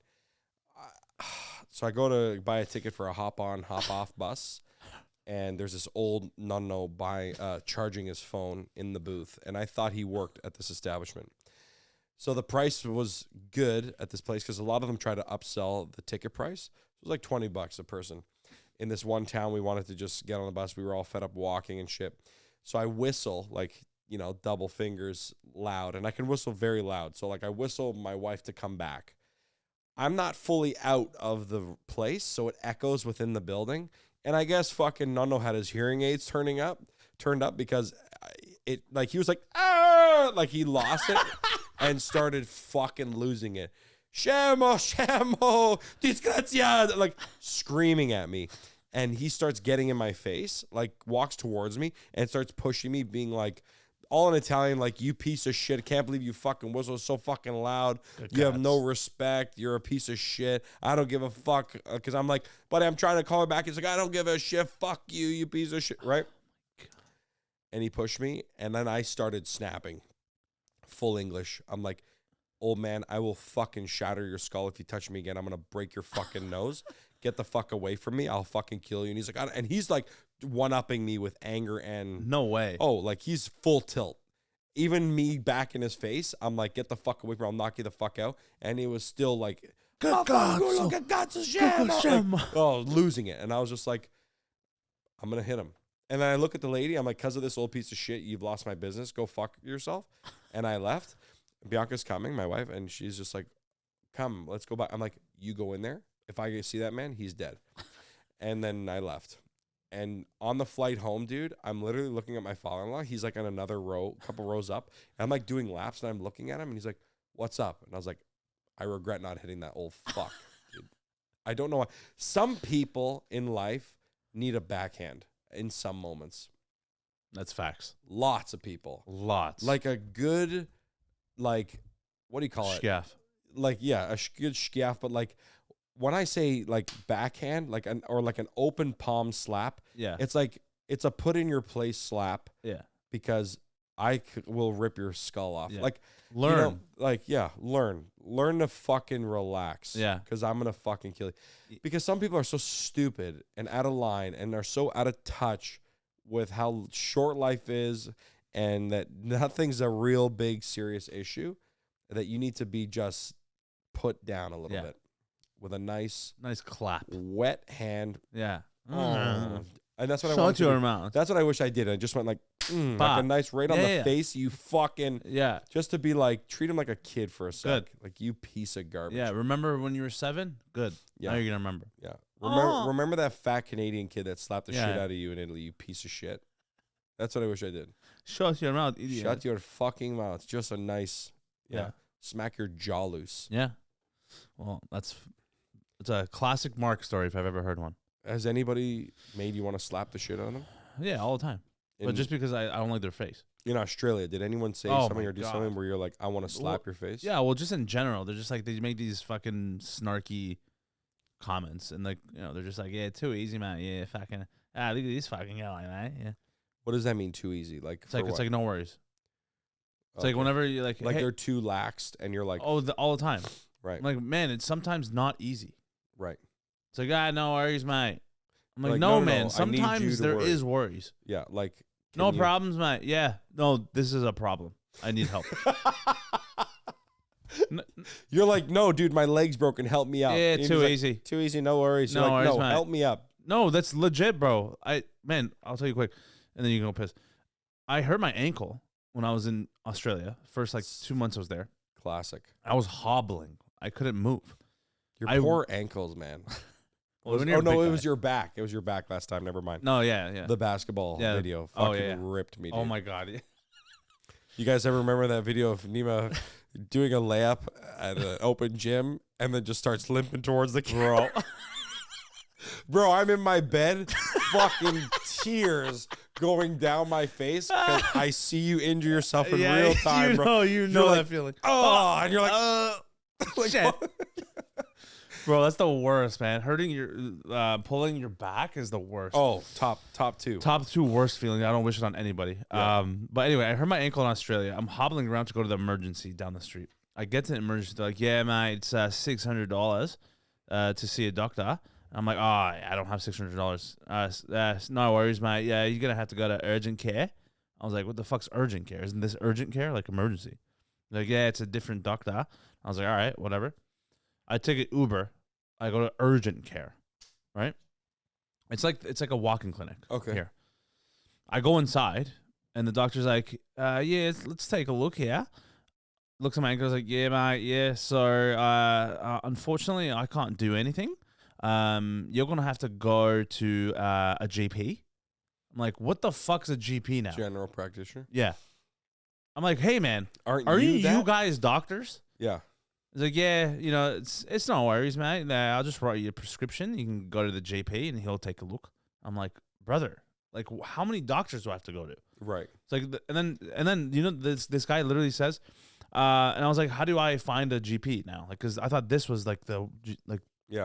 So I go to buy a ticket for a hop-on, hop-off bus, and there's this old nunno charging his phone in the booth, and I thought he worked at this establishment. So the price was good at this place because a lot of them try to upsell the ticket price. It was like $20 a person. In this one town, we wanted to just get on the bus. We were all fed up walking and shit. So I whistle, like, you know, double fingers loud, and I can whistle very loud. So like I whistle my wife to come back. I'm not fully out of the place, so it echoes within the building. And I guess fucking Nunno had his hearing aids turned up because it, like, he was like, ah, like he lost it and started fucking losing it. Shamo, disgrazia, like screaming at me. And he starts getting in my face, like walks towards me and starts pushing me, being like, all in Italian, like, you piece of shit. Can't believe you fucking whistle so fucking loud. You have no respect. You're a piece of shit. I don't give a fuck. Because I'm like, buddy, I'm trying to call her back. He's like, I don't give a shit. Fuck you, you piece of shit. Right? And he pushed me. And then I started snapping. Full English. I'm like, old man, I will fucking shatter your skull if you touch me again. I'm going to break your fucking nose. Get the fuck away from me. I'll fucking kill you. And he's like, and he's like one-upping me with anger and... No way. Oh, like he's full tilt. Even me back in his face, I'm like, get the fuck away from me. I'll knock you the fuck out. And he was still like Oh, losing it. And I was just like, I'm going to hit him. And then I look at the lady. I'm like, because of this old piece of shit, you've lost my business. Go fuck yourself. And I left. Bianca's coming, my wife, and she's just like, come, let's go back. I'm like, you go in there. If I see that man, he's dead. And then I left. And on the flight home, dude, I'm literally looking at my father-in-law. He's like on another row, couple rows up. And I'm like doing laps, and I'm looking at him, and he's like, what's up? And I was like, I regret not hitting that old fuck, dude. I don't know why. Some people in life need a backhand in some moments. That's facts. Lots of people. Lots. Like a good, like, what do you call it? Scaff. Like, yeah, a good scaff, but like, when I say like backhand, like an open palm slap, Yeah. it's like it's a put in your place slap. Yeah. Because will rip your skull off. Yeah. Like Learn. Learn to fucking relax. Yeah. Because I'm gonna fucking kill you. Because some people are so stupid and out of line and are so out of touch with how short life is and that nothing's a real big serious issue that you need to be just put down a little bit. With a nice clap, wet hand. Yeah. And that's what I Shut wanted to your do. mouth. That's what I wish I did. I just went like a nice right on the face. You fucking just to be like treat him like a kid for a sec. Like you piece of garbage. Yeah. Remember when you were 7? Good. Yeah. Now you're gonna remember. Yeah. Remember that fat Canadian kid that slapped the shit out of you in Italy. You piece of shit. That's what I wish I did. Shut your mouth, idiot. Shut your fucking mouth. Just a nice smack your jaw loose. Yeah. Well, it's a classic Marc story if I've ever heard one. Has anybody made you want to slap the shit out of them? Yeah, all the time. But just because I don't like their face. In Australia, did anyone say something or do something where you're like, I want to slap your face? Yeah, well, just in general. They're just like, they make these fucking snarky comments. And like, they're just like, yeah, too easy, man. Yeah, fucking, look at this fucking guy, man. Yeah. What does that mean, too easy? Like, it's like no worries. It's like whenever you're like, they're too laxed and you're like, all the time. Right. I'm like, man, it's sometimes not easy. Right. It's like, no worries, mate. I'm like, no, man, sometimes there is worries. Yeah, like. No problems, mate. Yeah. No, this is a problem. I need help. You're like, no, dude, my leg's broken. Help me out. Yeah, too easy. Too easy. No worries. No worries, mate. Help me up. No, that's legit, bro. I'll tell you quick, and then you can go piss. I hurt my ankle when I was in Australia. First, 2 months I was there. Classic. I was hobbling. I couldn't move. Your poor ankles, man. Well, it was your back. It was your back last time. Never mind. No, yeah. The basketball video fucking ripped me, dude. Oh, my God. Yeah. You guys ever remember that video of Neema doing a layup at an open gym and then just starts limping towards the camera? Bro, I'm in my bed, fucking tears going down my face because I see you injure yourself in real time, bro. You know that feeling. Oh, and you're like, shit. Bro, that's the worst, man. Hurting pulling your back is the worst. Oh, top two. Top 2 worst feelings. I don't wish it on anybody. Yeah. But anyway, I hurt my ankle in Australia. I'm hobbling around to go to the emergency down the street. I get to the emergency. They're like, yeah, mate, it's $600 to see a doctor. I'm like, I don't have $600. No worries, mate. Yeah, you're going to have to go to urgent care. I was like, what the fuck's urgent care? Isn't this urgent care? Like emergency. They're like, yeah, it's a different doctor. I was like, all right, whatever. I take an Uber. I go to urgent care, right? It's like a walk-in clinic. Okay. Here. I go inside, and the doctor's like, let's take a look here. Looks at my ankle, like, yeah, mate, yeah. So, unfortunately, I can't do anything. You're going to have to go to a GP. I'm like, what the fuck's a GP now? General practitioner? Yeah. I'm like, hey, man, are you guys doctors? Yeah. He's like, yeah, it's no worries, mate. I'll just write you a prescription. You can go to the GP, and he'll take a look. I'm like, brother, like, how many doctors do I have to go to? Right. It's like, and then this guy literally says, and I was like, how do I find a GP now? Like, because I thought this was like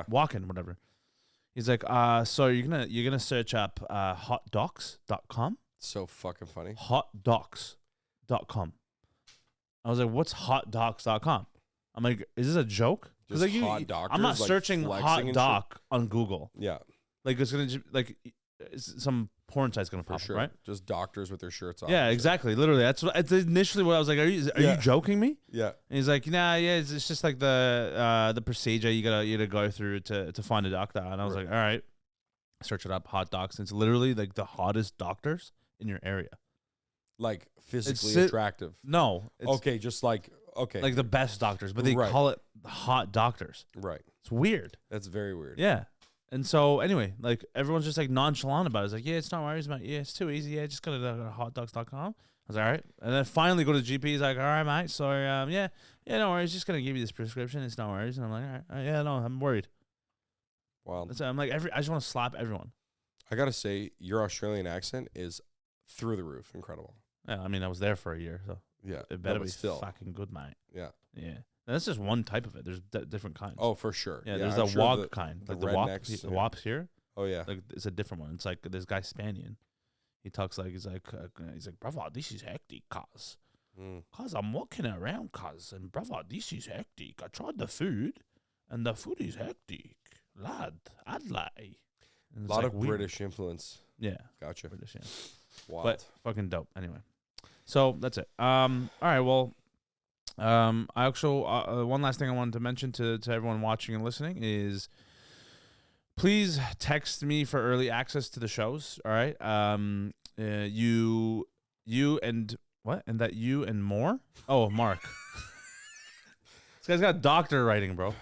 walk-in, whatever. He's like, so you're gonna search up hotdocs.com. So fucking funny. Hotdocs.com. I was like, what's hotdocs.com? I'm like, is this a joke? Because like, I'm not searching hot doc on Google. Yeah. Like, it's gonna some porn site's gonna For pop sure. up, right? Just doctors with their shirts off. Yeah, and shit. exactly. Literally, that's initially what I was like. Are you joking me? Yeah. And he's like, nah, yeah, it's just like the procedure you gotta go through to find a doctor. And I was like, all right, search it up, hot docs. And it's literally like the hottest doctors in your area. Like physically attractive. No. It's Okay, just like like the best doctors, but they call it hot doctors. Right. It's weird. That's very weird. Yeah. And so anyway, like everyone's just like nonchalant about it. It's like, yeah, it's not worries about. Yeah, it's too easy. Yeah, just go to hotdocs.com. I was like, all right. And then finally go to the GP. He's like, all right, mate. So yeah, no worries. Just gonna give you this prescription. It's no worries. And I'm like, all right, yeah, no, I'm worried. Wow. I'm like, I just want to slap everyone. I gotta say, your Australian accent is through the roof. Incredible. Yeah, I mean, I was there for a year, so Yeah. it better be still. fucking good, mate. Yeah. Yeah. And that's just one type of it. There's different kinds. Oh, for sure. Yeah, there's I'm the sure wog kind. the Like the rednecks, the wops here. Oh yeah. Like it's a different one. It's like this guy Spanian. He talks like he's like brother, this is hectic, cuz I'm walking around, cuz, and brother, this is hectic. I tried the food, and the food is hectic, lad. I'd lie. A lot of British influence. Yeah, Gotcha. British, yeah. Wild. But fucking dope. Anyway, so that's it. All right. Well, I actually one last thing I wanted to mention to everyone watching and listening is, please text me for early access to the shows. All right. You and what? And that you and more? Oh, Marc. This guy's got doctor writing, bro.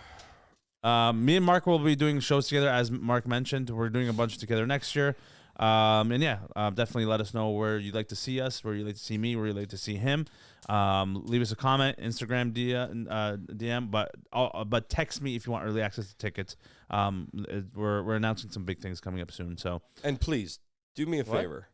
Me and Marc will be doing shows together, as Marc mentioned. We're doing a bunch together next year. And yeah, definitely let us know where you'd like to see us, where you'd like to see me, where you'd like to see him. Leave us a comment, Instagram DM, but text me if you want early access to tickets. We're announcing some big things coming up soon. So, and please do me a favor.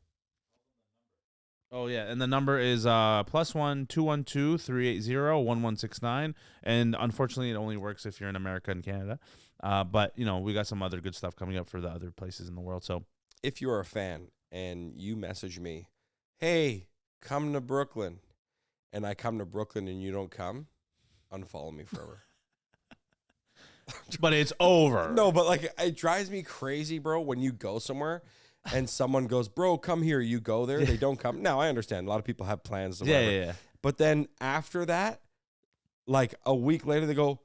Oh yeah, and the number is +1 212 380 1169. And unfortunately, it only works if you're in America and Canada. But you know, we got some other good stuff coming up for the other places in the world. So, if you are a fan and you message me, hey, come to Brooklyn, and I come to Brooklyn and you don't come, unfollow me forever. But it's over. No, but like it drives me crazy, bro, when you go somewhere and someone goes, bro, come here. You go there. They don't come. Now, I understand. A lot of people have plans. Yeah. But then after that, like a week later, they go,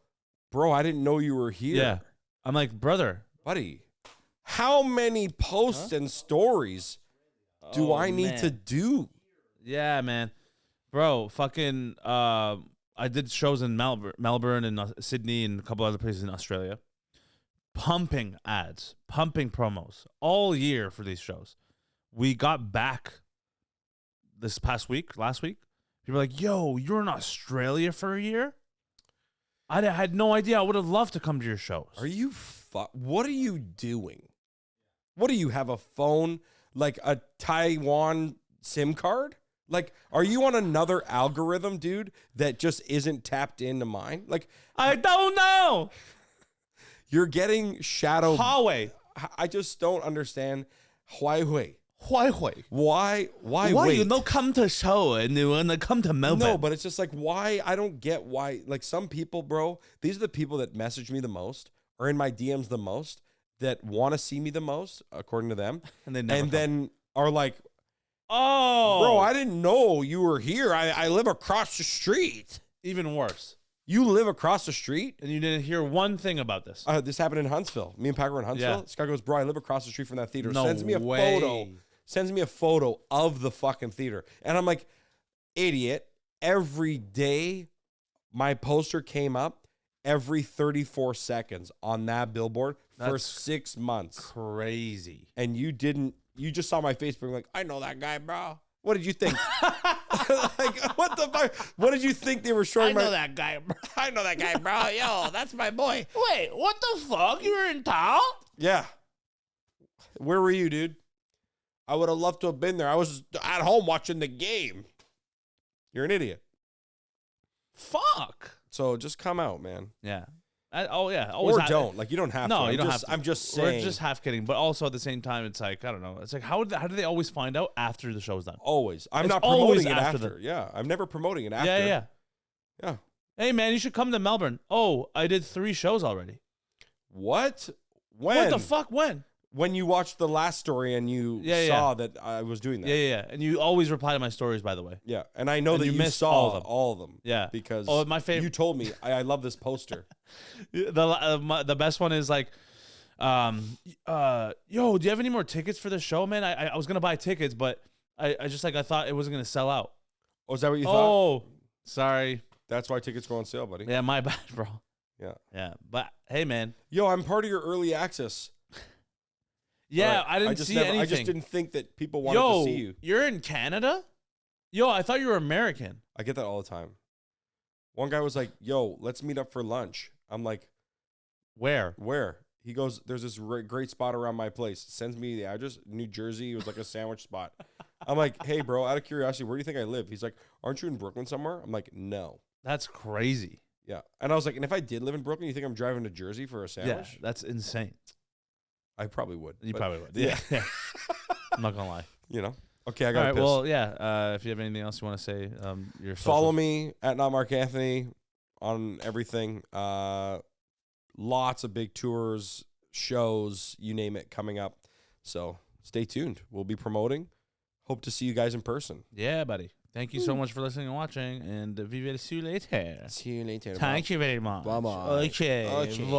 bro, I didn't know you were here. Yeah. I'm like, brother. Buddy, how many posts and stories do I need to do? Yeah, man. Bro, fucking, I did shows in Melbourne and Sydney and a couple other places in Australia. Pumping ads, pumping promos all year for these shows. We got back this last week. People were like, yo, you're in Australia for a year? I had no idea. I would have loved to come to your shows. Are you what are you doing? What do you have, a phone, like a Taiwan SIM card? Like, are you on another algorithm, dude, that just isn't tapped into mine? Like, I don't know. You're getting shadow. Huawei. I just don't understand. Huawei. Why wait? you don't come to show and you want to come to Melbourne? No, but it's just like, why? I don't get why. Like, some people, bro, these are the people that message me the most or in my DMs the most, that want to see me the most, according to them. And they never then are like, oh, bro, I didn't know you were here. I live across the street. Even worse. You live across the street? And you didn't hear one thing about this. This happened in Huntsville. Me and Packer were in Huntsville. Yeah. This guy goes, bro, I live across the street from that theater. No Sends me a way. photo. Sends me a photo of the fucking theater. And I'm like, idiot. Every day my poster came up every 34 seconds on that billboard for 6 months. Crazy. And you just saw my face being like, I know that guy, bro. What did you think? Like, what the fuck? What did you think they were showing? I know that guy, bro. I know that guy, bro. Yo, that's my boy. Wait, what the fuck? You were in town? Yeah. Where were you, dude? I would have loved to have been there. I was at home watching the game. You're an idiot. Fuck. So just come out, man. Yeah. Always or don't. Like, you don't have to. No, you don't have to. I'm just saying. We're just half kidding. But also at the same time, it's like, I don't know. It's like, how do they always find out after the show's done? Always. I'm It's not always promoting it after after. Yeah. I'm never promoting it after. Yeah. Hey, man, you should come to Melbourne. Oh, I did 3 shows already. What? When? What the fuck? When? When you watched the last story and you saw that I was doing that. Yeah. And you always reply to my stories, by the way. Yeah. And I know And that you you missed saw all of them. Yeah. Because my favorite. you told me, I love this poster. The best one is like, yo, do you have any more tickets for the show, man? I was gonna buy tickets, but I just like I thought it wasn't gonna sell out. Oh, is that what you thought? Oh, sorry. That's why tickets go on sale, buddy. Yeah, my bad, bro. Yeah. But hey, man. Yo, I'm part of your early access. Yeah, Right. I didn't see anything. I just didn't think that people wanted to see you. You're in Canada? Yo, I thought you were American. I get that all the time. One guy was like, yo, let's meet up for lunch. I'm like, Where? He goes, there's this great spot around my place. Sends me the address, New Jersey. It was like a sandwich spot. I'm like, hey, bro, out of curiosity, where do you think I live? He's like, aren't you in Brooklyn somewhere? I'm like, no. That's crazy. Yeah. And I was like, and if I did live in Brooklyn, you think I'm driving to Jersey for a sandwich? Yeah, that's insane. I probably would. You probably would. Yeah. I'm not gonna lie. You know. Okay, I got All to right. piss. Well, yeah. If you have anything else you want to say, your Follow socials. me at Not Marc Anthony on everything. Lots of big tours, shows, you name it, coming up. So stay tuned. We'll be promoting. Hope to see you guys in person. Yeah, buddy. Thank you so much for listening and watching, and we will see you later. See you later. Thank you very much. Bye-bye. Okay. Okay. Bye.